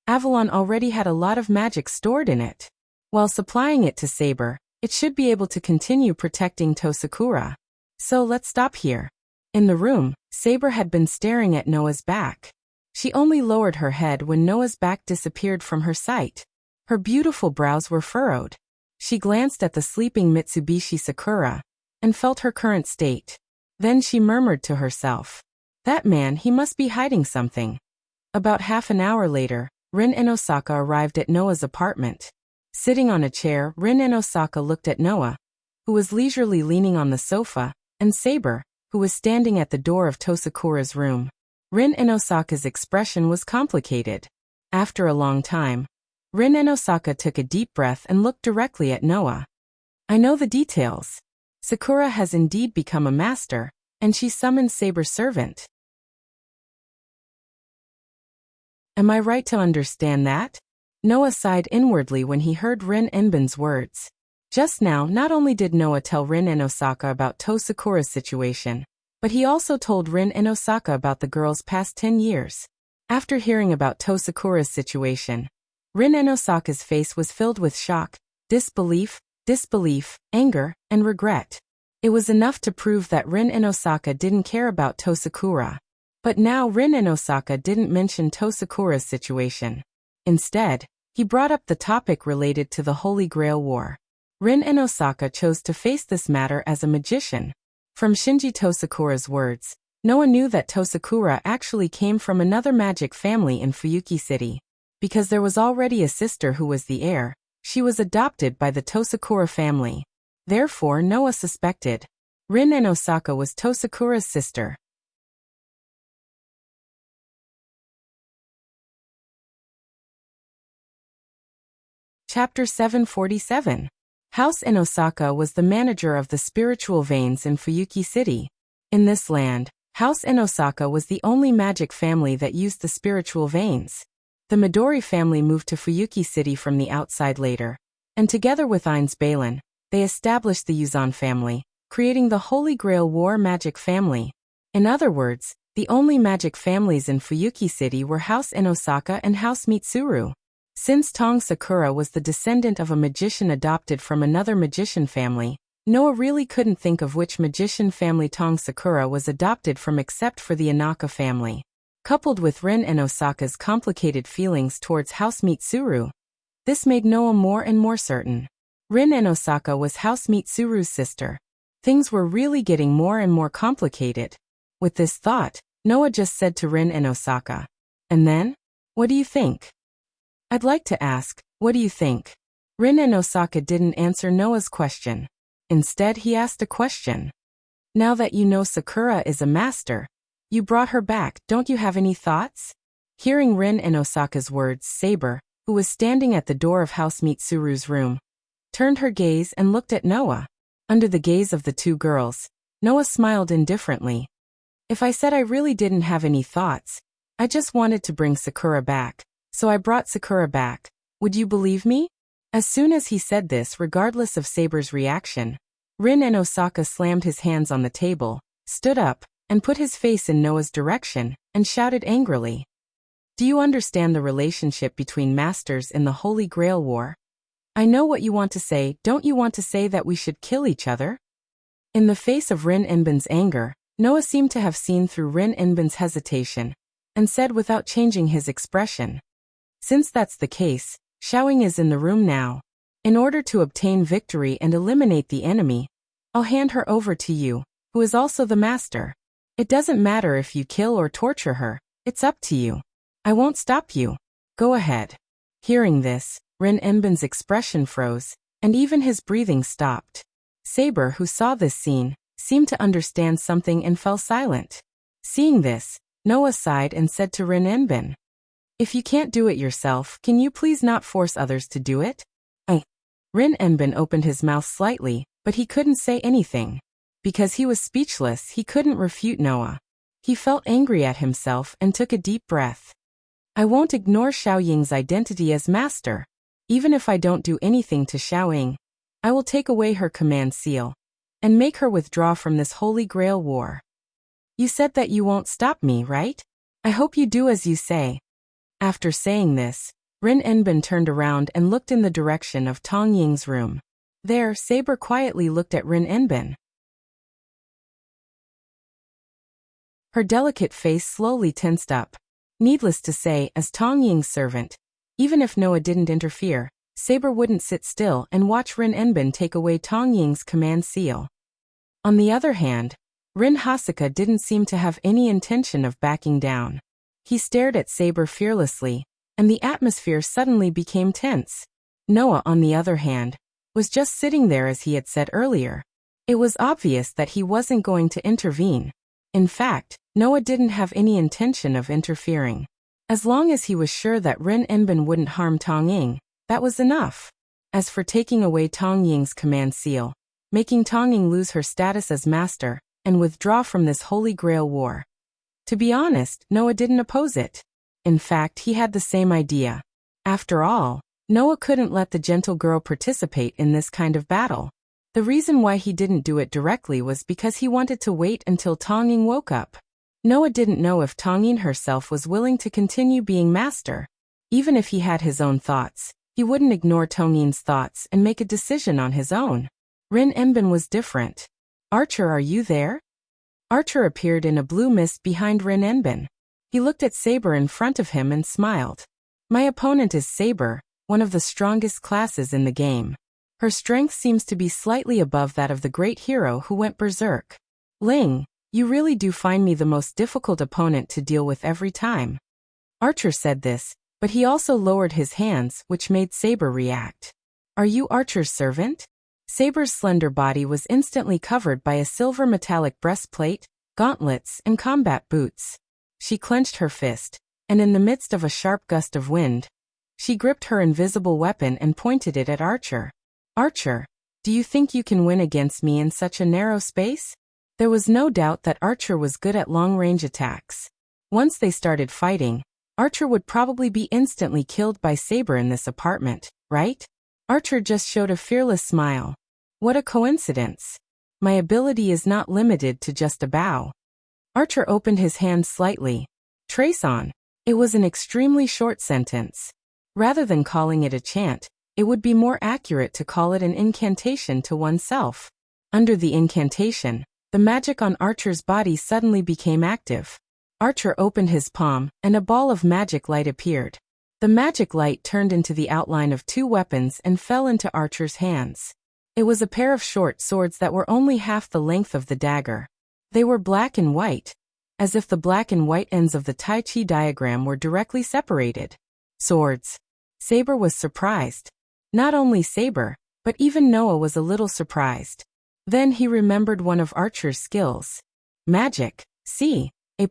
Avalon already had a lot of magic stored in it. While supplying it to Saber, it should be able to continue protecting Tosakura. So let's stop here. In the room, Saber had been staring at Noah's back. She only lowered her head when Noah's back disappeared from her sight. Her beautiful brows were furrowed. She glanced at the sleeping Mitsubishi Sakura and felt her current state. Then she murmured to herself, "That man, he must be hiding something." About half an hour later, Rin and Osaka arrived at Noah's apartment. Sitting on a chair, Rin and Osaka looked at Noah, who was leisurely leaning on the sofa, and Saber, who was standing at the door of Tosakura's room. Rin and Osaka's expression was complicated. After a long time, Rin and Osaka took a deep breath and looked directly at Noah. I know the details. Sakura has indeed become a master, and she summons Saber's servant. Am I right to understand that? Noah sighed inwardly when he heard Rin Enbin's words. Just now, not only did Noah tell Rin and Osaka about To Sakura's situation, but he also told Rin and Osaka about the girl's past 10 years. After hearing about To Sakura's situation, Rin and Osaka's face was filled with shock, disbelief, anger, and regret. It was enough to prove that Rin and Osaka didn't care about To Sakura. But now Rin and Osaka didn't mention To Sakura's situation. Instead, he brought up the topic related to the Holy Grail War. Rin and Osaka chose to face this matter as a magician. From Shinji To Sakura's words, Noah knew that To Sakura actually came from another magic family in Fuyuki City. Because there was already a sister who was the heir, she was adopted by the To Sakura family. Therefore, Noah suspected Rin and Osaka was To Sakura's sister. Chapter 747. House in Osaka was the manager of the spiritual veins in Fuyuki City. In this land, House in Osaka was the only magic family that used the spiritual veins. The Midori family moved to Fuyuki City from the outside later, and together with Ain's Balin, they established the Yuzan family, creating the Holy Grail War magic family. In other words, the only magic families in Fuyuki City were House in Osaka and House Mitsuru. Since Tong Sakura was the descendant of a magician adopted from another magician family, Noah really couldn't think of which magician family Tong Sakura was adopted from except for the Inaka family. Coupled with Rin and Osaka's complicated feelings towards House Mitsuru, this made Noah more and more certain. Rin and Osaka was House Mitsuru's sister. Things were really getting more and more complicated. With this thought, Noah just said to Rin and Osaka, "And then? What do you think?" "I'd like to ask, what do you think?" Rin and Osaka didn't answer Noah's question. Instead, he asked a question. "Now that you know Sakura is a master, you brought her back, don't you have any thoughts?" Hearing Rin and Osaka's words, Saber, who was standing at the door of House Mitsuru's room, turned her gaze and looked at Noah. Under the gaze of the two girls, Noah smiled indifferently. "If I said I really didn't have any thoughts, I just wanted to bring Sakura back. So I brought Sakura back. Would you believe me?" As soon as he said this, regardless of Saber's reaction, Rin and Osaka slammed his hands on the table, stood up, and put his face in Noah's direction, and shouted angrily. "Do you understand the relationship between masters in the Holy Grail War? I know what you want to say. Don't you want to say that we should kill each other?" In the face of Rin Enbin's anger, Noah seemed to have seen through Rin Enbin's hesitation, and said without changing his expression, "Since that's the case, Xiaoying is in the room now. In order to obtain victory and eliminate the enemy, I'll hand her over to you, who is also the master. It doesn't matter if you kill or torture her, it's up to you. I won't stop you. Go ahead." Hearing this, Rin Enbin's expression froze, and even his breathing stopped. Saber, who saw this scene, seemed to understand something and fell silent. Seeing this, Noah sighed and said to Rin Enbin, "If you can't do it yourself, can you please not force others to do it?" Rin Enbin opened his mouth slightly, but he couldn't say anything. Because he was speechless, he couldn't refute Noah. He felt angry at himself and took a deep breath. "I won't ignore Xiaoying's identity as master. Even if I don't do anything to Xiaoying, I will take away her command seal and make her withdraw from this Holy Grail War. You said that you won't stop me, right? I hope you do as you say." After saying this, Rin Enbin turned around and looked in the direction of Tong Ying's room. There, Saber quietly looked at Rin Enbin. Her delicate face slowly tensed up. Needless to say, as Tong Ying's servant, even if Noah didn't interfere, Saber wouldn't sit still and watch Rin Enbin take away Tong Ying's command seal. On the other hand, Rin Hasaka didn't seem to have any intention of backing down. He stared at Saber fearlessly, and the atmosphere suddenly became tense. Noah, on the other hand, was just sitting there as he had said earlier. It was obvious that he wasn't going to intervene. In fact, Noah didn't have any intention of interfering. As long as he was sure that Rin Enbin wouldn't harm Tong Ying, that was enough. As for taking away Tong Ying's command seal, making Tong Ying lose her status as master, and withdraw from this Holy Grail war. To be honest, Noah didn't oppose it. In fact, he had the same idea. After all, Noah couldn't let the gentle girl participate in this kind of battle. The reason why he didn't do it directly was because he wanted to wait until Tong Ying woke up. Noah didn't know if Tong Ying herself was willing to continue being master. Even if he had his own thoughts, he wouldn't ignore Tong Ying's thoughts and make a decision on his own. Rin Enbin was different. Archer, are you there? Archer appeared in a blue mist behind Rin Enbin. He looked at Saber in front of him and smiled. My opponent is Saber, one of the strongest classes in the game. Her strength seems to be slightly above that of the great hero who went berserk. Ling, you really do find me the most difficult opponent to deal with every time. Archer said this, but he also lowered his hands, which made Saber react. Are you Archer's servant? Saber's slender body was instantly covered by a silver metallic breastplate, gauntlets, and combat boots. She clenched her fist, and in the midst of a sharp gust of wind, she gripped her invisible weapon and pointed it at Archer. Archer, do you think you can win against me in such a narrow space? There was no doubt that Archer was good at long-range attacks. Once they started fighting, Archer would probably be instantly killed by Saber in this apartment, right? Archer just showed a fearless smile. What a coincidence. My ability is not limited to just a bow. Archer opened his hand slightly. Trace on. It was an extremely short sentence. Rather than calling it a chant, it would be more accurate to call it an incantation to oneself. Under the incantation, the magic on Archer's body suddenly became active. Archer opened his palm, and a ball of magic light appeared. The magic light turned into the outline of two weapons and fell into Archer's hands. It was a pair of short swords that were only half the length of the dagger. They were black and white, as if the black and white ends of the Tai Chi diagram were directly separated. Swords. Saber was surprised. Not only Saber, but even Noah was a little surprised. Then he remembered one of Archer's skills. Magic. C. A+.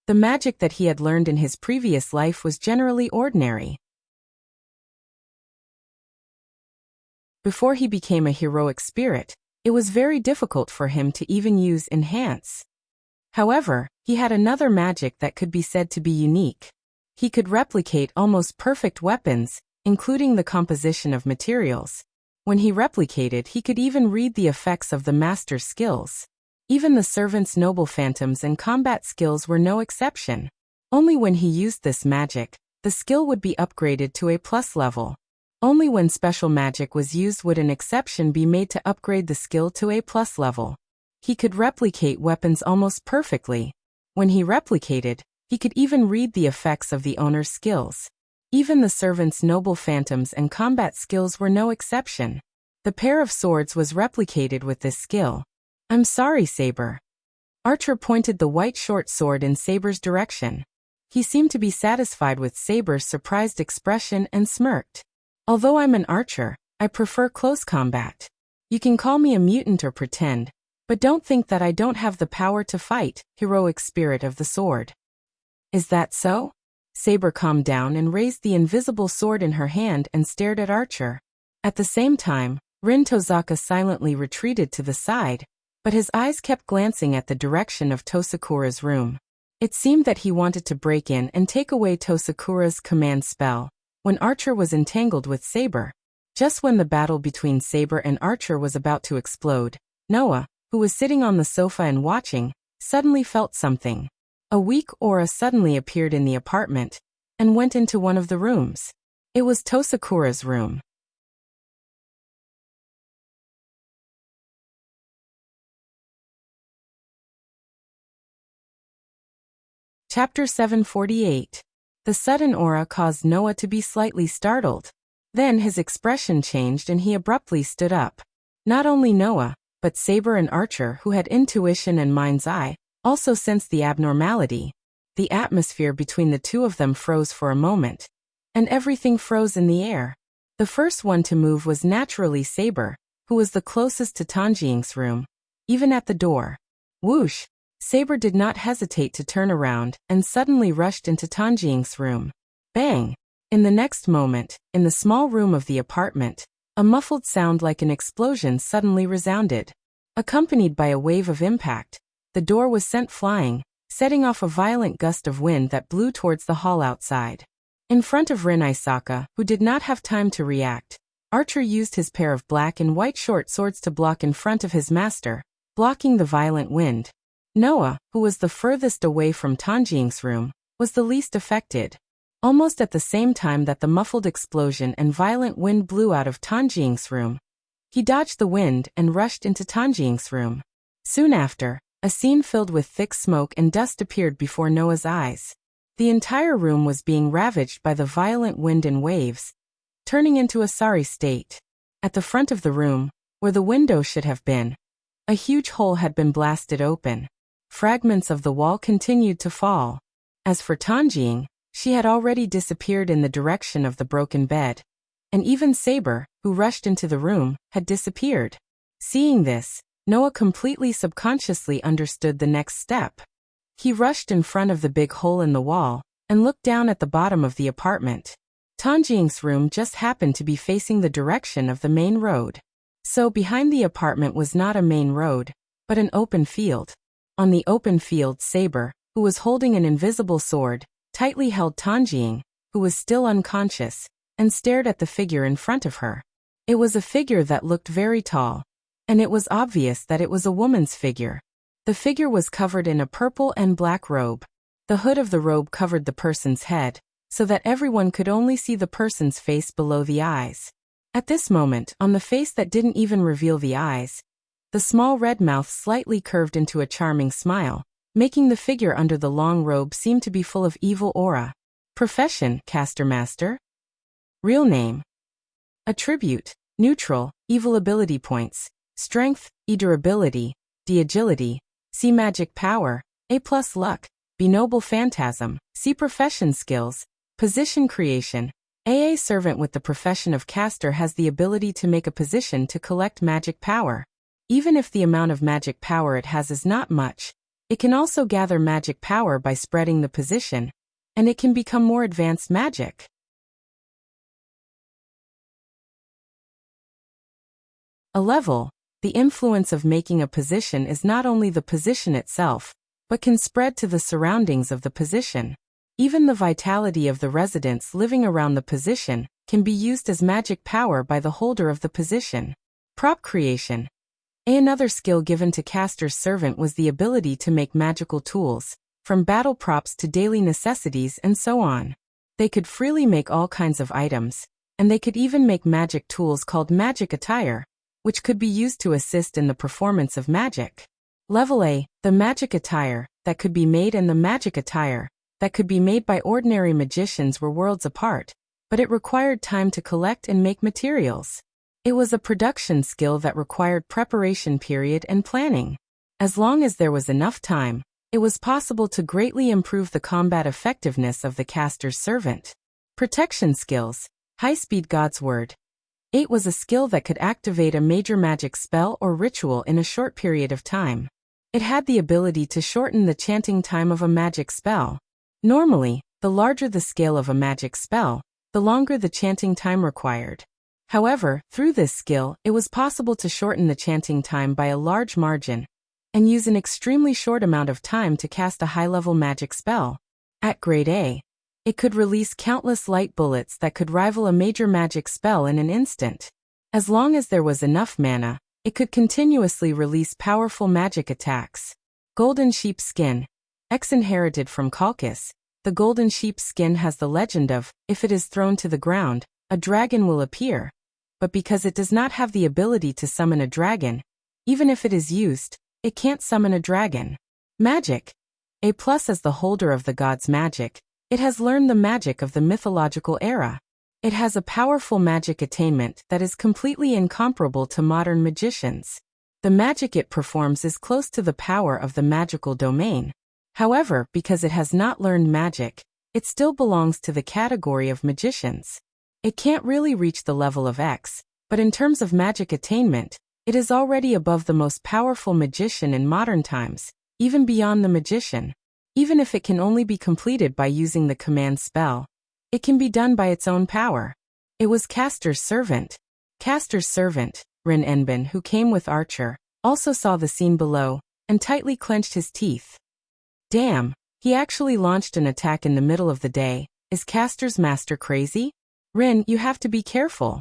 The magic that he had learned in his previous life was generally ordinary. Before he became a heroic spirit, it was very difficult for him to even use enhance. However, he had another magic that could be said to be unique. He could replicate almost perfect weapons, including the composition of materials. When he replicated, he could even read the effects of the master's skills. Even the servant's noble phantoms and combat skills were no exception. Only when he used this magic, the skill would be upgraded to a plus level. Only when special magic was used would an exception be made to upgrade the skill to a plus level. He could replicate weapons almost perfectly. When he replicated, he could even read the effects of the owner's skills. Even the servant's noble phantoms and combat skills were no exception. The pair of swords was replicated with this skill. I'm sorry, Saber. Archer pointed the white short sword in Saber's direction. He seemed to be satisfied with Saber's surprised expression and smirked. Although I'm an archer, I prefer close combat. You can call me a mutant or pretend, but don't think that I don't have the power to fight, heroic spirit of the sword. Is that so? Saber calmed down and raised the invisible sword in her hand and stared at Archer. At the same time, Rin Tozaka silently retreated to the side, but his eyes kept glancing at the direction of Tosakura's room. It seemed that he wanted to break in and take away Tosakura's command spell, when Archer was entangled with Saber. Just when the battle between Saber and Archer was about to explode, Noah, who was sitting on the sofa and watching, suddenly felt something. A weak aura suddenly appeared in the apartment, and went into one of the rooms. It was Tosakura's room. Chapter 748. The sudden aura caused Noah to be slightly startled. Then his expression changed and he abruptly stood up. Not only Noah, but Saber and Archer, who had intuition and mind's eye, also sensed the abnormality. The atmosphere between the two of them froze for a moment, and everything froze in the air. The first one to move was naturally Saber, who was the closest to Tanjing's room, even at the door. Whoosh! Saber did not hesitate to turn around and suddenly rushed into Tanjing's room. Bang! In the next moment, in the small room of the apartment, A muffled sound like an explosion suddenly resounded. Accompanied by a wave of impact, the door was sent flying, setting off a violent gust of wind that blew towards the hall outside. In front of Rin Isaka, who did not have time to react, Archer used his pair of black and white short swords to block in front of his master, blocking the violent wind. Noah, who was the furthest away from Tanjing's room, was the least affected. Almost at the same time that the muffled explosion and violent wind blew out of Tanjing's room, he dodged the wind and rushed into Tanjing's room. Soon after, a scene filled with thick smoke and dust appeared before Noah's eyes. The entire room was being ravaged by the violent wind and waves, turning into a sorry state. At the front of the room, where the window should have been, a huge hole had been blasted open. Fragments of the wall continued to fall. As for Tanjing, she had already disappeared in the direction of the broken bed. And even Saber, who rushed into the room, had disappeared. Seeing this, Noah completely subconsciously understood the next step. He rushed in front of the big hole in the wall and looked down at the bottom of the apartment. Tanjing's room just happened to be facing the direction of the main road. So behind the apartment was not a main road, but an open field. On the open field, Saber, who was holding an invisible sword, tightly held Tanjing, who was still unconscious, and stared at the figure in front of her. It was a figure that looked very tall, and it was obvious that it was a woman's figure. The figure was covered in a purple and black robe. The hood of the robe covered the person's head, so that everyone could only see the person's face below the eyes. At this moment, on the face that didn't even reveal the eyes, the small red mouth slightly curved into a charming smile, making the figure under the long robe seem to be full of evil aura. Profession: Caster Master. Real name: Attribute: Neutral, evil ability points. Strength, E durability, D agility, C magic power, A+ luck, B noble phantasm, C profession skills. Position creation: AA servant with the profession of caster has the ability to make a position to collect magic power. Even if the amount of magic power it has is not much, it can also gather magic power by spreading the position, and it can become more advanced magic. A level: the influence of making a position is not only the position itself, but can spread to the surroundings of the position. Even the vitality of the residents living around the position can be used as magic power by the holder of the position. Prop creation: another skill given to caster's servant was the ability to make magical tools, from battle props to daily necessities and so on. They could freely make all kinds of items, and they could even make magic tools called magic attire, which could be used to assist in the performance of magic. Level A: the magic attire that could be made and the magic attire that could be made by ordinary magicians were worlds apart, but it required time to collect and make materials. It was a production skill that required preparation period and planning. As long as there was enough time, it was possible to greatly improve the combat effectiveness of the caster's servant. Protection skills: high-speed God's Word. 8 was a skill that could activate a major magic spell or ritual in a short period of time. It had the ability to shorten the chanting time of a magic spell. Normally, the larger the scale of a magic spell, the longer the chanting time required. However, through this skill, it was possible to shorten the chanting time by a large margin, and use an extremely short amount of time to cast a high-level magic spell. At grade A, it could release countless light bullets that could rival a major magic spell in an instant. As long as there was enough mana, it could continuously release powerful magic attacks. Golden Sheep Skin. X inherited from Calcus, the golden sheep skin has the legend of, if it is thrown to the ground, a dragon will appear. But because it does not have the ability to summon a dragon, even if it is used, it can't summon a dragon. Magic. A+ as the holder of the god's magic, it has learned the magic of the mythological era. It has a powerful magic attainment that is completely incomparable to modern magicians. The magic it performs is close to the power of the magical domain. However, because it has not learned magic, it still belongs to the category of magicians. It can't really reach the level of X, but in terms of magic attainment, it is already above the most powerful magician in modern times, even beyond the magician. Even if it can only be completed by using the command spell, it can be done by its own power. It was caster's servant. Castor's servant, Rin Enbin, who came with Archer, also saw the scene below, and tightly clenched his teeth. Damn, he actually launched an attack in the middle of the day. Is Castor's master crazy? Rin, you have to be careful.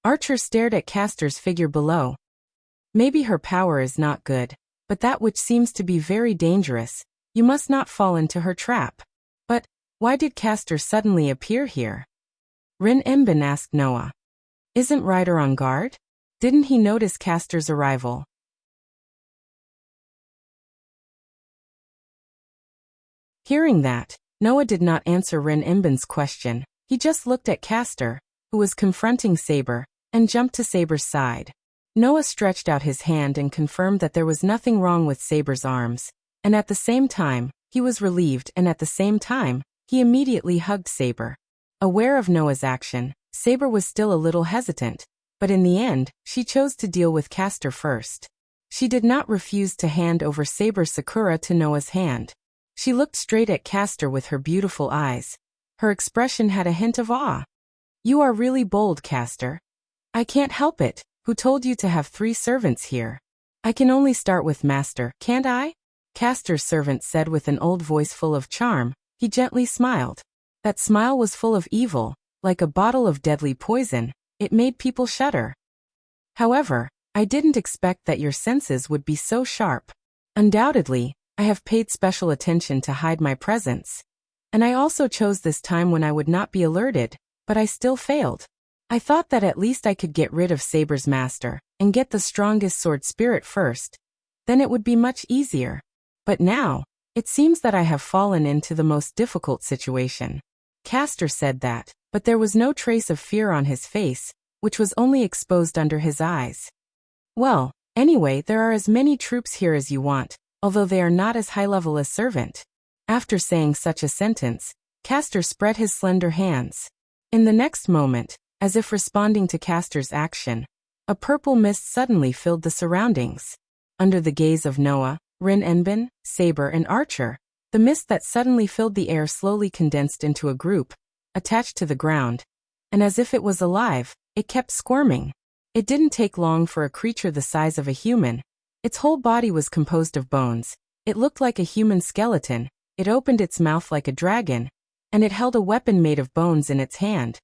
Archer stared at Castor's figure below. Maybe her power is not good, but that which seems to be very dangerous. You must not fall into her trap. But why did Castor suddenly appear here? Rin Enbin asked Noah. Isn't Ryder on guard? Didn't he notice Castor's arrival? Hearing that, Noah did not answer Rin Enbin's question. He just looked at Castor, who was confronting Saber, and jumped to Saber's side. Noah stretched out his hand and confirmed that there was nothing wrong with Saber's arms, and at the same time, he was relieved, and at the same time, he immediately hugged Saber. Aware of Noah's action, Saber was still a little hesitant, but in the end, she chose to deal with Castor first. She did not refuse to hand over Saber's Sakura to Noah's hand. She looked straight at Castor with her beautiful eyes. Her expression had a hint of awe. You are really bold, Castor. I can't help it. Who told you to have 3 servants here? I can only start with master, can't I? Castor's servant said with an old voice full of charm. He gently smiled. That smile was full of evil, like a bottle of deadly poison. It made people shudder. However, I didn't expect that your senses would be so sharp. Undoubtedly, I have paid special attention to hide my presence. And I also chose this time when I would not be alerted, but I still failed. I thought that at least I could get rid of Saber's master, and get the strongest sword spirit first. Then it would be much easier. But now, it seems that I have fallen into the most difficult situation. Castor said that, but there was no trace of fear on his face, which was only exposed under his eyes. Well, anyway, there are as many troops here as you want, although they are not as high level as servant. After saying such a sentence, Castor spread his slender hands. In the next moment, as if responding to Castor's action, a purple mist suddenly filled the surroundings. Under the gaze of Noah, Rin Enbin, Saber, and Archer, the mist that suddenly filled the air slowly condensed into a group, attached to the ground, and as if it was alive, it kept squirming. It didn't take long for a creature the size of a human. Its whole body was composed of bones. It looked like a human skeleton. It opened its mouth like a dragon, and it held a weapon made of bones in its hand.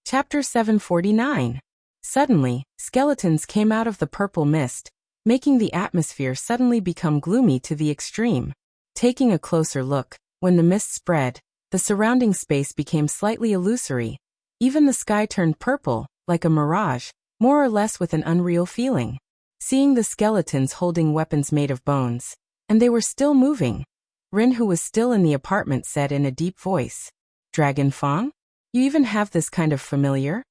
Chapter 749. Suddenly, skeletons came out of the purple mist, making the atmosphere suddenly become gloomy to the extreme. Taking a closer look, when the mist spread, the surrounding space became slightly illusory. Even the sky turned purple, like a mirage, more or less with an unreal feeling. Seeing the skeletons holding weapons made of bones, and they were still moving, Rin, who was still in the apartment, said in a deep voice, Dragon Fang? You even have this kind of familiar?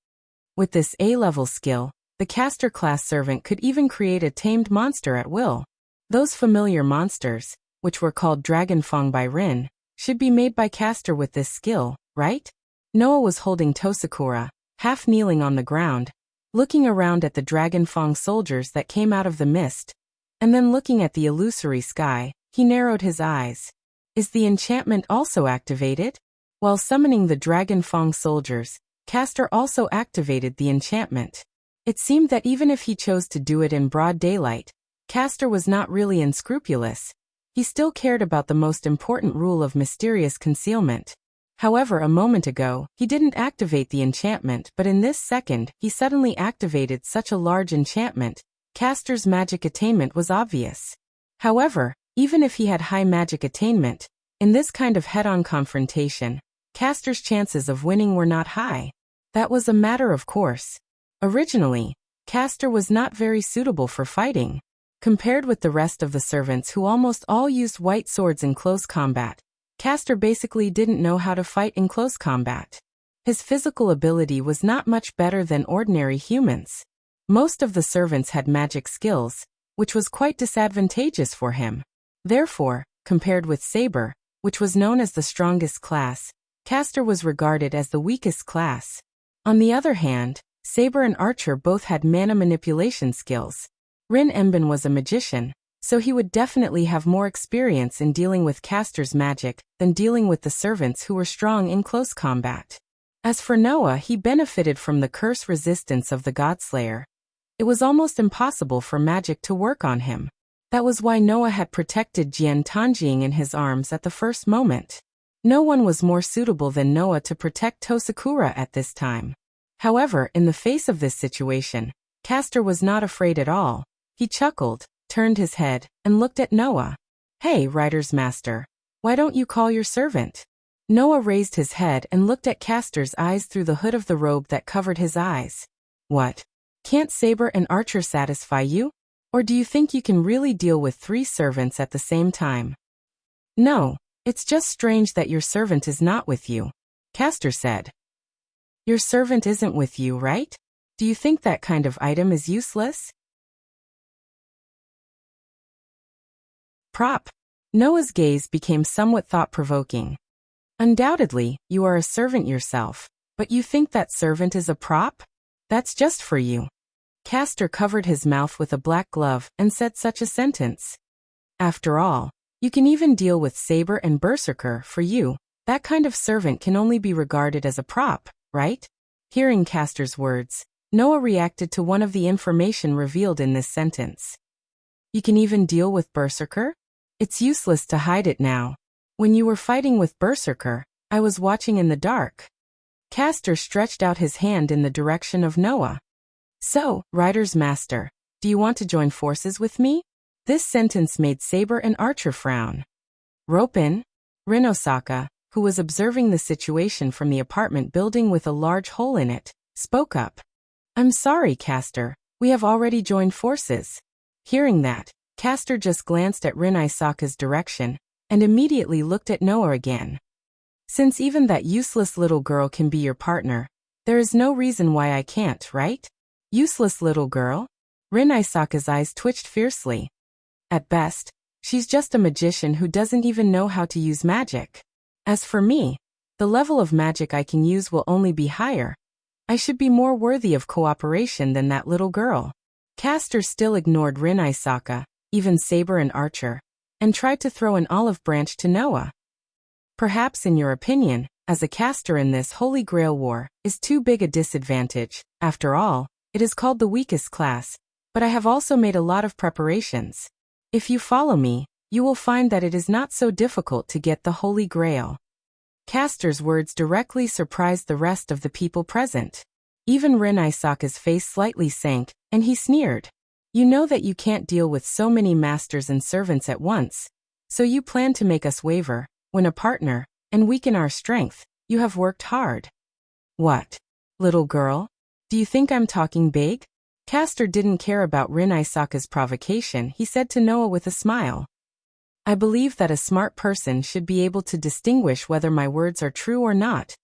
With this A-level skill, the Castor class servant could even create a tamed monster at will. Those familiar monsters, which were called Dragon Fang by Rin, should be made by Castor with this skill, right? Noah was holding Tosakura, half kneeling on the ground, looking around at the Dragon Fang soldiers that came out of the mist, and then looking at the illusory sky. He narrowed his eyes. Is the enchantment also activated? While summoning the Dragon Fang soldiers, Castor also activated the enchantment. It seemed that even if he chose to do it in broad daylight, Castor was not really unscrupulous. He still cared about the most important rule of mysterious concealment. However, a moment ago, he didn't activate the enchantment, but in this second, he suddenly activated such a large enchantment. Castor's magic attainment was obvious. However, even if he had high magic attainment, in this kind of head-on confrontation, Castor's chances of winning were not high. That was a matter of course. Originally, Castor was not very suitable for fighting. Compared with the rest of the servants who almost all used white swords in close combat, Castor basically didn't know how to fight in close combat. His physical ability was not much better than ordinary humans. Most of the servants had magic skills, which was quite disadvantageous for him. Therefore, compared with Saber, which was known as the strongest class, Castor was regarded as the weakest class. On the other hand, Saber and Archer both had mana manipulation skills. Rin Enbin was a magician, so he would definitely have more experience in dealing with Castor's magic than dealing with the servants who were strong in close combat. As for Noah, he benefited from the curse resistance of the Godslayer. It was almost impossible for magic to work on him. That was why Noah had protected Jian Tanjing in his arms at the first moment. No one was more suitable than Noah to protect Tosakura at this time. However, in the face of this situation, Castor was not afraid at all. He chuckled, turned his head, and looked at Noah. "Hey, writer's master, why don't you call your servant?" Noah raised his head and looked at Castor's eyes through the hood of the robe that covered his eyes. "What? Can't Saber and Archer satisfy you? Or do you think you can really deal with 3 servants at the same time?" "No, it's just strange that your servant is not with you," Castor said. "Your servant isn't with you, right? Do you think that kind of item is useless?" Prop. Noah's gaze became somewhat thought-provoking. "Undoubtedly, you are a servant yourself, but you think that servant is a prop? That's just for you." Castor covered his mouth with a black glove and said such a sentence. "After all, you can even deal with Saber and Berserker. For you, that kind of servant can only be regarded as a prop, right?" Hearing Castor's words, Noah reacted to one of the information revealed in this sentence. "You can even deal with Berserker? It's useless to hide it now. When you were fighting with Berserker, I was watching in the dark." Castor stretched out his hand in the direction of Noah. "So, writer's master, do you want to join forces with me?" This sentence made Saber and Archer frown. "Rope in." Rinosaka, who was observing the situation from the apartment building with a large hole in it, spoke up. "I'm sorry, Castor, we have already joined forces." Hearing that, Castor just glanced at Rinosaka's direction and immediately looked at Noah again. "Since even that useless little girl can be your partner, there is no reason why I can't, right?" "Useless little girl?" Rinosaka's eyes twitched fiercely. "At best, she's just a magician who doesn't even know how to use magic. As for me, the level of magic I can use will only be higher. I should be more worthy of cooperation than that little girl." Castor still ignored Rinosaka, even Saber and Archer, and tried to throw an olive branch to Noah. "Perhaps in your opinion, as a caster in this Holy Grail war, is too big a disadvantage. After all, it is called the weakest class, but I have also made a lot of preparations. If you follow me, you will find that it is not so difficult to get the Holy Grail." Castor's words directly surprised the rest of the people present. Even Rinosaka's face slightly sank, and he sneered. "You know that you can't deal with so many masters and servants at once, so you plan to make us waver, win a partner, and weaken our strength. You have worked hard." "What? Little girl? Do you think I'm talking big?" Castor didn't care about Rinosaka's provocation. He said to Noah with a smile. "I believe that a smart person should be able to distinguish whether my words are true or not.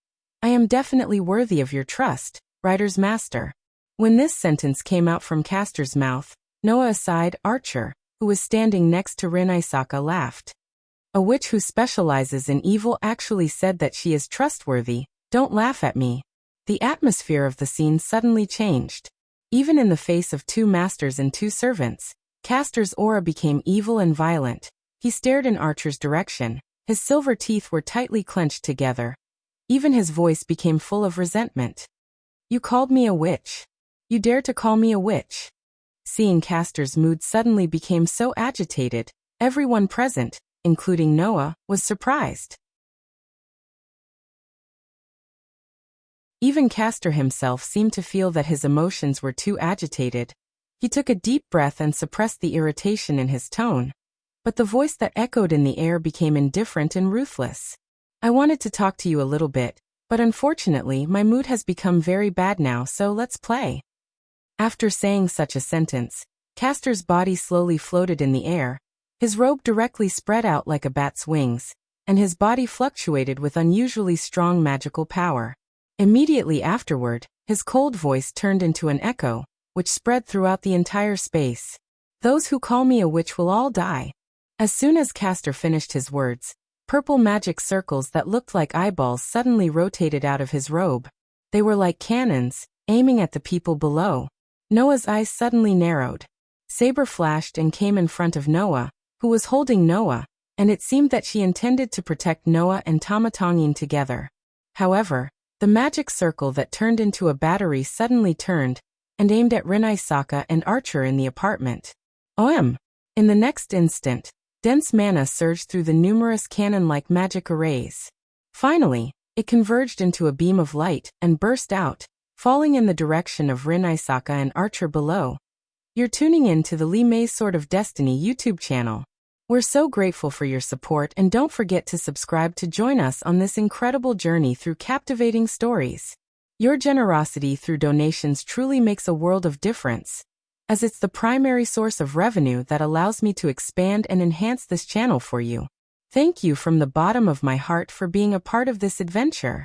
I am definitely worthy of your trust, writer's master." When this sentence came out from Castor's mouth, Noah aside Archer, who was standing next to Rinosaka, laughed. "A witch who specializes in evil actually said that she is trustworthy. Don't laugh at me." The atmosphere of the scene suddenly changed. Even in the face of 2 masters and 2 servants, Castor's aura became evil and violent. He stared in Archer's direction. His silver teeth were tightly clenched together. Even his voice became full of resentment. "You called me a witch. You dare to call me a witch?" Seeing Castor's mood suddenly became so agitated, everyone present, including Noah, was surprised. Even Castor himself seemed to feel that his emotions were too agitated. He took a deep breath and suppressed the irritation in his tone. But the voice that echoed in the air became indifferent and ruthless. "I wanted to talk to you a little bit, but unfortunately my mood has become very bad now, so let's play." After saying such a sentence, Castor's body slowly floated in the air. His robe directly spread out like a bat's wings, and his body fluctuated with unusually strong magical power. Immediately afterward, his cold voice turned into an echo, which spread throughout the entire space. "Those who call me a witch will all die." As soon as Castor finished his words, purple magic circles that looked like eyeballs suddenly rotated out of his robe. They were like cannons, aiming at the people below. Noah's eyes suddenly narrowed. Saber flashed and came in front of Noah, who was holding Noah, and it seemed that she intended to protect Noah and Tamatongin together. However, the magic circle that turned into a battery suddenly turned and aimed at Rin-Isaka and Archer in the apartment. OM! In the next instant, dense mana surged through the numerous cannon-like magic arrays. Finally, it converged into a beam of light and burst out, falling in the direction of Rin-Isaka and Archer below. You're tuning in to the Li Mei's Sword of Destiny YouTube channel. We're so grateful for your support, and don't forget to subscribe to join us on this incredible journey through captivating stories. Your generosity through donations truly makes a world of difference, as it's the primary source of revenue that allows me to expand and enhance this channel for you. Thank you from the bottom of my heart for being a part of this adventure.